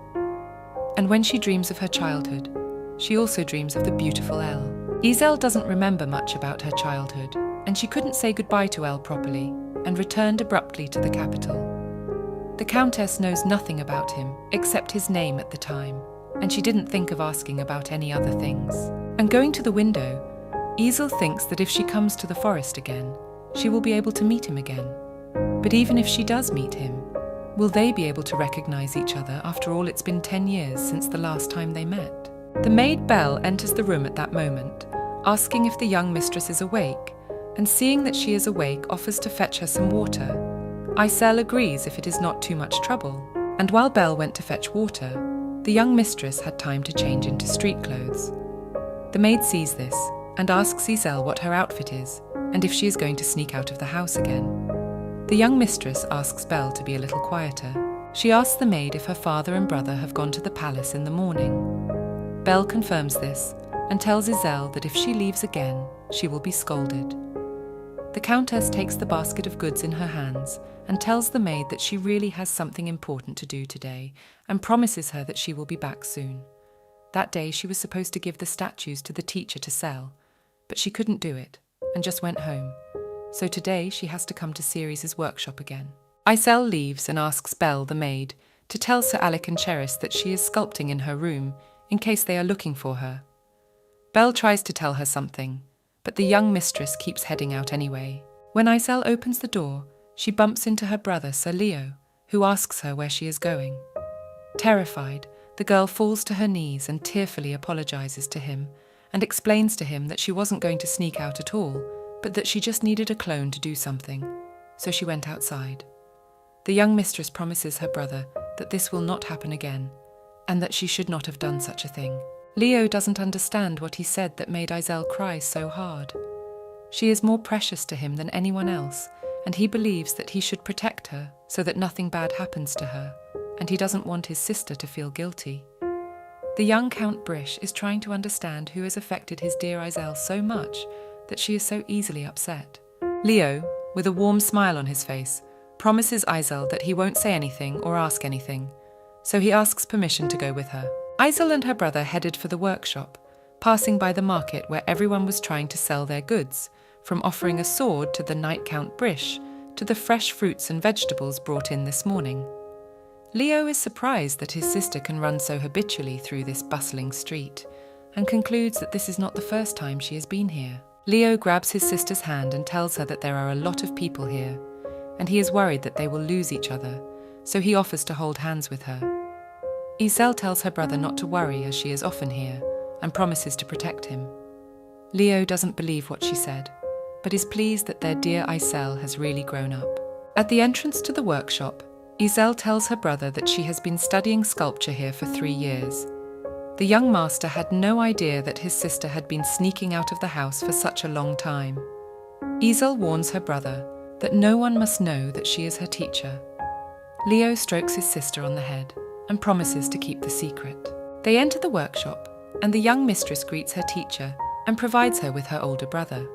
And when she dreams of her childhood, she also dreams of the beautiful Elle. Ezel doesn't remember much about her childhood, and she couldn't say goodbye to Elle properly, and returned abruptly to the capital. The Countess knows nothing about him, except his name at the time, and she didn't think of asking about any other things. And going to the window, Ezel thinks that if she comes to the forest again, she will be able to meet him again. But even if she does meet him, will they be able to recognize each other after all it's been 10 years since the last time they met? The maid Belle enters the room at that moment, asking if the young mistress is awake, and seeing that she is awake offers to fetch her some water. Ezel agrees if it is not too much trouble, and while Belle went to fetch water, the young mistress had time to change into street clothes. The maid sees this and asks Ezel what her outfit is and if she is going to sneak out of the house again. The young mistress asks Belle to be a little quieter. She asks the maid if her father and brother have gone to the palace in the morning. Belle confirms this and tells Ezel that if she leaves again, she will be scolded. The Countess takes the basket of goods in her hands and tells the maid that she really has something important to do today and promises her that she will be back soon. That day she was supposed to give the statues to the teacher to sell, but she couldn't do it and just went home. So today she has to come to Ceres' workshop again. Ezel leaves and asks Belle, the maid, to tell Sir Alec and Cheris that she is sculpting in her room in case they are looking for her. Belle tries to tell her something, but the young mistress keeps heading out anyway. When Ezel opens the door, she bumps into her brother, Sir Leo, who asks her where she is going. Terrified, the girl falls to her knees and tearfully apologizes to him and explains to him that she wasn't going to sneak out at all, but that she just needed a clone to do something, so she went outside. The young mistress promises her brother that this will not happen again, and that she should not have done such a thing. Leo doesn't understand what he said that made Ezel cry so hard. She is more precious to him than anyone else, and he believes that he should protect her so that nothing bad happens to her, and he doesn't want his sister to feel guilty. The young Count Brish is trying to understand who has affected his dear Ezel so much that she is so easily upset. Leo, with a warm smile on his face, promises Ezel that he won't say anything or ask anything, so he asks permission to go with her. Ezel and her brother headed for the workshop, passing by the market where everyone was trying to sell their goods, from offering a sword to the Knight Count Brish to the fresh fruits and vegetables brought in this morning. Leo is surprised that his sister can run so habitually through this bustling street, and concludes that this is not the first time she has been here. Leo grabs his sister's hand and tells her that there are a lot of people here, and he is worried that they will lose each other, so he offers to hold hands with her. Ezel tells her brother not to worry as she is often here, and promises to protect him. Leo doesn't believe what she said, but is pleased that their dear Ezel has really grown up. At the entrance to the workshop, Ezel tells her brother that she has been studying sculpture here for 3 years. The young master had no idea that his sister had been sneaking out of the house for such a long time. Ezel warns her brother that no one must know that she is her teacher. Leo strokes his sister on the head and promises to keep the secret. They enter the workshop, and the young mistress greets her teacher and provides her with her older brother.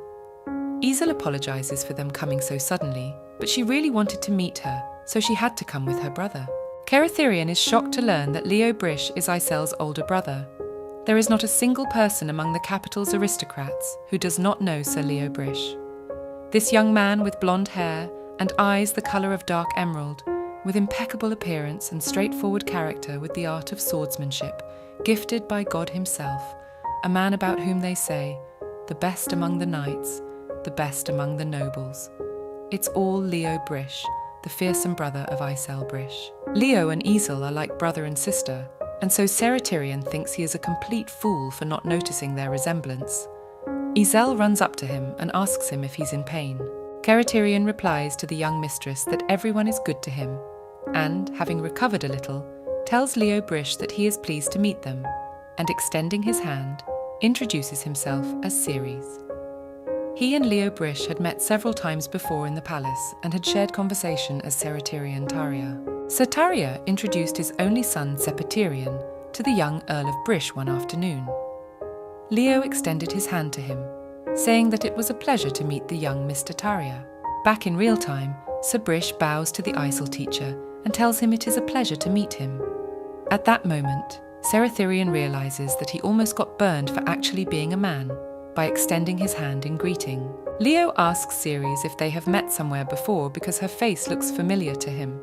Ezel apologizes for them coming so suddenly, but she really wanted to meet her, so she had to come with her brother. Kerithirian is shocked to learn that Leo Brish is Ezel's older brother. There is not a single person among the capital's aristocrats who does not know Sir Leo Brish. This young man with blonde hair and eyes the colour of dark emerald, with impeccable appearance and straightforward character with the art of swordsmanship, gifted by God himself, a man about whom they say, the best among the knights, the best among the nobles. It's all Leo Brish, the fearsome brother of Ezel Brish. Leo and Ezel are like brother and sister, and so Kerithirian thinks he is a complete fool for not noticing their resemblance. Ezel runs up to him and asks him if he's in pain. Keraterian replies to the young mistress that everyone is good to him, and, having recovered a little, tells Leo Brish that he is pleased to meet them, and extending his hand, introduces himself as Ceres. He and Leo Brish had met several times before in the palace and had shared conversation as Seraterian Taria. Sir Taria introduced his only son Sepaterian to the young Earl of Brish one afternoon. Leo extended his hand to him, saying that it was a pleasure to meet the young Mr. Taria. Back in real time, Sir Brish bows to the Isel teacher and tells him it is a pleasure to meet him. At that moment, Seratherian realizes that he almost got burned for actually being a man by extending his hand in greeting. Leo asks Ceres if they have met somewhere before because her face looks familiar to him.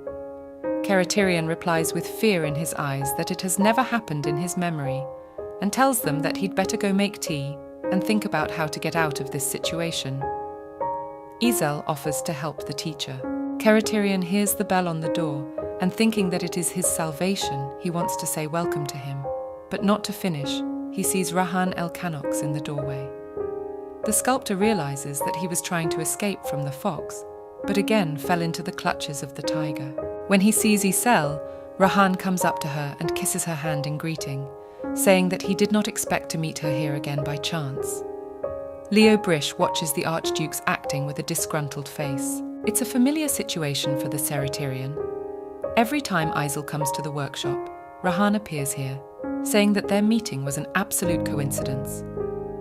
Keraterian replies with fear in his eyes that it has never happened in his memory, and tells them that he'd better go make tea and think about how to get out of this situation. Isel offers to help the teacher. Keraterian hears the bell on the door, and thinking that it is his salvation, he wants to say welcome to him, but not to finish, he sees Rahan El-Canox in the doorway. The sculptor realizes that he was trying to escape from the fox, but again fell into the clutches of the tiger. When he sees Isel, Rahan comes up to her and kisses her hand in greeting, saying that he did not expect to meet her here again by chance. Leo Brish watches the Archduke's acting with a disgruntled face. It's a familiar situation for the Seraterian. Every time Isel comes to the workshop, Rahan appears here, saying that their meeting was an absolute coincidence.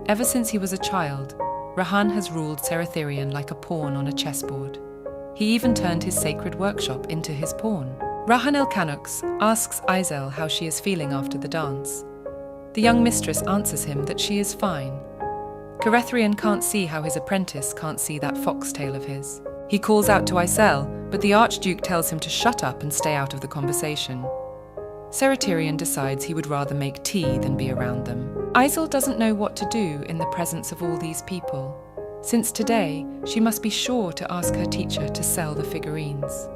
Ever since he was a child, Rahan has ruled Seratherian like a pawn on a chessboard. He even turned his sacred workshop into his pawn. Rahan El-Canox asks Isel how she is feeling after the dance. The young mistress answers him that she is fine. Kerethrian can't see how his apprentice can't see that foxtail of his. He calls out to Isel, but the Archduke tells him to shut up and stay out of the conversation. Seraterian decides he would rather make tea than be around them. Isel doesn't know what to do in the presence of all these people, since today she must be sure to ask her teacher to sell the figurines.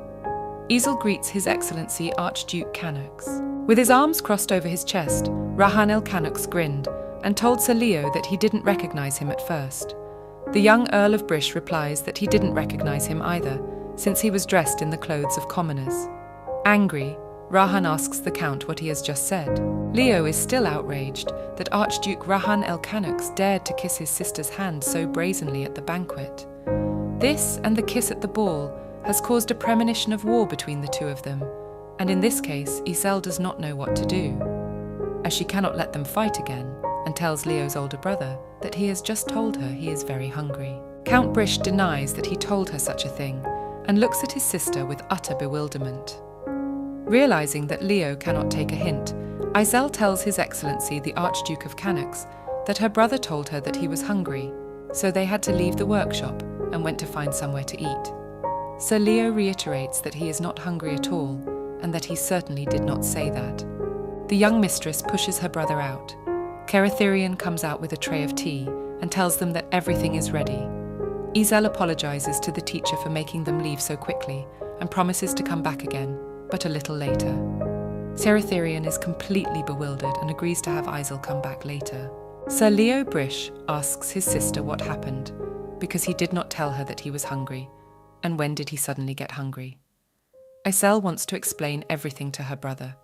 Isel greets His Excellency Archduke Canox. With his arms crossed over his chest, Rahan El-Canox grinned and told Sir Leo that he didn't recognize him at first. The young Earl of Brish replies that he didn't recognize him either, since he was dressed in the clothes of commoners. Angry, Rahan asks the Count what he has just said. Leo is still outraged that Archduke Rahan El-Canox dared to kiss his sister's hand so brazenly at the banquet. This and the kiss at the ball has caused a premonition of war between the two of them, and in this case, Isel does not know what to do, as she cannot let them fight again, and tells Leo's older brother that he has just told her he is very hungry. Count Brish denies that he told her such a thing, and looks at his sister with utter bewilderment. Realizing that Leo cannot take a hint, Isel tells His Excellency the Archduke of Canox that her brother told her that he was hungry, so they had to leave the workshop and went to find somewhere to eat. Sir Leo reiterates that he is not hungry at all, and that he certainly did not say that. The young mistress pushes her brother out. Kerethrian comes out with a tray of tea and tells them that everything is ready. Isel apologizes to the teacher for making them leave so quickly and promises to come back again, but a little later. Seratherian is completely bewildered and agrees to have Isel come back later. Sir Leo Brish asks his sister what happened, because he did not tell her that he was hungry, and when did he suddenly get hungry. Isel wants to explain everything to her brother,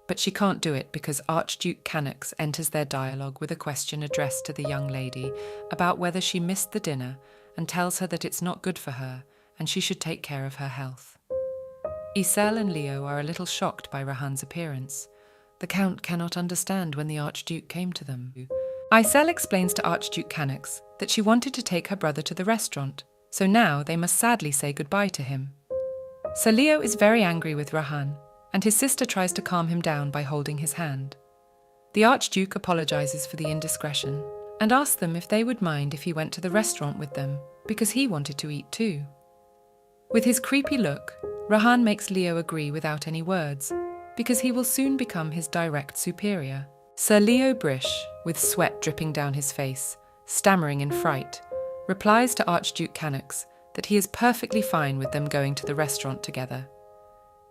but she can't do it because Archduke Canox enters their dialogue with a question addressed to the young lady about whether she missed the dinner and tells her that it's not good for her and she should take care of her health. Isel and Leo are a little shocked by Rahan's appearance. The Count cannot understand when the Archduke came to them. Isel explains to Archduke Canox that she wanted to take her brother to the restaurant, so now they must sadly say goodbye to him. Sir Leo is very angry with Rahan, and his sister tries to calm him down by holding his hand. The Archduke apologizes for the indiscretion and asks them if they would mind if he went to the restaurant with them, because he wanted to eat too. With his creepy look, Rahan makes Leo agree without any words, because he will soon become his direct superior. Sir Leo Brish, with sweat dripping down his face, stammering in fright, replies to Archduke Canox that he is perfectly fine with them going to the restaurant together.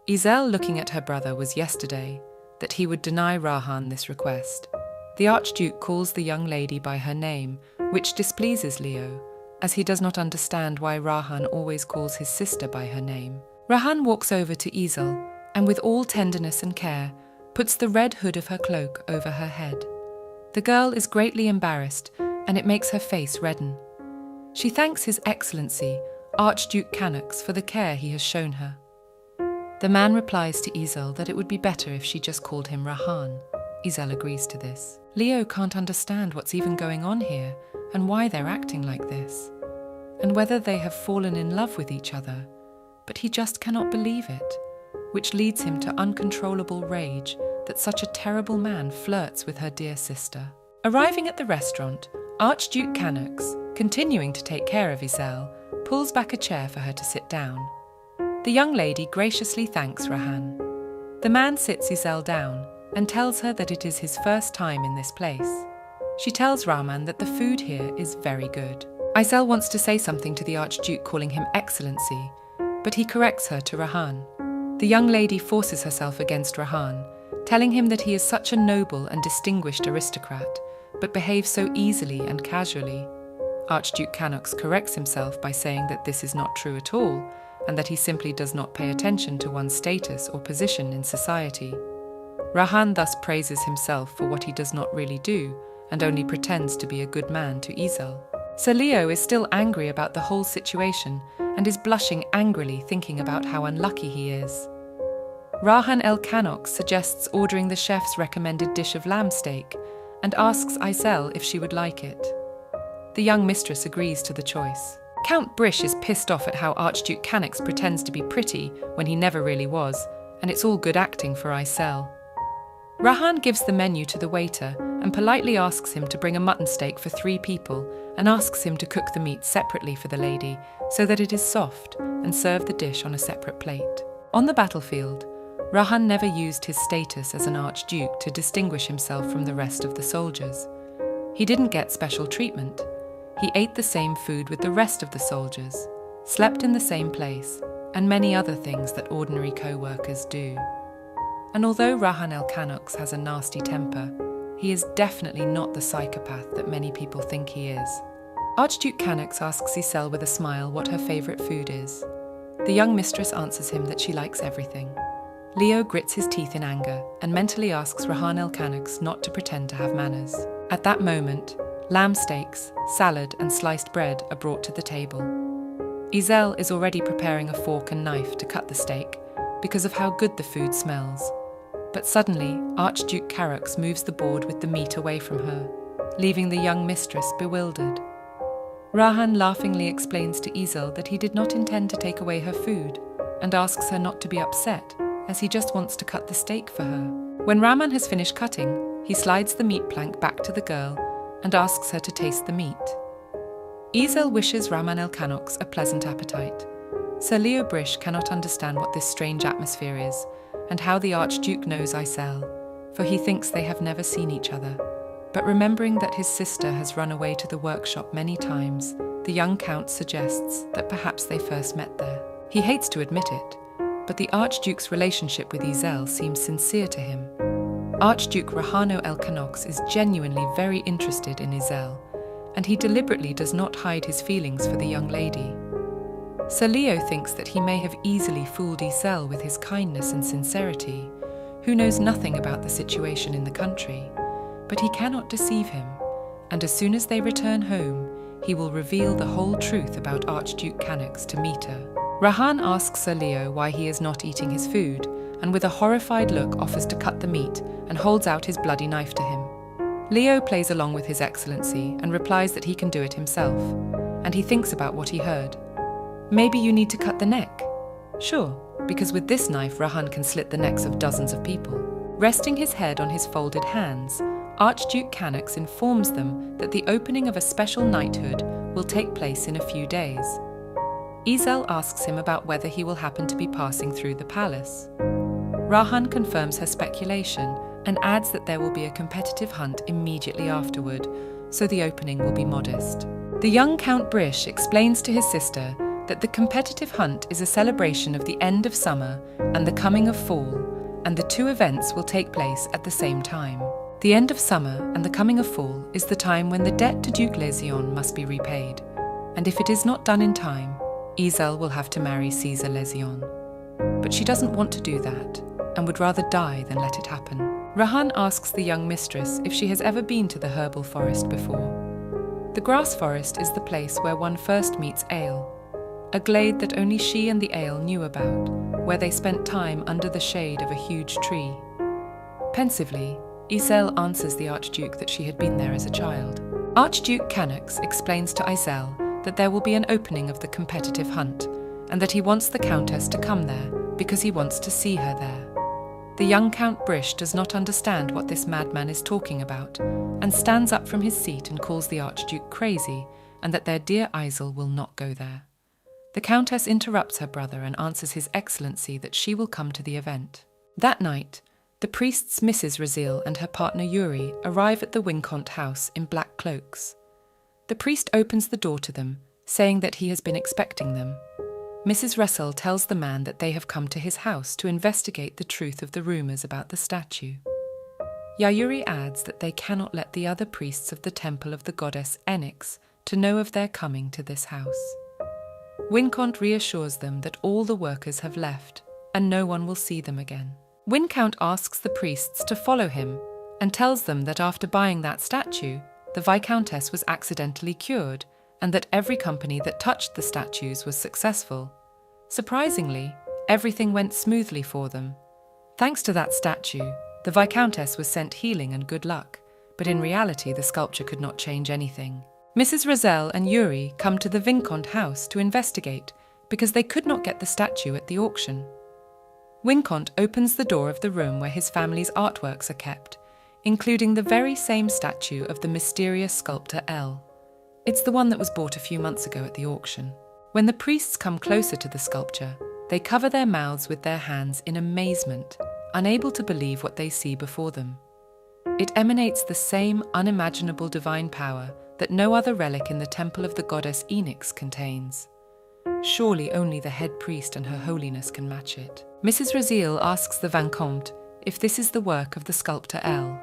Isel, looking at her brother, was yesterday that he would deny Rahan this request. The Archduke calls the young lady by her name, which displeases Leo, as he does not understand why Rahan always calls his sister by her name. Rahan walks over to Isel and with all tenderness and care puts the red hood of her cloak over her head. The girl is greatly embarrassed and it makes her face redden. She thanks His Excellency, Archduke Canox, for the care he has shown her. The man replies to Isel that it would be better if she just called him Rahan. Isel agrees to this. Leo can't understand what's even going on here and why they're acting like this, and whether they have fallen in love with each other, but he just cannot believe it, which leads him to uncontrollable rage that such a terrible man flirts with her dear sister. Arriving at the restaurant, Archduke Canox, continuing to take care of Isel, pulls back a chair for her to sit down. The young lady graciously thanks Rahan. The man sits Isel down and tells her that it is his first time in this place. She tells Rahman that the food here is very good. Isel wants to say something to the Archduke, calling him Excellency, but he corrects her to Rahan. The young lady forces herself against Rahan, telling him that he is such a noble and distinguished aristocrat, but behaves so easily and casually. Archduke Canox corrects himself by saying that this is not true at all, and that he simply does not pay attention to one's status or position in society. Rahan thus praises himself for what he does not really do, and only pretends to be a good man to Isel. Sir Leo is still angry about the whole situation, and is blushing angrily thinking about how unlucky he is. Rahan el Canox suggests ordering the chef's recommended dish of lamb steak, and asks Isel if she would like it. The young mistress agrees to the choice. Count Brish is pissed off at how Archduke Canox pretends to be pretty when he never really was, and it's all good acting for Isel. Rahan gives the menu to the waiter and politely asks him to bring a mutton steak for 3 people, and asks him to cook the meat separately for the lady so that it is soft, and serve the dish on a separate plate. On the battlefield, Rahan never used his status as an archduke to distinguish himself from the rest of the soldiers. He didn't get special treatment. He ate the same food with the rest of the soldiers, slept in the same place, and many other things that ordinary co-workers do. And although Rahan el Canox has a nasty temper, he is definitely not the psychopath that many people think he is. Archduke Canox asks Isel with a smile what her favourite food is. The young mistress answers him that she likes everything. Leo grits his teeth in anger and mentally asks Rahan el Canox not to pretend to have manners. At that moment, lamb steaks, salad and sliced bread are brought to the table. Isel is already preparing a fork and knife to cut the steak because of how good the food smells. But suddenly, Archduke Canox moves the board with the meat away from her, leaving the young mistress bewildered. Rahan laughingly explains to Isel that he did not intend to take away her food, and asks her not to be upset, as he just wants to cut the steak for her. When Rahman has finished cutting, he slides the meat plank back to the girl and asks her to taste the meat. Isel wishes Rahman el Canox a pleasant appetite. Sir Leo Brish cannot understand what this strange atmosphere is, and how the Archduke knows Isel, for he thinks they have never seen each other. But remembering that his sister has run away to the workshop many times, the young count suggests that perhaps they first met there. He hates to admit it, but the Archduke's relationship with Isel seems sincere to him. Archduke Rahano el Canox is genuinely very interested in Isel, and he deliberately does not hide his feelings for the young lady. Sir Leo thinks that he may have easily fooled Isel with his kindness and sincerity, who knows nothing about the situation in the country, but he cannot deceive him, and as soon as they return home, he will reveal the whole truth about Archduke Canox to Mita. Rahan asks Sir Leo why he is not eating his food, and with a horrified look offers to cut the meat and holds out his bloody knife to him. Leo plays along with His Excellency and replies that he can do it himself, and he thinks about what he heard. Maybe you need to cut the neck? Sure, because with this knife Rahan can slit the necks of dozens of people. Resting his head on his folded hands, Archduke Canox informs them that the opening of a special knighthood will take place in a few days. Isel asks him about whether he will happen to be passing through the palace. Rahan confirms her speculation and adds that there will be a competitive hunt immediately afterward, so the opening will be modest. The young Count Brish explains to his sister that the competitive hunt is a celebration of the end of summer and the coming of fall, and the 2 events will take place at the same time. The end of summer and the coming of fall is the time when the debt to Duke Lezion must be repaid, and if it is not done in time, Isel will have to marry Caesar Lesion. But she doesn't want to do that, and would rather die than let it happen. Rahan asks the young mistress if she has ever been to the herbal forest before. The grass forest is the place where one first meets Ale, a glade that only she and the Ale knew about, where they spent time under the shade of a huge tree. Pensively, Isel answers the Archduke that she had been there as a child. Archduke Canox explains to Isel that there will be an opening of the competitive hunt, and that he wants the Countess to come there because he wants to see her there. The young Count Brish does not understand what this madman is talking about, and stands up from his seat and calls the Archduke crazy, and that their dear Isel will not go there. The Countess interrupts her brother and answers His Excellency that she will come to the event. That night, the priests Mrs. Raziel and her partner Yuri arrive at the Wincont house in black cloaks. The priest opens the door to them, saying that he has been expecting them. Mrs. Russell tells the man that they have come to his house to investigate the truth of the rumours about the statue. Yayuri adds that they cannot let the other priests of the temple of the goddess Enix to know of their coming to this house. Wincont reassures them that all the workers have left and no one will see them again. Wincount asks the priests to follow him and tells them that after buying that statue, the Viscountess was accidentally cured and that every company that touched the statues was successful. Surprisingly, everything went smoothly for them. Thanks to that statue, the Viscountess was sent healing and good luck, but in reality the sculpture could not change anything. Mrs. Raziel and Yuri come to the Wincont house to investigate because they could not get the statue at the auction. Wincont opens the door of the room where his family's artworks are kept, including the very same statue of the mysterious sculptor El. It's the one that was bought a few months ago at the auction. When the priests come closer to the sculpture, they cover their mouths with their hands in amazement, unable to believe what they see before them. It emanates the same unimaginable divine power that no other relic in the temple of the goddess Enix contains. Surely only the head priest and her holiness can match it. Mrs. Raziel asks the Vicomte if this is the work of the sculptor El.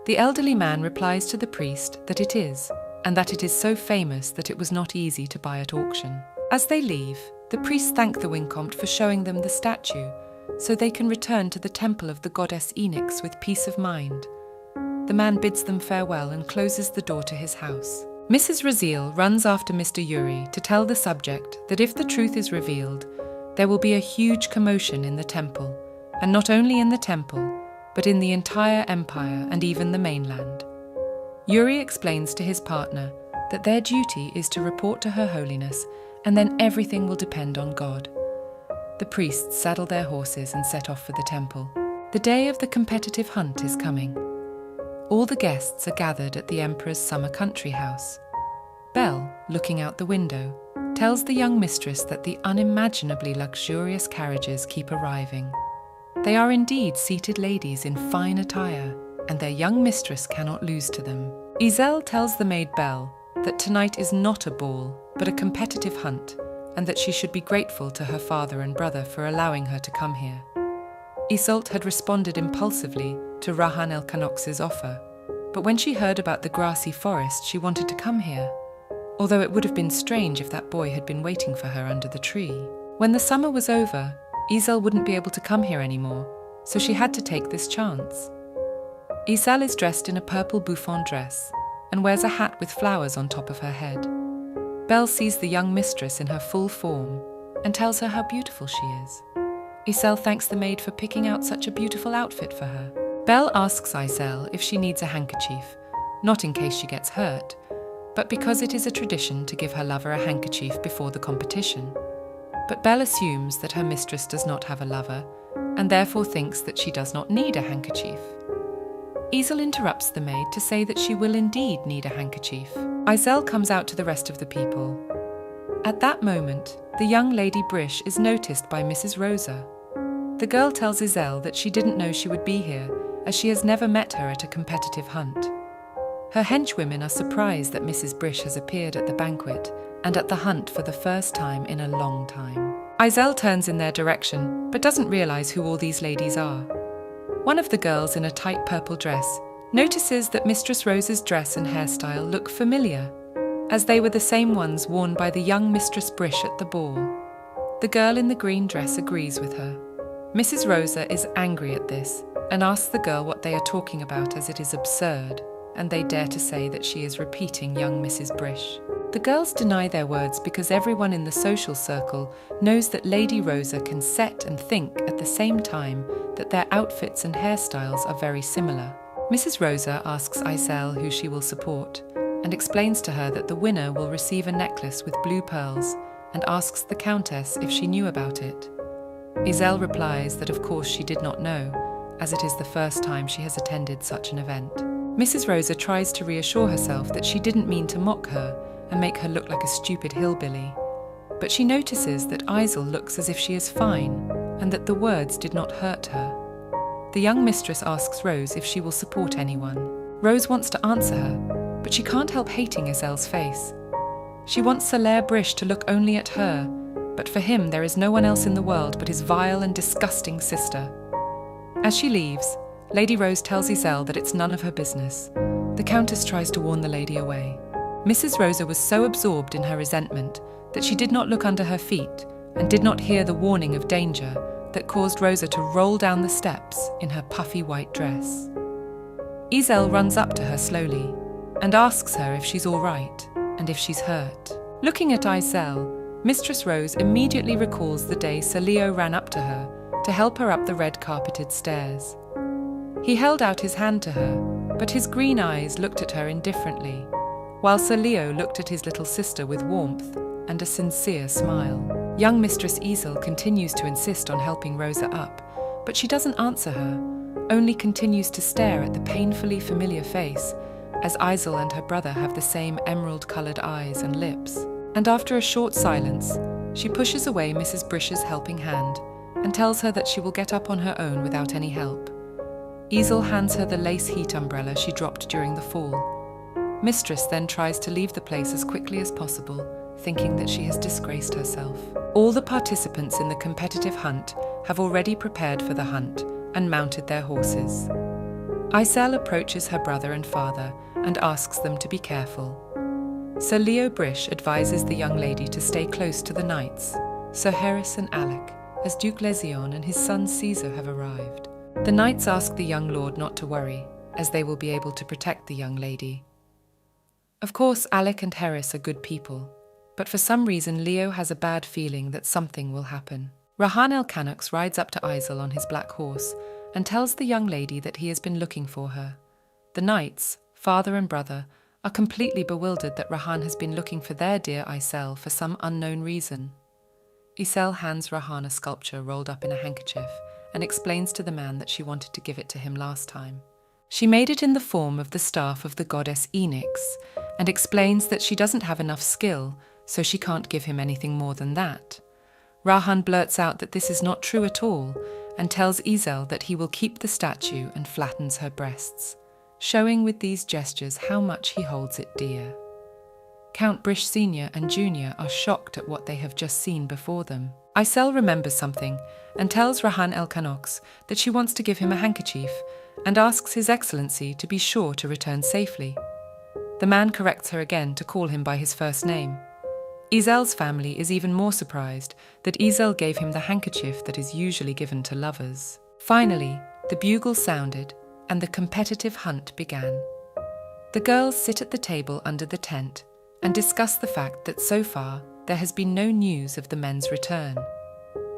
The elderly man replies to the priest that it is, and that it is so famous that it was not easy to buy at auction. As they leave, the priests thank the Vicomte for showing them the statue, so they can return to the temple of the goddess Enix with peace of mind. The man bids them farewell and closes the door to his house. Mrs. Raziel runs after Mr. Yuri to tell the subject that if the truth is revealed, there will be a huge commotion in the temple, and not only in the temple, but in the entire empire and even the mainland. Yuri explains to his partner that their duty is to report to Her Holiness, and then everything will depend on God. The priests saddle their horses and set off for the temple. The day of the competitive hunt is coming. All the guests are gathered at the Emperor's summer country house. Belle, looking out the window, tells the young mistress that the unimaginably luxurious carriages keep arriving. They are indeed seated ladies in fine attire, and their young mistress cannot lose to them. Isel tells the maid Belle that tonight is not a ball, but a competitive hunt, and that she should be grateful to her father and brother for allowing her to come here. Isolde had responded impulsively to Rahan el Canox's offer, but when she heard about the grassy forest, she wanted to come here, although it would have been strange if that boy had been waiting for her under the tree. When the summer was over, Isel wouldn't be able to come here anymore, so she had to take this chance. Isel is dressed in a purple bouffant dress and wears a hat with flowers on top of her head. Belle sees the young mistress in her full form and tells her how beautiful she is. Isel thanks the maid for picking out such a beautiful outfit for her. Belle asks Isel if she needs a handkerchief, not in case she gets hurt, but because it is a tradition to give her lover a handkerchief before the competition. But Belle assumes that her mistress does not have a lover, and therefore thinks that she does not need a handkerchief. Isel interrupts the maid to say that she will indeed need a handkerchief. Isel comes out to the rest of the people. At that moment, the young Lady Brish is noticed by Mrs. Rosa. The girl tells Isel that she didn't know she would be here, as she has never met her at a competitive hunt. Her henchwomen are surprised that Mrs. Brish has appeared at the banquet and at the hunt for the first time in a long time. Isel turns in their direction, but doesn't realise who all these ladies are. One of the girls in a tight purple dress notices that Mistress Rose's dress and hairstyle look familiar. as they were the same ones worn by the young Mistress Brish at the ball. The girl in the green dress agrees with her. Mrs. Rosa is angry at this and asks the girl what they are talking about, as it is absurd, and they dare to say that she is repeating young Mrs. Brish. The girls deny their words because everyone in the social circle knows that Lady Rosa can set and think at the same time, that their outfits and hairstyles are very similar. Mrs. Rosa asks Isel who she will support and explains to her that the winner will receive a necklace with blue pearls, and asks the Countess if she knew about it. Isel replies that of course she did not know, as it is the first time she has attended such an event. Mrs. Rosa tries to reassure herself that she didn't mean to mock her and make her look like a stupid hillbilly, but she notices that Isel looks as if she is fine and that the words did not hurt her. The young mistress asks Rose if she will support anyone. Rose wants to answer her, but she can't help hating Isel's face. She wants Solaire Brish to look only at her, but for him there is no one else in the world but his vile and disgusting sister. As she leaves, Lady Rose tells Isel that it's none of her business. The Countess tries to warn the lady away. Mrs. Rosa was so absorbed in her resentment that she did not look under her feet and did not hear the warning of danger that caused Rosa to roll down the steps in her puffy white dress. Isel runs up to her slowly and asks her if she's all right and if she's hurt. Looking at Isel, Mistress Rose immediately recalls the day Sir Leo ran up to her to help her up the red-carpeted stairs. He held out his hand to her, but his green eyes looked at her indifferently, while Sir Leo looked at his little sister with warmth and a sincere smile. Young Mistress Isel continues to insist on helping Rosa up, but she doesn't answer her, only continues to stare at the painfully familiar face, as Isel and her brother have the same emerald-coloured eyes and lips. And after a short silence, she pushes away Mrs. Brish's helping hand and tells her that she will get up on her own without any help. Isel hands her the lace heat umbrella she dropped during the fall. Mistress then tries to leave the place as quickly as possible, thinking that she has disgraced herself. All the participants in the competitive hunt have already prepared for the hunt and mounted their horses. Isel approaches her brother and father and asks them to be careful. Sir Leo Brish advises the young lady to stay close to the knights, Sir Harris and Alec, as Duke Lezion and his son Caesar have arrived. The knights ask the young lord not to worry, as they will be able to protect the young lady. Of course, Alec and Harris are good people, but for some reason Leo has a bad feeling that something will happen. Rahan el-Kanux rides up to Isel on his black horse and tells the young lady that he has been looking for her. The knights, father and brother, are completely bewildered that Rahan has been looking for their dear Isel for some unknown reason. Isel hands Rahan a sculpture rolled up in a handkerchief and explains to the man that she wanted to give it to him last time. She made it in the form of the staff of the goddess Enix and explains that she doesn't have enough skill, so she can't give him anything more than that. Rahan blurts out that this is not true at all and tells Isel that he will keep the statue and flattens her breasts, showing with these gestures how much he holds it dear. Count Brish Sr. and Jr. are shocked at what they have just seen before them. Isel remembers something and tells Rahan el-Kanux that she wants to give him a handkerchief and asks His Excellency to be sure to return safely. The man corrects her again to call him by his first name. Isel's family is even more surprised that Isel gave him the handkerchief that is usually given to lovers. Finally, the bugle sounded and the competitive hunt began. The girls sit at the table under the tent and discuss the fact that so far there has been no news of the men's return.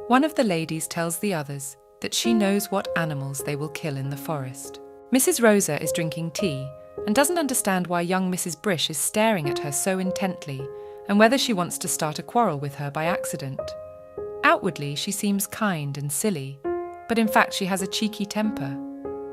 One of the ladies tells the others that she knows what animals they will kill in the forest. Mrs. Rosa is drinking tea and doesn't understand why young Mrs. Brish is staring at her so intently and whether she wants to start a quarrel with her by accident. Outwardly, she seems kind and silly, but in fact she has a cheeky temper.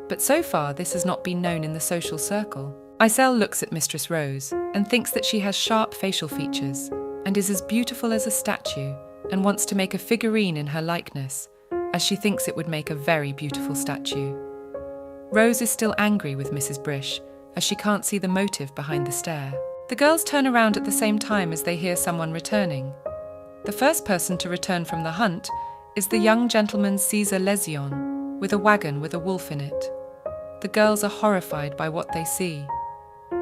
But so far this has not been known in the social circle. Isel looks at Mistress Rose and thinks that she has sharp facial features and is as beautiful as a statue and wants to make a figurine in her likeness, as she thinks it would make a very beautiful statue. Rose is still angry with Mrs. Brish, as she can't see the motive behind the stare. The girls turn around at the same time as they hear someone returning. The first person to return from the hunt is the young gentleman Caesar Lezion, with a wagon with a wolf in it. The girls are horrified by what they see.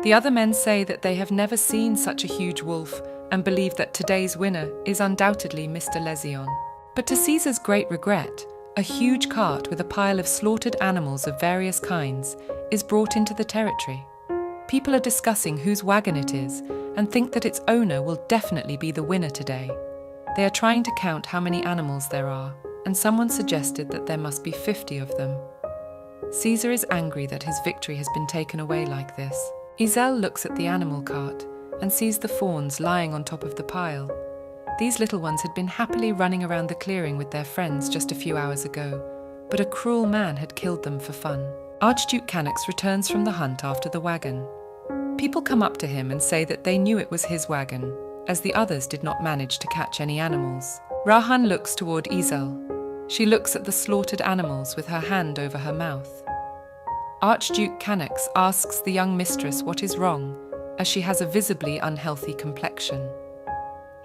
The other men say that they have never seen such a huge wolf and believe that today's winner is undoubtedly Mr. Lesion. But to Caesar's great regret, a huge cart with a pile of slaughtered animals of various kinds is brought into the territory. People are discussing whose wagon it is and think that its owner will definitely be the winner today. They are trying to count how many animals there are, and someone suggested that there must be 50 of them. Caesar is angry that his victory has been taken away like this. Isel looks at the animal cart and sees the fawns lying on top of the pile. These little ones had been happily running around the clearing with their friends just a few hours ago, but a cruel man had killed them for fun. Archduke Canax returns from the hunt after the wagon. People come up to him and say that they knew it was his wagon, as the others did not manage to catch any animals. Rahan looks toward Isel. She looks at the slaughtered animals with her hand over her mouth. Archduke Canax asks the young mistress what is wrong, as she has a visibly unhealthy complexion.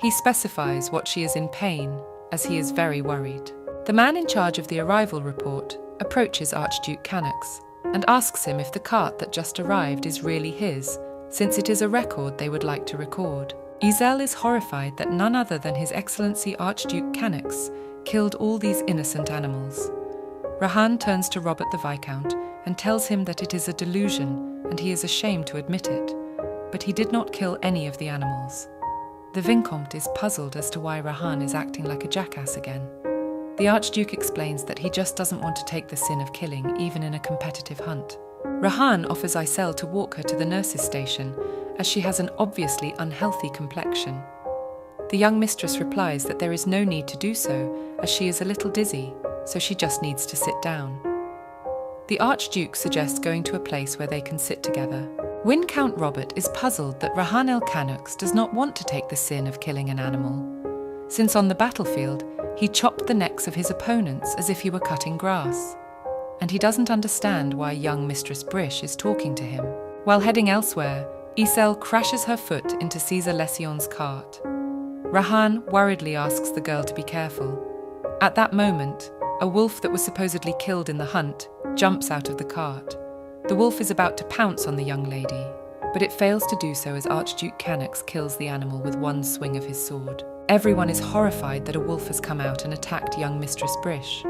He specifies what she is in pain, as he is very worried. The man in charge of the arrival report approaches Archduke Canax and asks him if the cart that just arrived is really his, since it is a record they would like to record. Isel is horrified that none other than His Excellency Archduke Canax killed all these innocent animals. Rahan turns to Robert the Viscount and tells him that it is a delusion and he is ashamed to admit it, but he did not kill any of the animals. The Vicomte is puzzled as to why Rahan is acting like a jackass again. The Archduke explains that he just doesn't want to take the sin of killing, even in a competitive hunt. Rahan offers Isel to walk her to the nurse's station, as she has an obviously unhealthy complexion. The young mistress replies that there is no need to do so, as she is a little dizzy, so she just needs to sit down. The Archduke suggests going to a place where they can sit together. Viscount Robert is puzzled that Rahan el Canax does not want to take the sin of killing an animal, since on the battlefield he chopped the necks of his opponents as if he were cutting grass. And he doesn't understand why young Mistress Brish is talking to him. While heading elsewhere, Isel crashes her foot into Caesar Lesion's cart. Rahan worriedly asks the girl to be careful. At that moment, a wolf that was supposedly killed in the hunt jumps out of the cart. The wolf is about to pounce on the young lady, but it fails to do so as Archduke Canax kills the animal with one swing of his sword. Everyone is horrified that a wolf has come out and attacked young Mistress Brish.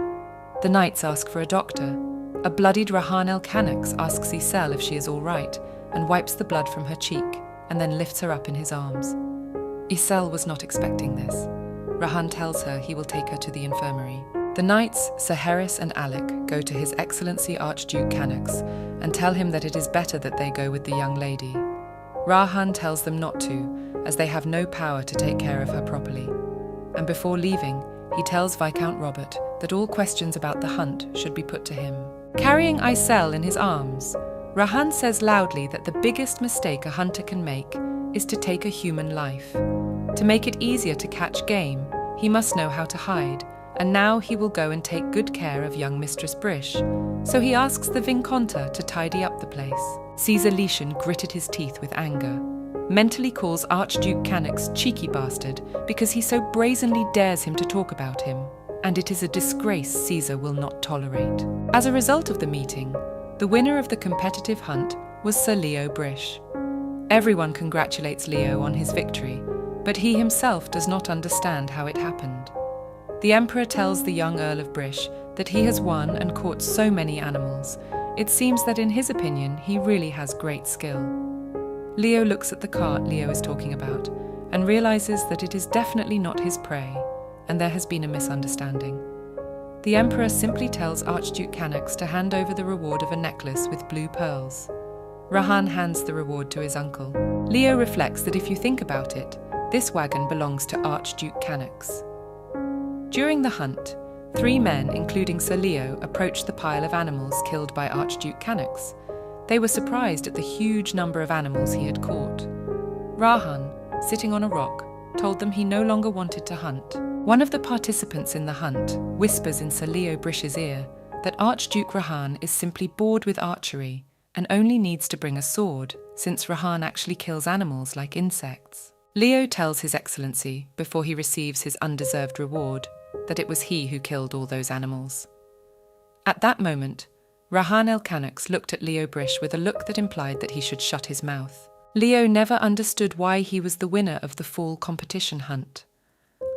The knights ask for a doctor. A bloodied Rahan el Canax asks Isel if she is all right and wipes the blood from her cheek and then lifts her up in his arms. Isel was not expecting this. Rahan tells her he will take her to the infirmary. The knights, Sir Harris and Alec, go to His Excellency Archduke Canax and tell him that it is better that they go with the young lady. Rahan tells them not to, as they have no power to take care of her properly. And before leaving, he tells Viscount Robert that all questions about the hunt should be put to him. Carrying Isel in his arms, Rahan says loudly that the biggest mistake a hunter can make is to take a human life. To make it easier to catch game, he must know how to hide, and now he will go and take good care of young Mistress Brish, so he asks the Vinconta to tidy up the place. Caesar Lesion gritted his teeth with anger, mentally calls Archduke Canax cheeky bastard because he so brazenly dares him to talk about him, and it is a disgrace Caesar will not tolerate. As a result of the meeting, the winner of the competitive hunt was Sir Leo Brish. Everyone congratulates Leo on his victory, but he himself does not understand how it happened. The Emperor tells the young Earl of Brish that he has won and caught so many animals. It seems that in his opinion, he really has great skill. Leo looks at the cart Leo is talking about and realizes that it is definitely not his prey, and there has been a misunderstanding. The Emperor simply tells Archduke Canax to hand over the reward of a necklace with blue pearls. Rahan hands the reward to his uncle. Leo reflects that if you think about it, this wagon belongs to Archduke Canax. During the hunt, 3 men, including Sir Leo, approached the pile of animals killed by Archduke Canax. They were surprised at the huge number of animals he had caught. Rahan, sitting on a rock, told them he no longer wanted to hunt. One of the participants in the hunt whispers in Sir Leo Brish's ear that Archduke Rahan is simply bored with archery and only needs to bring a sword, since Rahan actually kills animals like insects. Leo tells His Excellency, before he receives his undeserved reward, that it was he who killed all those animals. At that moment, Rahan el-Kanaks looked at Leo Brish with a look that implied that he should shut his mouth. Leo never understood why he was the winner of the fall competition hunt.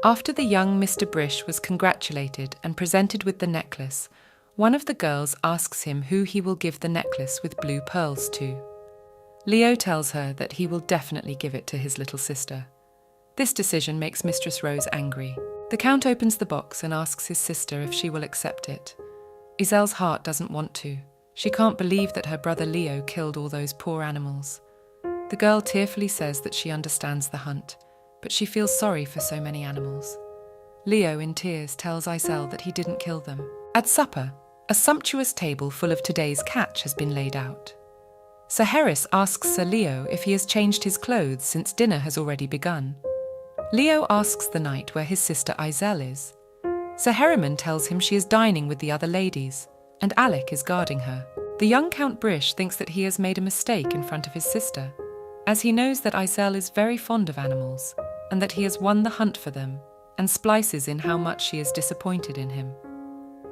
After the young Mr. Brish was congratulated and presented with the necklace, one of the girls asks him who he will give the necklace with blue pearls to. Leo tells her that he will definitely give it to his little sister. This decision makes Mistress Rose angry. The Count opens the box and asks his sister if she will accept it. Izel's heart doesn't want to. She can't believe that her brother Leo killed all those poor animals. The girl tearfully says that she understands the hunt, but she feels sorry for so many animals. Leo, in tears, tells Izel that he didn't kill them. At supper, a sumptuous table full of today's catch has been laid out. Sir Harris asks Sir Leo if he has changed his clothes since dinner has already begun. Leo asks the knight where his sister Izel is. Sir Harriman tells him she is dining with the other ladies, and Alec is guarding her. The young Count Brish thinks that he has made a mistake in front of his sister, as he knows that Izel is very fond of animals, and that he has won the hunt for them, and splices in how much she is disappointed in him.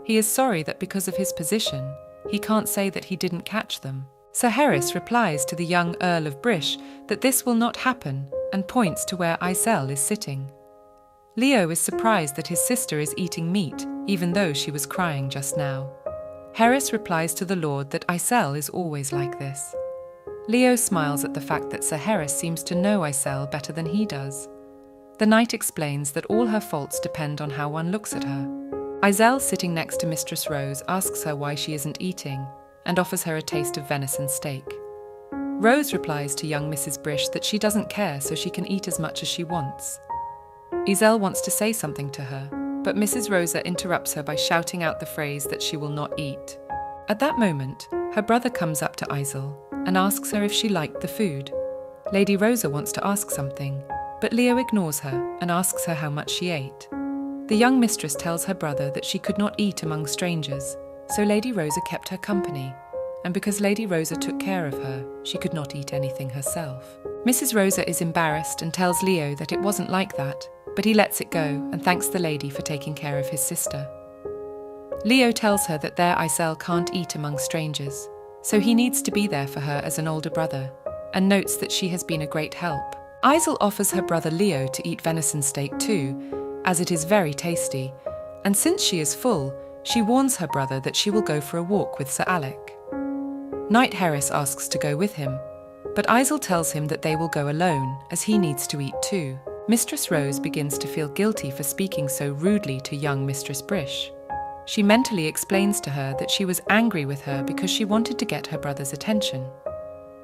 He is sorry that because of his position, he can't say that he didn't catch them. Sir Harris replies to the young Earl of Brish that this will not happen and points to where Izel is sitting. Leo is surprised that his sister is eating meat, even though she was crying just now. Harris replies to the Lord that Izel is always like this. Leo smiles at the fact that Sir Harris seems to know Izel better than he does. The knight explains that all her faults depend on how one looks at her. Izel, sitting next to Mistress Rose, asks her why she isn't eating, and offers her a taste of venison steak. Rose replies to young Mrs. Brish that she doesn't care, so she can eat as much as she wants. Izel wants to say something to her, but Mrs. Rosa interrupts her by shouting out the phrase that she will not eat. At that moment, her brother comes up to Izel and asks her if she liked the food. Lady Rosa wants to ask something, but Leo ignores her and asks her how much she ate. The young mistress tells her brother that she could not eat among strangers, so Lady Rosa kept her company, and because Lady Rosa took care of her, she could not eat anything herself. Mrs. Rosa is embarrassed and tells Leo that it wasn't like that, but he lets it go and thanks the lady for taking care of his sister. Leo tells her that their Izel can't eat among strangers, so he needs to be there for her as an older brother, and notes that she has been a great help. Izel offers her brother Leo to eat venison steak too, as it is very tasty, and since she is full, she warns her brother that she will go for a walk with Sir Alec. Knight Harris asks to go with him, but Izel tells him that they will go alone, as he needs to eat too. Mistress Rose begins to feel guilty for speaking so rudely to young Mistress Brish. She mentally explains to her that she was angry with her because she wanted to get her brother's attention.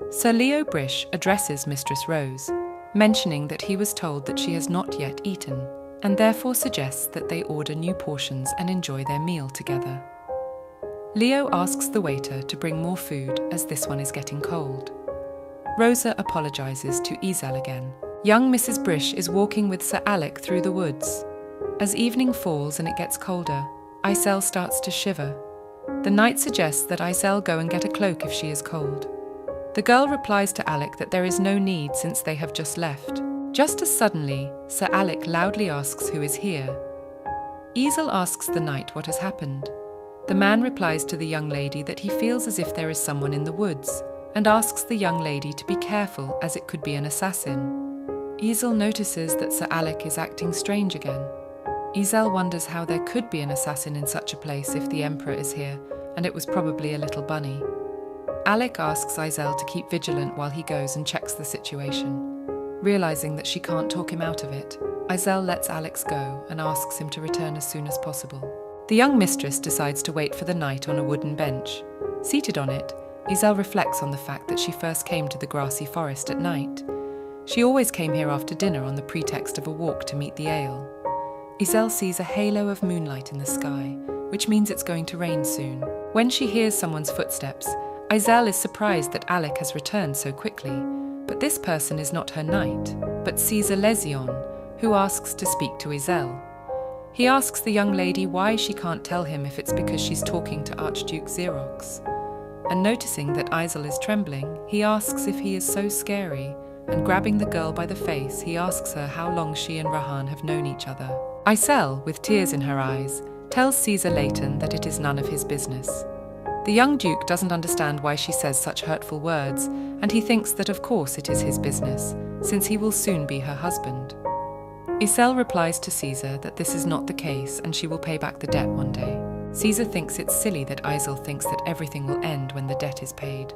Sir Leo Brish addresses Mistress Rose, mentioning that he was told that she has not yet eaten, and therefore suggests that they order new portions and enjoy their meal together. Leo asks the waiter to bring more food as this one is getting cold. Rosa apologizes to Izel again. Young Mrs. Brish is walking with Sir Alec through the woods. As evening falls and it gets colder, Izel starts to shiver. The knight suggests that Izel go and get a cloak if she is cold. The girl replies to Alec that there is no need since they have just left. Just as suddenly, Sir Alec loudly asks who is here. Izel asks the knight what has happened. The man replies to the young lady that he feels as if there is someone in the woods, and asks the young lady to be careful as it could be an assassin. Izel notices that Sir Alec is acting strange again. Izel wonders how there could be an assassin in such a place if the Emperor is here, and it was probably a little bunny. Alec asks Izel to keep vigilant while he goes and checks the situation. Realizing that she can't talk him out of it, Izel lets Alex go and asks him to return as soon as possible. The young mistress decides to wait for the knight on a wooden bench. Seated on it, Izel reflects on the fact that she first came to the grassy forest at night. She always came here after dinner on the pretext of a walk to meet the ale. Izel sees a halo of moonlight in the sky, which means it's going to rain soon. When she hears someone's footsteps, Izel is surprised that Alec has returned so quickly, but this person is not her knight, but Caesar Lesion, who asks to speak to Izel. He asks the young lady why she can't tell him if it's because she's talking to Archduke Xerox. And noticing that Izel is trembling, he asks if he is so scary, and grabbing the girl by the face, he asks her how long she and Rahan have known each other. Izel, with tears in her eyes, tells Caesar Layton that it is none of his business. The young duke doesn't understand why she says such hurtful words, and he thinks that of course it is his business, since he will soon be her husband. Iselle replies to Caesar that this is not the case and she will pay back the debt one day. Caesar thinks it's silly that Iselle thinks that everything will end when the debt is paid.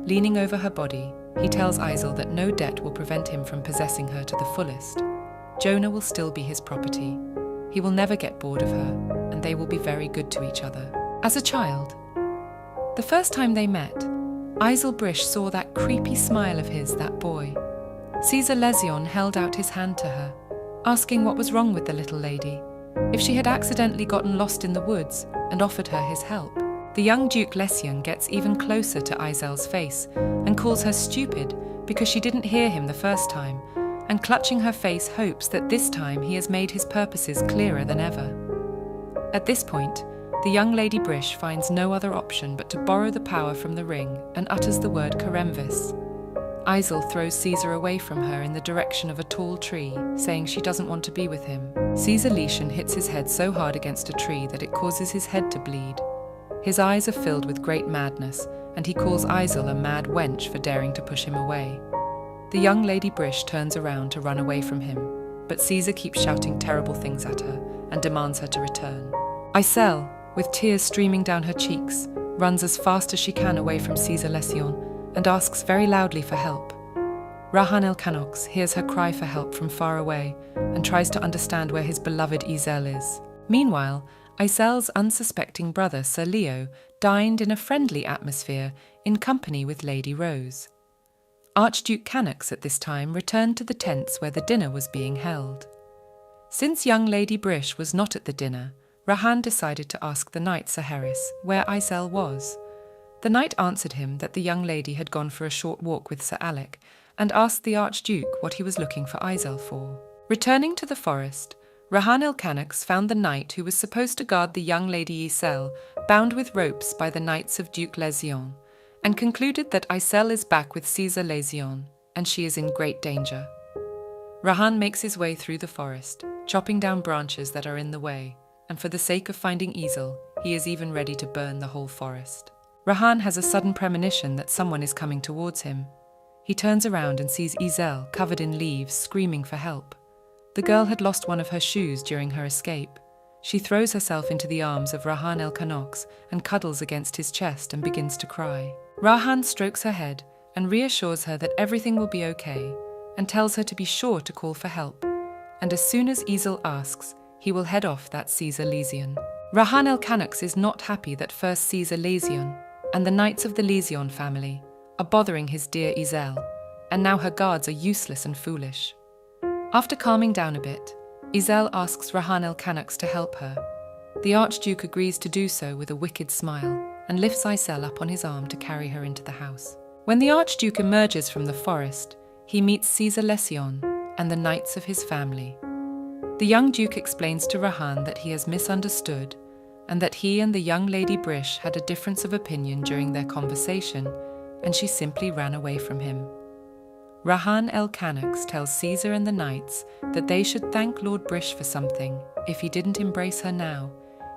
Leaning over her body, he tells Iselle that no debt will prevent him from possessing her to the fullest. Jonah will still be his property. He will never get bored of her, and they will be very good to each other. As a child, the first time they met, Iselle Brish saw that creepy smile of his, that boy. Caesar Lesion held out his hand to her, asking what was wrong with the little lady, if she had accidentally gotten lost in the woods, and offered her his help. The young Duke Lesion gets even closer to Iselle's face and calls her stupid because she didn't hear him the first time, and clutching her face hopes that this time he has made his purposes clearer than ever. At this point, the young Lady Brish finds no other option but to borrow the power from the ring and utters the word Karemvis. Iselle throws Caesar away from her in the direction of a tall tree, saying she doesn't want to be with him. Caesar Lesion hits his head so hard against a tree that it causes his head to bleed. His eyes are filled with great madness, and he calls Iselle a mad wench for daring to push him away. The young Lady Brish turns around to run away from him, but Caesar keeps shouting terrible things at her and demands her to return. Iselle, with tears streaming down her cheeks, runs as fast as she can away from Caesar Lesion and asks very loudly for help. Rahan el Canox hears her cry for help from far away and tries to understand where his beloved Iselle is. Meanwhile, Iselle's unsuspecting brother Sir Leo dined in a friendly atmosphere in company with Lady Rose. Archduke Canox at this time returned to the tents where the dinner was being held. Since young Lady Brish was not at the dinner, Rahan decided to ask the knight Sir Harris where Iselle was. The knight answered him that the young lady had gone for a short walk with Sir Alec, and asked the Archduke what he was looking for Iselle for. Returning to the forest, Rahan el Canox found the knight who was supposed to guard the young Lady Iselle bound with ropes by the knights of Duke Lesion, and concluded that Iselle is back with Caesar Lesion, and she is in great danger. Rahan makes his way through the forest, chopping down branches that are in the way, and for the sake of finding Iselle, he is even ready to burn the whole forest. Rahan has a sudden premonition that someone is coming towards him. He turns around and sees Iselle covered in leaves, screaming for help. The girl had lost one of her shoes during her escape. She throws herself into the arms of Rahan el Canox and cuddles against his chest and begins to cry. Rahan strokes her head and reassures her that everything will be okay, and tells her to be sure to call for help. And as soon as Iselle asks, he will head off that Caesar Lesion. Rahan el Canox is not happy that first Caesar Lesion and the knights of the Lesion family are bothering his dear Iselle, and now her guards are useless and foolish. After calming down a bit, Iselle asks Rahan el Canox to help her. The Archduke agrees to do so with a wicked smile and lifts Iselle up on his arm to carry her into the house. When the Archduke emerges from the forest, he meets Caesar Lesion and the knights of his family. The young Duke explains to Rahan that he has misunderstood and that he and the young Lady Brish had a difference of opinion during their conversation, and she simply ran away from him. Rahan el Canox tells Caesar and the knights that they should thank Lord Brish for something. If he didn't embrace her now,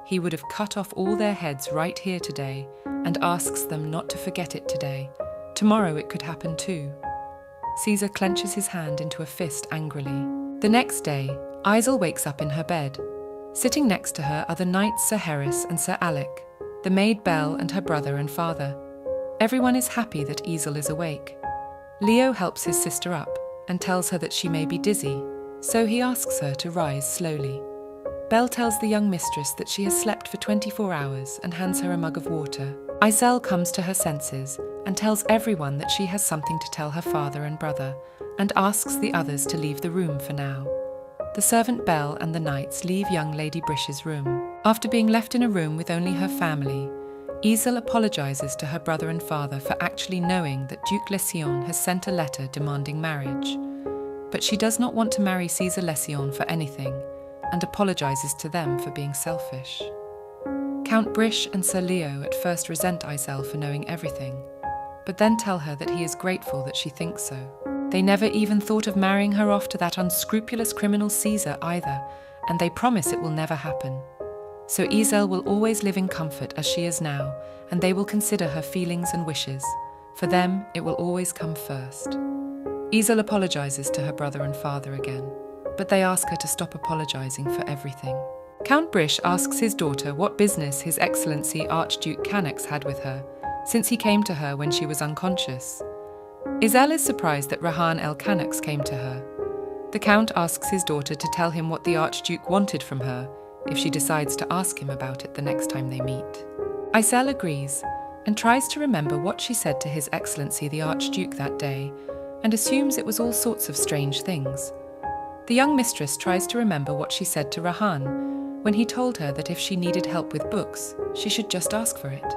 he would have cut off all their heads right here today, and asks them not to forget it today. Tomorrow it could happen too. Caesar clenches his hand into a fist angrily. The next day, Iselle wakes up in her bed. Sitting next to her are the knights Sir Harris and Sir Alec, the maid Belle and her brother and father. Everyone is happy that Iselle is awake. Leo helps his sister up and tells her that she may be dizzy, so he asks her to rise slowly. Belle tells the young mistress that she has slept for 24 hours and hands her a mug of water. Iselle comes to her senses and tells everyone that she has something to tell her father and brother, and asks the others to leave the room for now. The servant Belle and the knights leave young Lady Brish's room. After being left in a room with only her family, Iselle apologizes to her brother and father for actually knowing that Duke Lesion has sent a letter demanding marriage. But she does not want to marry Caesar Lesion for anything, and apologizes to them for being selfish. Count Brish and Sir Leo at first resent Iselle for knowing everything, but then tell her that he is grateful that she thinks so. They never even thought of marrying her off to that unscrupulous criminal Caesar either, and they promise it will never happen. so Isel will always live in comfort as she is now, and they will consider her feelings and wishes. For them, it will always come first. Isel apologizes to her brother and father again, but they ask her to stop apologizing for everything. Count Brish asks his daughter what business His Excellency Archduke Canax had with her, since he came to her when she was unconscious. Isel is surprised that Rahan el Canax came to her. The Count asks his daughter to tell him what the Archduke wanted from her, if she decides to ask him about it the next time they meet. Isel agrees, and tries to remember what she said to His Excellency the Archduke that day, and assumes it was all sorts of strange things. The young mistress tries to remember what she said to Rahan, when he told her that if she needed help with books, she should just ask for it.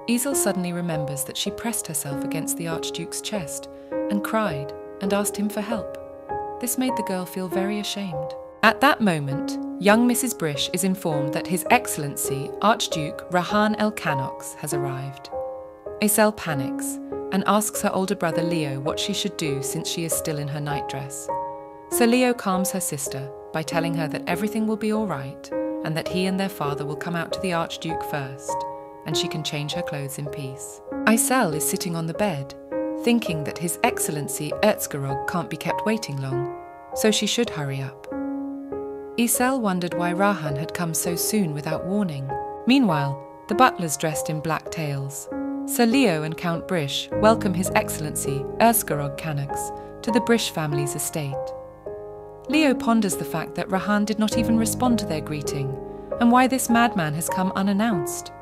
Isel suddenly remembers that she pressed herself against the Archduke's chest, and cried, and asked him for help. This made the girl feel very ashamed. At that moment, young Mrs. Brish is informed that His Excellency Archduke Rahan el Canox has arrived. Isel panics and asks her older brother Leo what she should do since she is still in her nightdress. So Leo calms her sister by telling her that everything will be all right and that he and their father will come out to the Archduke first, and she can change her clothes in peace. Isel is sitting on the bed, thinking that His Excellency Erzgerog can't be kept waiting long, so she should hurry up. Isel wondered why Rahan had come so soon without warning. Meanwhile, the butlers dressed in black tails. Sir Leo and Count Brish welcome His Excellency Erzgerog Canax to the Brish family's estate. Leo ponders the fact that Rahan did not even respond to their greeting, and why this madman has come unannounced.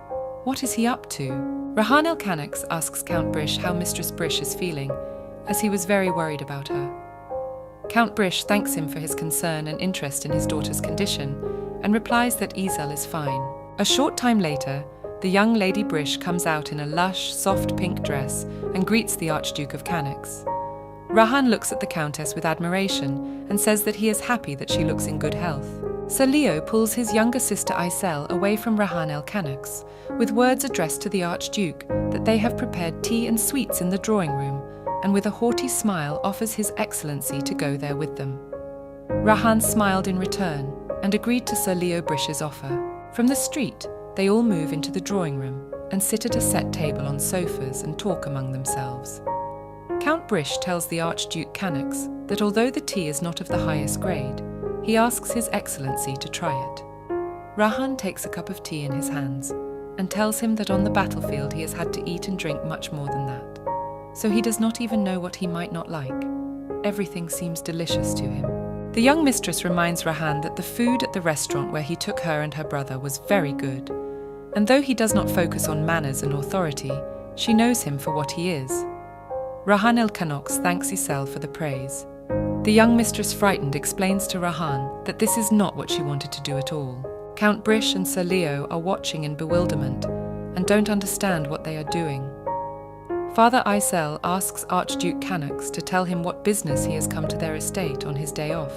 What is he up to? Rahan el Canax asks Count Brish how Mistress Brish is feeling, as he was very worried about her. Count Brish thanks him for his concern and interest in his daughter's condition, and replies that Isel is fine. A short time later, the young Lady Brish comes out in a lush, soft pink dress and greets the Archduke of Canax. Rahan looks at the Countess with admiration and says that he is happy that she looks in good health. Sir Leo pulls his younger sister Isel away from Rahan el Canax, with words addressed to the Archduke that they have prepared tea and sweets in the drawing room, and with a haughty smile offers His Excellency to go there with them. Rahan smiled in return and agreed to Sir Leo Brish's offer. From the street, they all move into the drawing room and sit at a set table on sofas and talk among themselves. Count Brish tells the Archduke Canax that although the tea is not of the highest grade, he asks His Excellency to try it. Rahan takes a cup of tea in his hands and tells him that on the battlefield he has had to eat and drink much more than that, so he does not even know what he might not like. Everything seems delicious to him. The young mistress reminds Rahan that the food at the restaurant where he took her and her brother was very good, and though he does not focus on manners and authority, she knows him for what he is. Rahan el Canox thanks Isel for the praise. The young mistress, frightened, explains to Rahan that this is not what she wanted to do at all. Count Brish and Sir Leo are watching in bewilderment and don't understand what they are doing. Father Isel asks Archduke Canax to tell him what business he has come to their estate on his day off.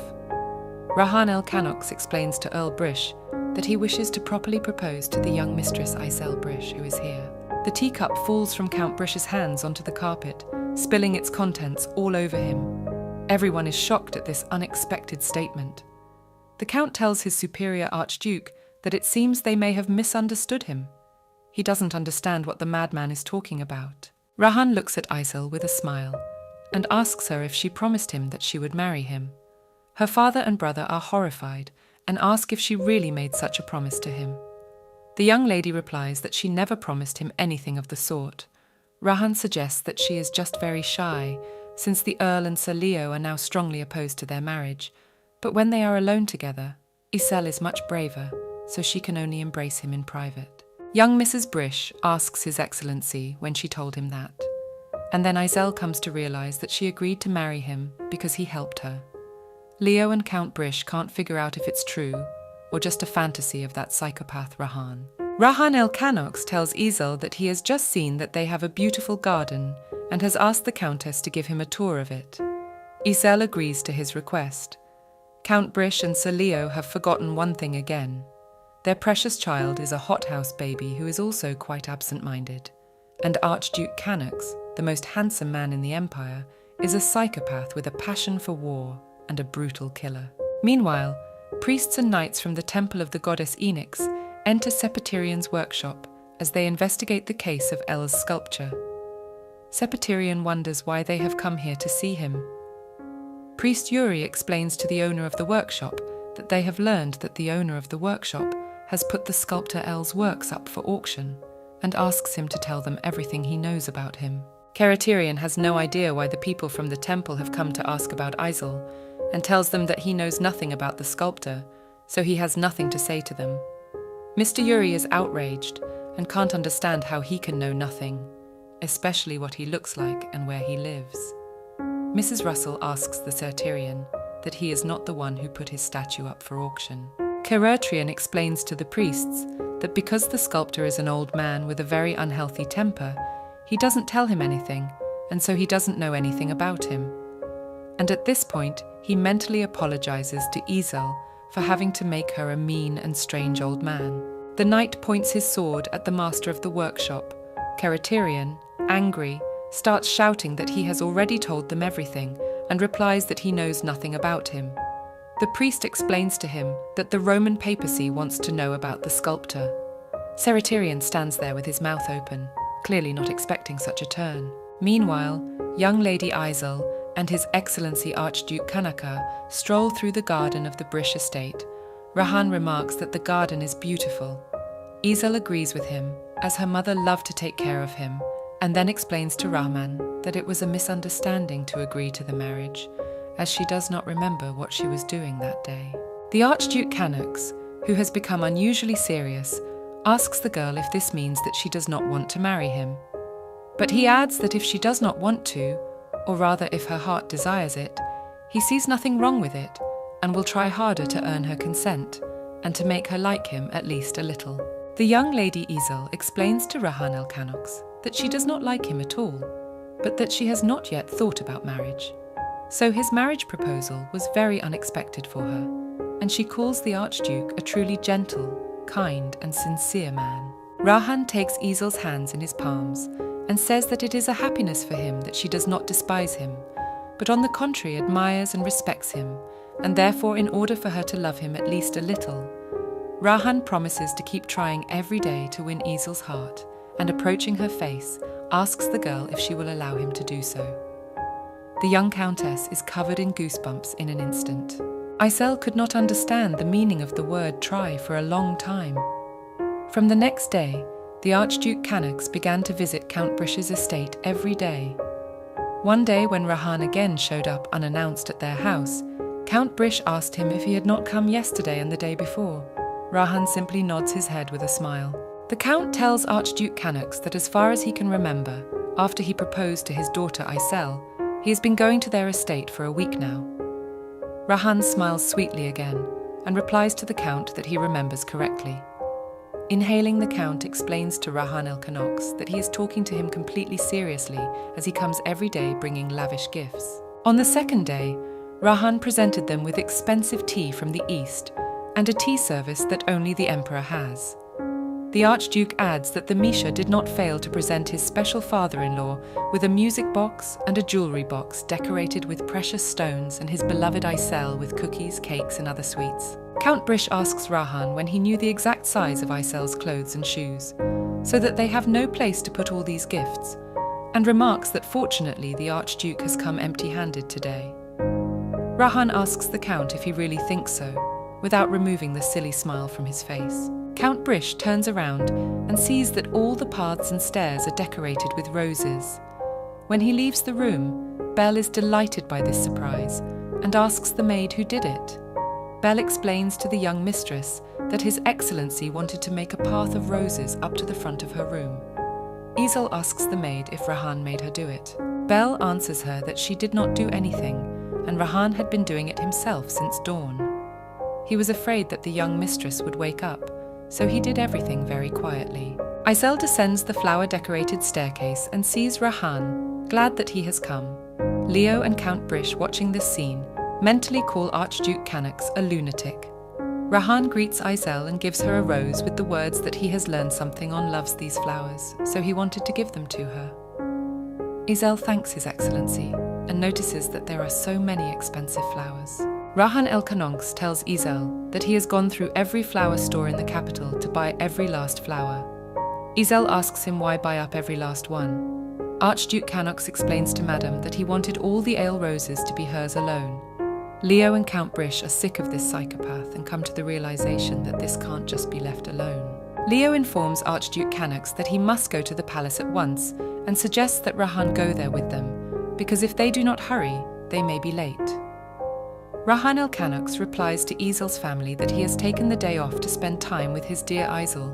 Rahan el Canox explains to Earl Brish that he wishes to properly propose to the young mistress Isel Brish, who is here. The teacup falls from Count Brish's hands onto the carpet, spilling its contents all over him. Everyone is shocked at this unexpected statement. The Count tells his superior Archduke that it seems they may have misunderstood him. He doesn't understand what the madman is talking about. Rahan looks at Isel with a smile and asks her if she promised him that she would marry him. Her father and brother are horrified and ask if she really made such a promise to him. The young lady replies that she never promised him anything of the sort. Rahan suggests that she is just very shy, since the Earl and Sir Leo are now strongly opposed to their marriage, but when they are alone together, Isel is much braver, so she can only embrace him in private. Young Mrs. Brish asks His Excellency when she told him that, and then Isel comes to realize that she agreed to marry him because he helped her. Leo and Count Brish can't figure out if it's true or just a fantasy of that psychopath Rahan. Rahan el Canox tells Isel that he has just seen that they have a beautiful garden and has asked the Countess to give him a tour of it. Isel agrees to his request. Count Brish and Sir Leo have forgotten one thing again. Their precious child is a hothouse baby who is also quite absent-minded, and Archduke Canax, the most handsome man in the Empire, is a psychopath with a passion for war and a brutal killer. Meanwhile, priests and knights from the temple of the goddess Enix enter Sepaterian's workshop as they investigate the case of El's sculpture. Sepaterian wonders why they have come here to see him. Priest Yuri explains to the owner of the workshop that they have learned that the owner of the workshop has put the sculptor El's works up for auction and asks him to tell them everything he knows about him. Sepaterian has no idea why the people from the temple have come to ask about Isel and tells them that he knows nothing about the sculptor, so he has nothing to say to them. Mr. Yuri is outraged and can't understand how he can know nothing, especially what he looks like and where he lives. Mrs. Russell asks the Sepaterian that he is not the one who put his statue up for auction. Sepaterian explains to the priests that because the sculptor is an old man with a very unhealthy temper, he doesn't tell him anything, and so he doesn't know anything about him. And at this point, he mentally apologizes to Isel for having to make her a mean and strange old man. The knight points his sword at the master of the workshop. Sepaterian, angry, starts shouting that he has already told them everything and replies that he knows nothing about him. The priest explains to him that the Roman papacy wants to know about the sculptor. Sepaterian stands there with his mouth open, clearly not expecting such a turn. Meanwhile, young Lady Isel and His Excellency Archduke Kanaka stroll through the garden of the Brish estate. Rahan remarks that the garden is beautiful. Isel agrees with him, as her mother loved to take care of him, and then explains to Rahman that it was a misunderstanding to agree to the marriage, as she does not remember what she was doing that day. The Archduke Kanux, who has become unusually serious, asks the girl if this means that she does not want to marry him. But he adds that if she does not want to, or rather if her heart desires it, he sees nothing wrong with it and will try harder to earn her consent and to make her like him at least a little. The young Lady Isel explains to Rahan el Kanux that she does not like him at all, but that she has not yet thought about marriage. So his marriage proposal was very unexpected for her, and she calls the Archduke a truly gentle, kind and sincere man. Rahan takes Isel's hands in his palms and says that it is a happiness for him that she does not despise him, but on the contrary admires and respects him, and therefore in order for her to love him at least a little, Rahan promises to keep trying every day to win Isel's heart, and approaching her face, asks the girl if she will allow him to do so. The young countess is covered in goosebumps in an instant. Isel could not understand the meaning of the word try for a long time. From the next day, the Archduke Kanux began to visit Count Brish's estate every day. One day when Rahan again showed up unannounced at their house, Count Brish asked him if he had not come yesterday and the day before. Rahan simply nods his head with a smile. The Count tells Archduke Kanux that as far as he can remember, after he proposed to his daughter Isel, he has been going to their estate for a week now. Rahan smiles sweetly again and replies to the Count that he remembers correctly. Inhaling, the Count explains to Rahan el Kanux that he is talking to him completely seriously as he comes every day bringing lavish gifts. On the second day, Rahan presented them with expensive tea from the East and a tea service that only the Emperor has. The Archduke adds that the Misha did not fail to present his special father-in-law with a music box and a jewellery box decorated with precious stones and his beloved Isel with cookies, cakes and other sweets. Count Brish asks Rahan when he knew the exact size of Isel's clothes and shoes, so that they have no place to put all these gifts, and remarks that fortunately the Archduke has come empty-handed today. Rahan asks the Count if he really thinks so, without removing the silly smile from his face. Count Brish turns around and sees that all the paths and stairs are decorated with roses. When he leaves the room, Belle is delighted by this surprise and asks the maid who did it. Belle explains to the young mistress that His Excellency wanted to make a path of roses up to the front of her room. Isel asks the maid if Rahan made her do it. Belle answers her that she did not do anything, and Rahan had been doing it himself since dawn. He was afraid that the young mistress would wake up, so he did everything very quietly. Isel descends the flower-decorated staircase and sees Rahan, glad that he has come. Leo and Count Brish, watching this scene, mentally call Archduke Kanux a lunatic. Rahan greets Isel and gives her a rose with the words that he has learned something on loves these flowers, so he wanted to give them to her. Isel thanks His Excellency and notices that there are so many expensive flowers. Rahan el-Kanonks tells Izel that he has gone through every flower store in the capital to buy every last flower. Izel asks him why buy up every last one. Archduke Canox explains to Madame that he wanted all the ale roses to be hers alone. Leo and Count Brish are sick of this psychopath and come to the realization that this can't just be left alone. Leo informs Archduke Canox that he must go to the palace at once and suggests that Rahan go there with them, because if they do not hurry, they may be late. Rahan el-Canox replies to Izel's family that he has taken the day off to spend time with his dear Izel,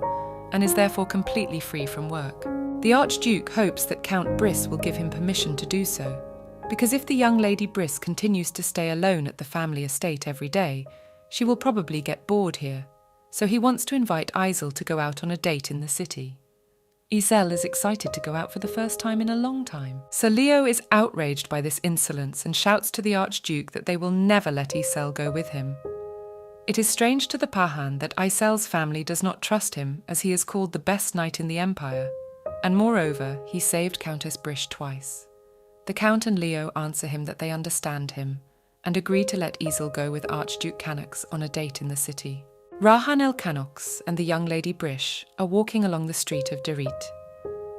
and is therefore completely free from work. The Archduke hopes that Count Briss will give him permission to do so, because if the young Lady Briss continues to stay alone at the family estate every day, she will probably get bored here, so he wants to invite Izel to go out on a date in the city. Izel is excited to go out for the first time in a long time. Sir Leo is outraged by this insolence and shouts to the Archduke that they will never let Izel go with him. It is strange to the Pahan that Izel's family does not trust him, as he is called the best knight in the empire, and moreover, he saved Countess Brish twice. The Count and Leo answer him that they understand him, and agree to let Izel go with Archduke Canox on a date in the city. Rahan el-Canox and the young Lady Brish are walking along the street of Tyrant.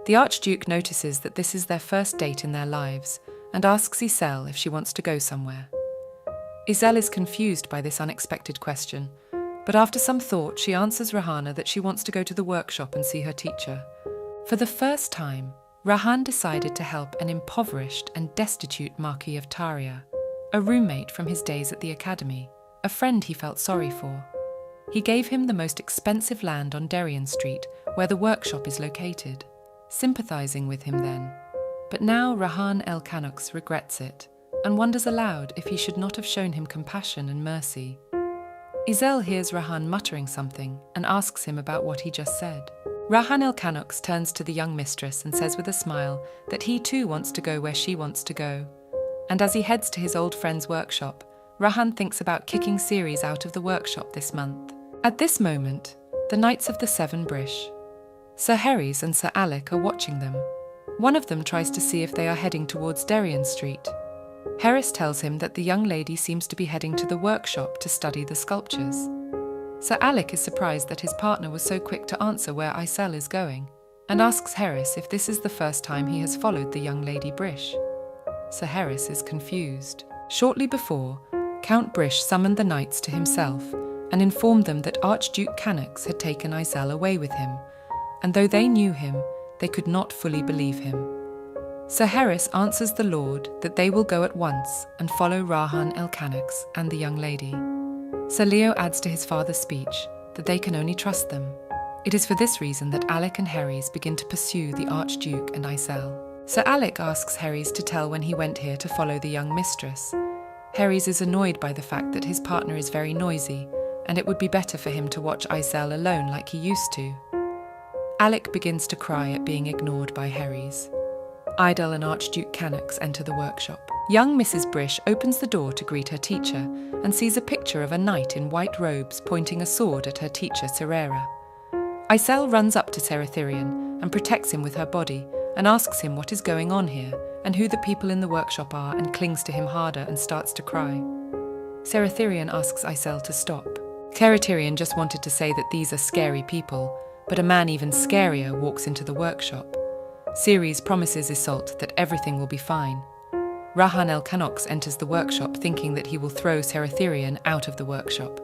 The Archduke notices that this is their first date in their lives and asks Izel if she wants to go somewhere. Izel is confused by this unexpected question, but after some thought she answers Rahana that she wants to go to the workshop and see her teacher. For the first time, Rahan decided to help an impoverished and destitute Marquis of Taria, a roommate from his days at the academy, a friend he felt sorry for. He gave him the most expensive land on Darien Street, where the workshop is located, sympathizing with him then. But now Rahan el-Canox regrets it, and wonders aloud if he should not have shown him compassion and mercy. Izel hears Rahan muttering something and asks him about what he just said. Rahan el-Canox turns to the young mistress and says with a smile that he too wants to go where she wants to go. And as he heads to his old friend's workshop, Rahan thinks about kicking Ceres out of the workshop this month. At this moment, the Knights of the Seven Brish, Sir Herries and Sir Alec, are watching them. One of them tries to see if they are heading towards Darien Street. Harris tells him that the young lady seems to be heading to the workshop to study the sculptures. Sir Alec is surprised that his partner was so quick to answer where Izel is going, and asks Harris if this is the first time he has followed the young Lady Brish. Sir Harris is confused. Shortly before, Count Brish summoned the knights to himself and informed them that Archduke Canox had taken Izel away with him, and though they knew him, they could not fully believe him. Sir Harris answers the Lord that they will go at once and follow Rahan el-Canox and the young lady. Sir Leo adds to his father's speech that they can only trust them. It is for this reason that Alec and Herries begin to pursue the Archduke and Izel. Sir Alec asks Herries to tell when he went here to follow the young mistress. Herries is annoyed by the fact that his partner is very noisy, and it would be better for him to watch Izel alone like he used to. Alec begins to cry at being ignored by Herries. Idel and Archduke Canox enter the workshop. Young Mrs. Brish opens the door to greet her teacher and sees a picture of a knight in white robes pointing a sword at her teacher Serera. Izel runs up to Seratherion and protects him with her body and asks him what is going on here and who the people in the workshop are, and clings to him harder and starts to cry. Seratherion asks Izel to stop. Seratherion just wanted to say that these are scary people, but a man even scarier walks into the workshop. Ceres promises Iseult that everything will be fine. Rahan el-Canox enters the workshop thinking that he will throw Seratherion out of the workshop.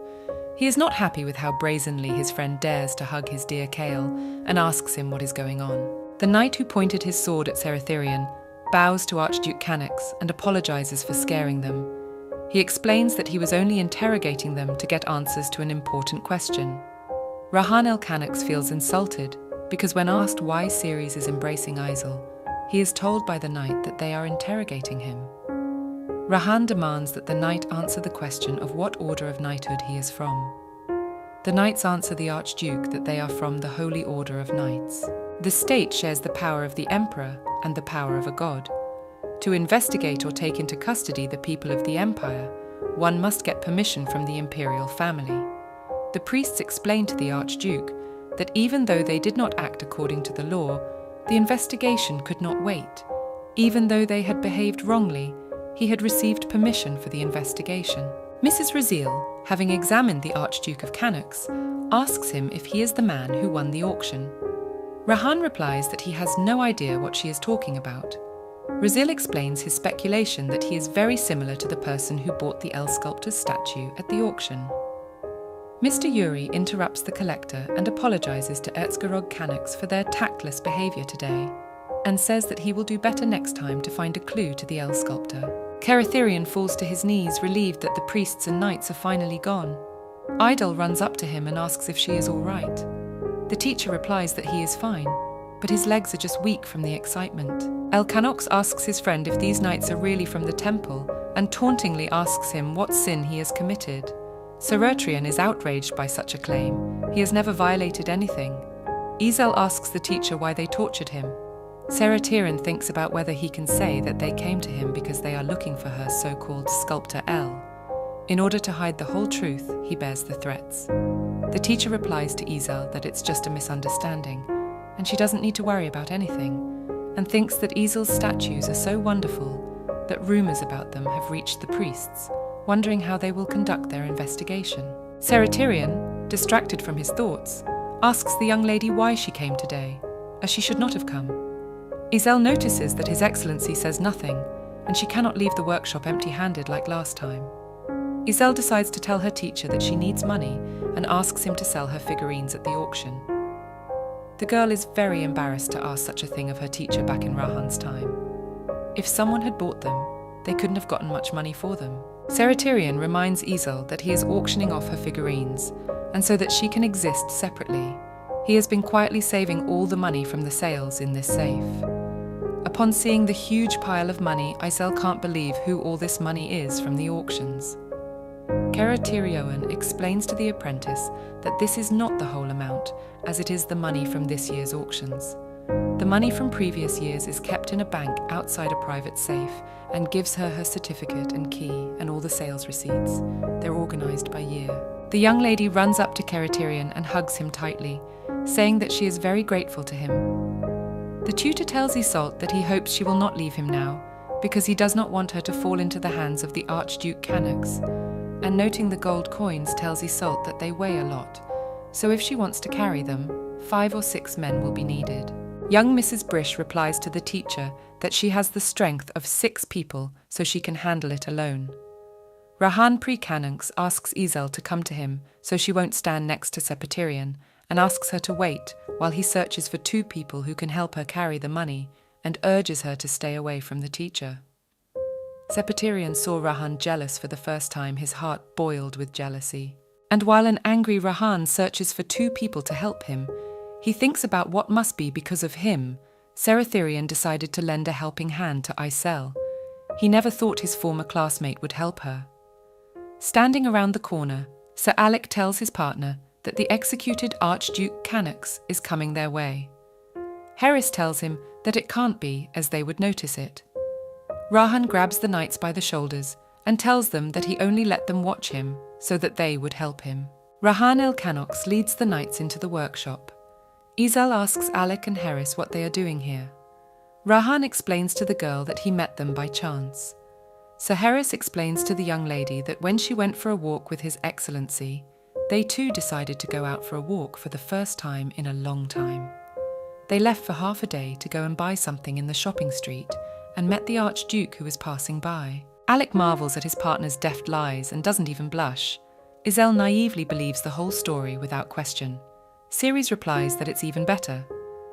He is not happy with how brazenly his friend dares to hug his dear Kale and asks him what is going on. The knight who pointed his sword at Seratherion bows to Archduke Canox and apologizes for scaring them. He explains that he was only interrogating them to get answers to an important question. Rahan el-Canox feels insulted because when asked why Ceres is embracing Izel, he is told by the knight that they are interrogating him. Rahan demands that the knight answer the question of what order of knighthood he is from. The knights answer the Archduke that they are from the Holy Order of Knights. The state shares the power of the emperor and the power of a god. To investigate or take into custody the people of the empire, one must get permission from the imperial family. The priests explained to the Archduke that even though they did not act according to the law, the investigation could not wait. Even though they had behaved wrongly, he had received permission for the investigation. Mrs. Raziel, having examined the Archduke of Canox, asks him if he is the man who won the auction. Rahan replies that he has no idea what she is talking about. Raziel explains his speculation that he is very similar to the person who bought the El sculptor's statue at the auction. Mr. Yuri interrupts the collector and apologizes to Erzgerog Canox for their tactless behavior today, and says that he will do better next time to find a clue to the El sculptor. Keratherian falls to his knees, relieved that the priests and knights are finally gone. Idol runs up to him and asks if she is all right. The teacher replies that he is fine, but his legs are just weak from the excitement. El Canox asks his friend if these knights are really from the temple, and tauntingly asks him what sin he has committed. Seretrian is outraged by such a claim. He has never violated anything. Izel asks the teacher why they tortured him. Seretrian thinks about whether he can say that they came to him because they are looking for her so-called sculptor El. In order to hide the whole truth, he bears the threats. The teacher replies to Izel that it's just a misunderstanding, and she doesn't need to worry about anything, and thinks that Izel's statues are so wonderful that rumors about them have reached the priests, wondering how they will conduct their investigation. Seretrian, distracted from his thoughts, asks the young lady why she came today, as she should not have come. Izel notices that His Excellency says nothing, and she cannot leave the workshop empty-handed like last time. Izel decides to tell her teacher that she needs money and asks him to sell her figurines at the auction. The girl is very embarrassed to ask such a thing of her teacher back in Rahan's time. If someone had bought them, they couldn't have gotten much money for them. Seretrian reminds Izel that he is auctioning off her figurines, and so that she can exist separately, he has been quietly saving all the money from the sales in this safe. Upon seeing the huge pile of money, Izel can't believe who all this money is from the auctions. Keratherian explains to the apprentice that this is not the whole amount, as it is the money from this year's auctions. The money from previous years is kept in a bank outside a private safe and gives her her certificate and key and all the sales receipts. They're organized by year. The young lady runs up to Keratherian and hugs him tightly, saying that she is very grateful to him. The tutor tells Isolde that he hopes she will not leave him now, because he does not want her to fall into the hands of the Archduke Canox, and noting the gold coins tells Isolde that they weigh a lot, so if she wants to carry them, 5 or 6 men will be needed. Young Mrs. Brish replies to the teacher that she has the strength of 6 people, so she can handle it alone. Rahan Pre-Canox asks Izel to come to him, so she won't stand next to Seretrian, and asks her to wait while he searches for 2 people who can help her carry the money, and urges her to stay away from the teacher. Seretrian saw Rahan jealous for the first time. His heart boiled with jealousy. And while an angry Rahan searches for 2 people to help him, he thinks about what must be because of him. Seretrian decided to lend a helping hand to Izel. He never thought his former classmate would help her. Standing around the corner, Sir Alec tells his partner that the executed Archduke Canox is coming their way. Harris tells him that it can't be, as they would notice it. Rahan grabs the knights by the shoulders and tells them that he only let them watch him so that they would help him. Rahan el Canox leads the knights into the workshop. Izel asks Alec and Harris what they are doing here. Rahan explains to the girl that he met them by chance. Sir Harris explains to the young lady that when she went for a walk with His Excellency, they too decided to go out for a walk for the first time in a long time. They left for half a day to go and buy something in the shopping street and met the Archduke who was passing by. Alec marvels at his partner's deft lies and doesn't even blush. Izel naively believes the whole story without question. Ceres replies that it's even better.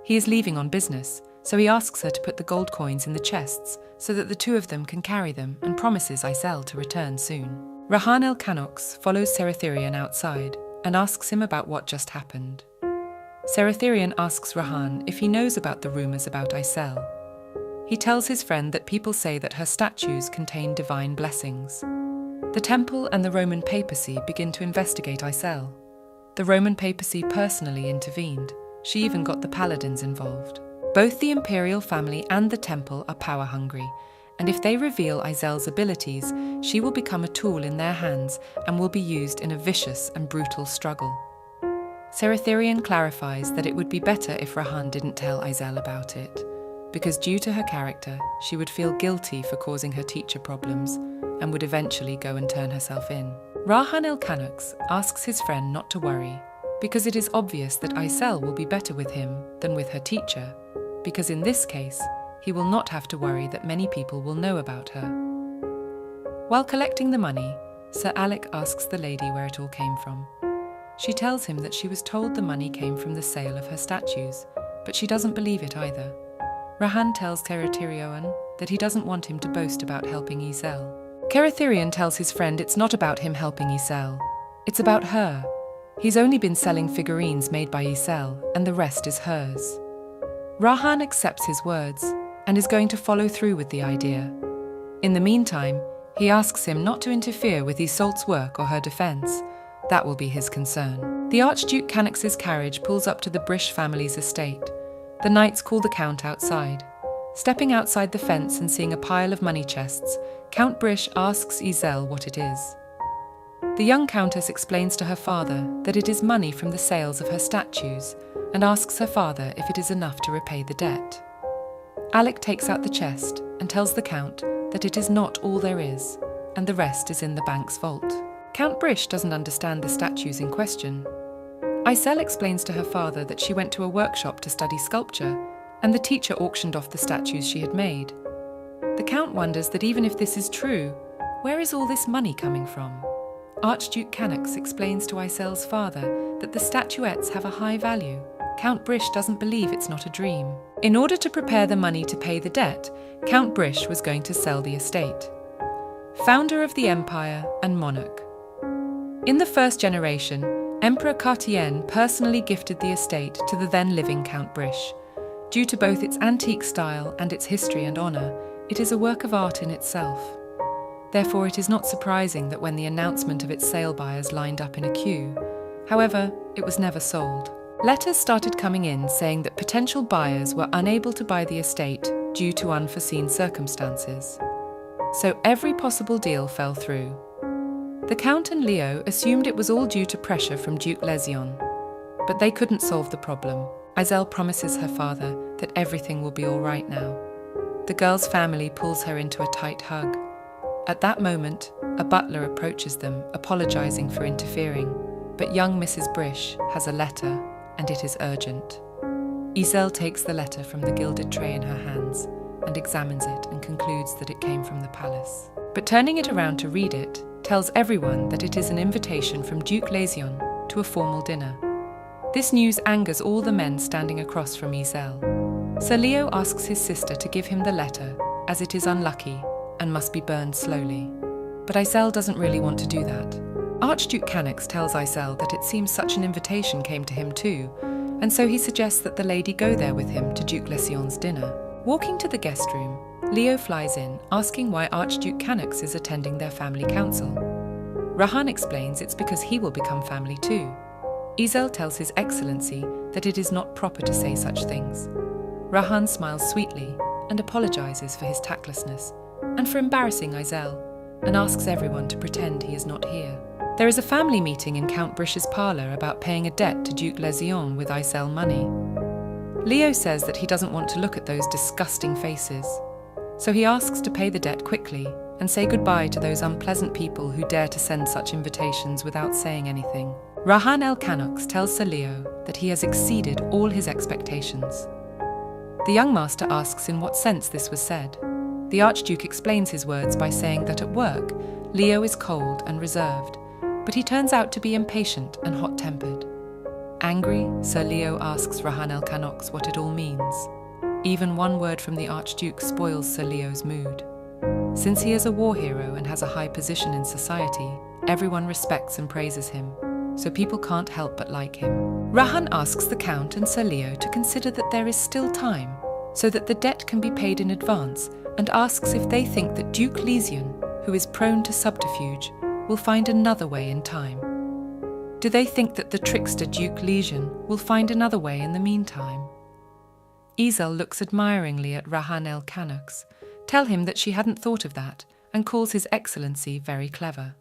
He is leaving on business, so he asks her to put the gold coins in the chests so that the 2 of them can carry them, and promises Izel to return soon. Rahan el Canox follows Seretrian outside and asks him about what just happened. Seretrian asks Rahan if he knows about the rumors about Izel. He tells his friend that people say that her statues contain divine blessings. The temple and the Roman papacy begin to investigate Izel. The Roman papacy personally intervened. She even got the paladins involved. Both the imperial family and the temple are power-hungry, and if they reveal Izel's abilities, she will become a tool in their hands and will be used in a vicious and brutal struggle. Seretrian clarifies that it would be better if Rahan didn't tell Izel about it, because due to her character, she would feel guilty for causing her teacher problems, and would eventually go and turn herself in. Rahan el-Kanux asks his friend not to worry, because it is obvious that Aysel will be better with him than with her teacher, because in this case, he will not have to worry that many people will know about her. While collecting the money, Sir Alec asks the lady where it all came from. She tells him that she was told the money came from the sale of her statues, but she doesn't believe it either. Rahan tells Kerathirion that he doesn't want him to boast about helping Aysel. Kerathirion tells his friend it's not about him helping Aysel, it's about her. He's only been selling figurines made by Aysel, and the rest is hers. Rahan accepts his words and is going to follow through with the idea. In the meantime, he asks him not to interfere with Isolt's work or her defense. That will be his concern. The Archduke Canux's carriage pulls up to the Brish family's estate. The knights call the Count outside. Stepping outside the fence and seeing a pile of money chests, Count Brish asks Aysel what it is. The young countess explains to her father that it is money from the sales of her statues and asks her father if it is enough to repay the debt. Alec takes out the chest and tells the Count that it is not all there is, and the rest is in the bank's vault. Count Brish doesn't understand the statues in question. Aysel explains to her father that she went to a workshop to study sculpture, and the teacher auctioned off the statues she had made. The Count wonders that even if this is true, where is all this money coming from? Archduke Canux explains to Aysel's father that the statuettes have a high value. Count Brish doesn't believe it's not a dream. In order to prepare the money to pay the debt, Count Brish was going to sell the estate. Founder of the empire and monarch. In the first generation, Emperor Cartier personally gifted the estate to the then living Count Brish. Due to both its antique style and its history and honour, it is a work of art in itself. Therefore, it is not surprising that when the announcement of its sale buyers lined up in a queue, however, it was never sold. Letters started coming in saying that potential buyers were unable to buy the estate due to unforeseen circumstances. So every possible deal fell through. The Count and Leo assumed it was all due to pressure from Duke Lezion, but they couldn't solve the problem. Aysel promises her father that everything will be all right now. The girl's family pulls her into a tight hug. At that moment, a butler approaches them, apologising for interfering, but young Mrs. Brish has a letter, and it is urgent. Aysel takes the letter from the gilded tray in her hands and examines it and concludes that it came from the palace. But turning it around to read it, tells everyone that it is an invitation from Duke Lezion to a formal dinner. This news angers all the men standing across from Aysel. Sir Leo asks his sister to give him the letter, as it is unlucky and must be burned slowly. But Aysel doesn't really want to do that. Archduke Canux tells Aysel that it seems such an invitation came to him too, and so he suggests that the lady go there with him to Duke Lezion's dinner. Walking to the guest room, Leo flies in, asking why Archduke Canux is attending their family council. Rahan explains it's because he will become family too. Aysel tells His Excellency that it is not proper to say such things. Rahan smiles sweetly and apologises for his tactlessness and for embarrassing Aysel, and asks everyone to pretend he is not here. There is a family meeting in Count Brish's parlour about paying a debt to Duke Lezion with Aysel money. Leo says that he doesn't want to look at those disgusting faces, so he asks to pay the debt quickly and say goodbye to those unpleasant people who dare to send such invitations without saying anything. Rahan el-Kanux tells Sir Leo that he has exceeded all his expectations. The young master asks in what sense this was said. The Archduke explains his words by saying that at work, Leo is cold and reserved, but he turns out to be impatient and hot-tempered. Angry, Sir Leo asks Rahan el-Kanux what it all means. Even one word from the Archduke spoils Sir Leo's mood. Since he is a war hero and has a high position in society, everyone respects and praises him, so people can't help but like him. Rahan asks the Count and Sir Leo to consider that there is still time, so that the debt can be paid in advance, and asks if they think that Duke Lezion, who is prone to subterfuge, will find another way in time. Do they think that the trickster Duke Lezion will find another way in the meantime? Aysel looks admiringly at Rahan el-Kanux, tell him that she hadn't thought of that, and calls His Excellency very clever.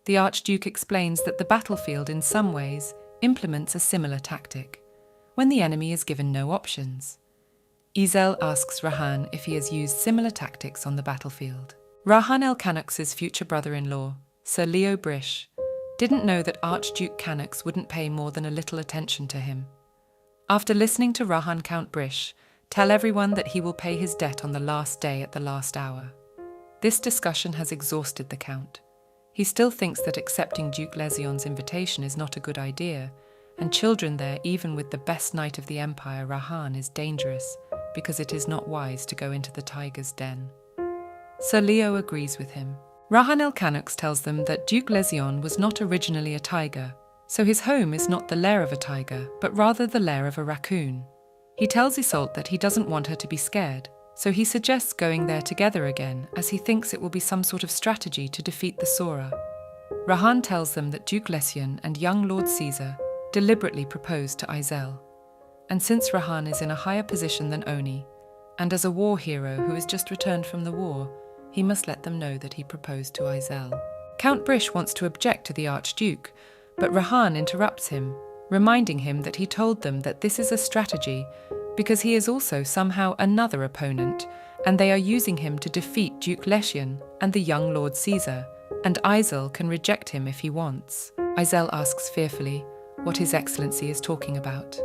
The Archduke explains that the battlefield in some ways implements a similar tactic, when the enemy is given no options. Aysel asks Rahan if he has used similar tactics on the battlefield. Rahan el-Canux's future brother-in-law, Sir Leo Brish, didn't know that Archduke Canux wouldn't pay more than a little attention to him. After listening to Rahan Count Brish tell everyone that he will pay his debt on the last day at the last hour. This discussion has exhausted the Count. He still thinks that accepting Duke Lesion's invitation is not a good idea, and children there, even with the best knight of the empire, Rahan, is dangerous, because it is not wise to go into the tiger's den. Sir Leo agrees with him. Rahan el-Canux tells them that Duke Lesion was not originally a tiger, so his home is not the lair of a tiger, but rather the lair of a raccoon. He tells Isolde that he doesn't want her to be scared, so he suggests going there together again, as he thinks it will be some sort of strategy to defeat the Sora. Rahan tells them that Duke Lesion and young Lord Caesar deliberately proposed to Izel. And since Rahan is in a higher position than Oni, and as a war hero who has just returned from the war, he must let them know that he proposed to Izel. Count Brish wants to object to the Archduke, but Rahan interrupts him, reminding him that he told them that this is a strategy because he is also somehow another opponent, and they are using him to defeat Duke Lesion and the young Lord Caesar, and Izel can reject him if he wants. Izel asks fearfully what His Excellency is talking about.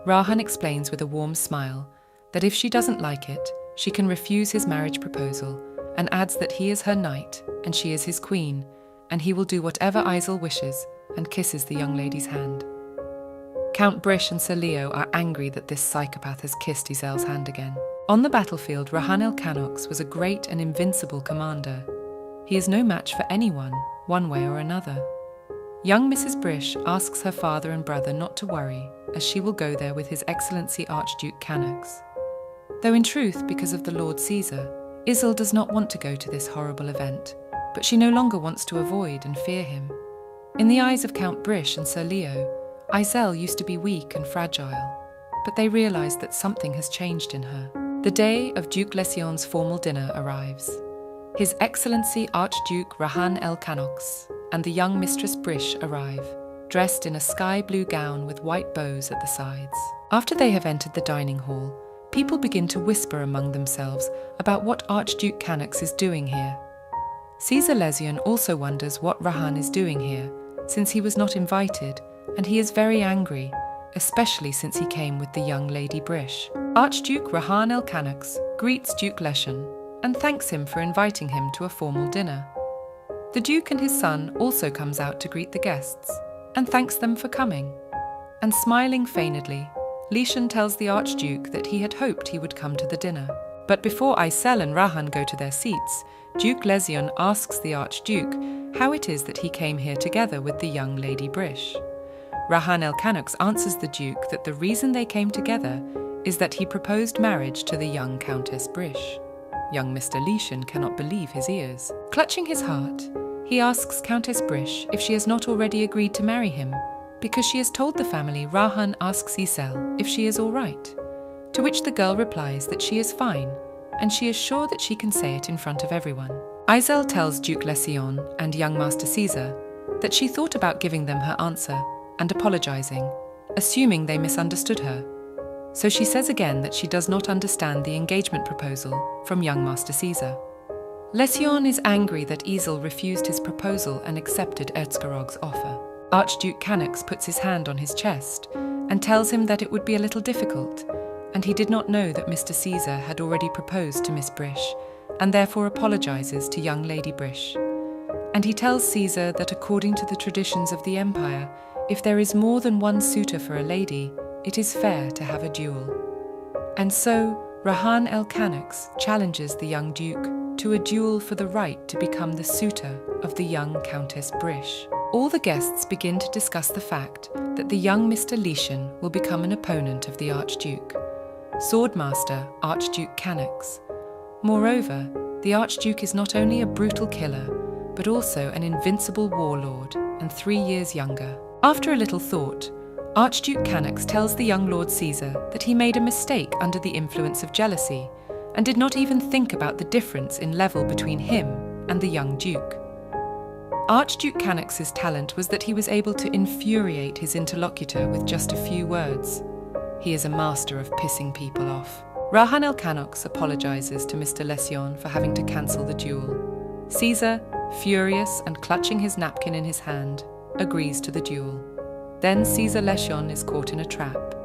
Rahan explains with a warm smile that if she doesn't like it, she can refuse his marriage proposal, and adds that he is her knight and she is his queen, and he will do whatever Izel wishes, and kisses the young lady's hand. Count Brish and Sir Leo are angry that this psychopath has kissed Izel's hand again. On the battlefield, Rahan el-Canux was a great and invincible commander. He is no match for anyone, one way or another. Young Mrs. Brish asks her father and brother not to worry, as she will go there with His Excellency Archduke Canux. Though in truth, because of the Lord Caesar, Isolde does not want to go to this horrible event, but she no longer wants to avoid and fear him. In the eyes of Count Brish and Sir Leo, Izel used to be weak and fragile, but they realize that something has changed in her. The day of Duke Lesion's formal dinner arrives. His Excellency Archduke Rahan el-Canux and the young Mistress Brish arrive, dressed in a sky blue gown with white bows at the sides. After they have entered the dining hall, people begin to whisper among themselves about what Archduke Canux is doing here. Caesar Lesion also wonders what Rahan is doing here, since he was not invited, and he is very angry, especially since he came with the young Lady Brish. Archduke Rahan el-Canux greets Duke Lesion and thanks him for inviting him to a formal dinner. The Duke and his son also comes out to greet the guests and thanks them for coming. And smiling feignedly, Lesion tells the Archduke that he had hoped he would come to the dinner. But before Izel and Rahan go to their seats, Duke Lesion asks the Archduke how it is that he came here together with the young Lady Brish. Rahan el-Canux answers the Duke that the reason they came together is that he proposed marriage to the young Countess Brish. Young Mr. Lesion cannot believe his ears. Clutching his heart, he asks Countess Brish if she has not already agreed to marry him, because she has told the family Rahan asks Izel if she is all right, to which the girl replies that she is fine, and she is sure that she can say it in front of everyone. Izel tells Duke Lesion and young Master Caesar that she thought about giving them her answer and apologizing, assuming they misunderstood her. So she says again that she does not understand the engagement proposal from young Master Caesar. Lesion is angry that Izel refused his proposal and accepted Erzgebirg's offer. Archduke Canux puts his hand on his chest and tells him that it would be a little difficult, and he did not know that Mr. Caesar had already proposed to Miss Brish, and therefore apologizes to young Lady Brish. And he tells Caesar that according to the traditions of the empire, if there is more than one suitor for a lady, it is fair to have a duel. And so, Rahan el-Canux challenges the young duke to a duel for the right to become the suitor of the young Countess Brish. All the guests begin to discuss the fact that the young Mr. Lesion will become an opponent of the Archduke, Swordmaster Archduke Canux. Moreover, the Archduke is not only a brutal killer, but also an invincible warlord and 3 years younger. After a little thought, Archduke Canux tells the young Lord Caesar that he made a mistake under the influence of jealousy and did not even think about the difference in level between him and the young Duke. Archduke Canux's talent was that he was able to infuriate his interlocutor with just a few words. He is a master of pissing people off. Rahan el-Khanox apologizes to Mr. Lesion for having to cancel the duel. Caesar, furious and clutching his napkin in his hand, agrees to the duel. Then Caesar Lesion is caught in a trap.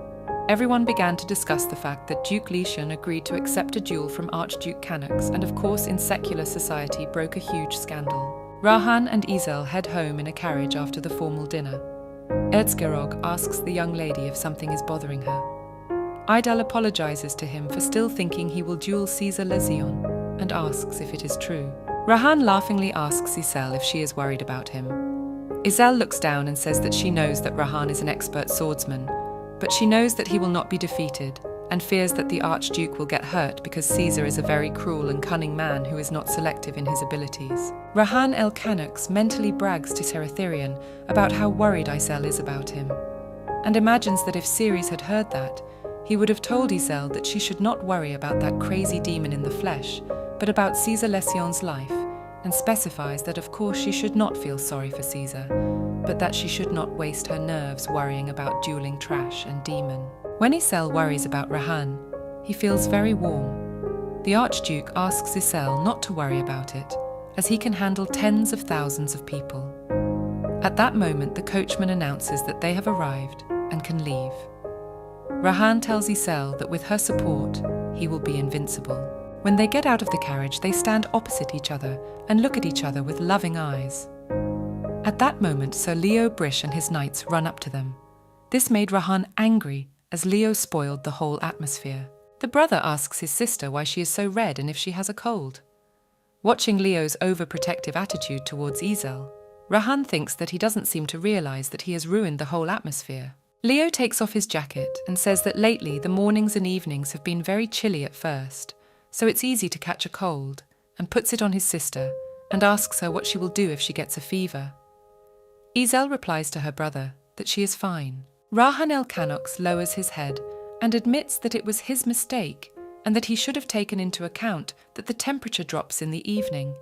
Everyone began to discuss the fact that Duke Lesion agreed to accept a duel from Archduke Khanox, and of course in secular society broke a huge scandal. Rahan and Izel head home in a carriage after the formal dinner. Erzgerog asks the young lady if something is bothering her. Idel apologizes to him for still thinking he will duel Caesar Lesion and asks if it is true. Rahan laughingly asks Izel if she is worried about him. Izel looks down and says that she knows that Rahan is an expert swordsman, but she knows that he will not be defeated and fears that the Archduke will get hurt because Caesar is a very cruel and cunning man who is not selective in his abilities. Rahan el-Khanox mentally brags to Seratherion about how worried Izel is about him, and imagines that if Ceres had heard that, he would have told Izel that she should not worry about that crazy demon in the flesh, but about Caesar Lesion's life, and specifies that of course she should not feel sorry for Caesar, but that she should not waste her nerves worrying about dueling trash and demon. When Izel worries about Rahan, he feels very warm. The Archduke asks Izel not to worry about it, as he can handle tens of thousands of people. At that moment, the coachman announces that they have arrived and can leave. Rahan tells Izel that with her support, he will be invincible. When they get out of the carriage, they stand opposite each other and look at each other with loving eyes. At that moment, Sir Leo Brish and his knights run up to them. This made Rahan angry, as Leo spoiled the whole atmosphere. The brother asks his sister why she is so red and if she has a cold. Watching Leo's overprotective attitude towards Izel, Rahan thinks that he doesn't seem to realize that he has ruined the whole atmosphere. Leo takes off his jacket and says that lately the mornings and evenings have been very chilly at first, so it's easy to catch a cold, and puts it on his sister and asks her what she will do if she gets a fever. Izel replies to her brother that she is fine. Rahan el-Khanox lowers his head and admits that it was his mistake and that he should have taken into account that the temperature drops in the evening.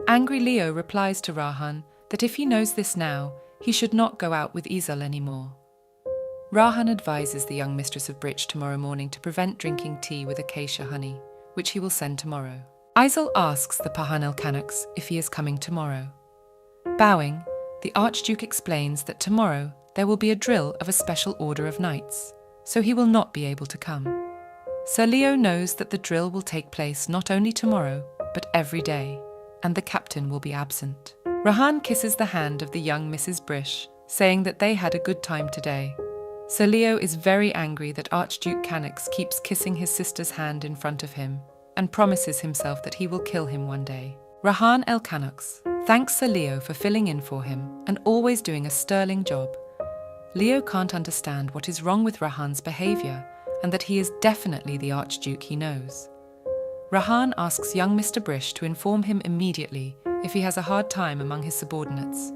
Angry Leo replies to Rahan that if he knows this now, he should not go out with Izel anymore. Rahan advises the young mistress of Britch tomorrow morning to prevent drinking tea with acacia honey, which he will send tomorrow. Izel asks the Pahan el-Khanox if he is coming tomorrow. Bowing, the Archduke explains that tomorrow there will be a drill of a special order of knights, so he will not be able to come. Sir Leo knows that the drill will take place not only tomorrow, but every day, and the captain will be absent. Rahan kisses the hand of the young Mrs. Brish, saying that they had a good time today. Sir Leo is very angry that Archduke Khanox keeps kissing his sister's hand in front of him, and promises himself that he will kill him one day. Rahan el-Khanox thanks Sir Leo for filling in for him and always doing a sterling job. Leo can't understand what is wrong with Rahan's behaviour and that he is definitely the Archduke he knows. Rahan asks young Mr. Brish to inform him immediately if he has a hard time among his subordinates.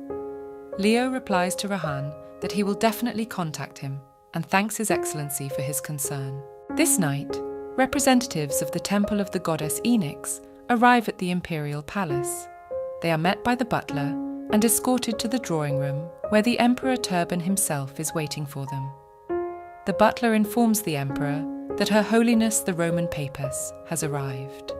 Leo replies to Rahan that he will definitely contact him and thanks His Excellency for his concern. This night, representatives of the temple of the goddess Enix arrive at the imperial palace. They are met by the butler and escorted to the drawing room where the Emperor Turban himself is waiting for them. The butler informs the Emperor that Her Holiness the Roman Papess has arrived.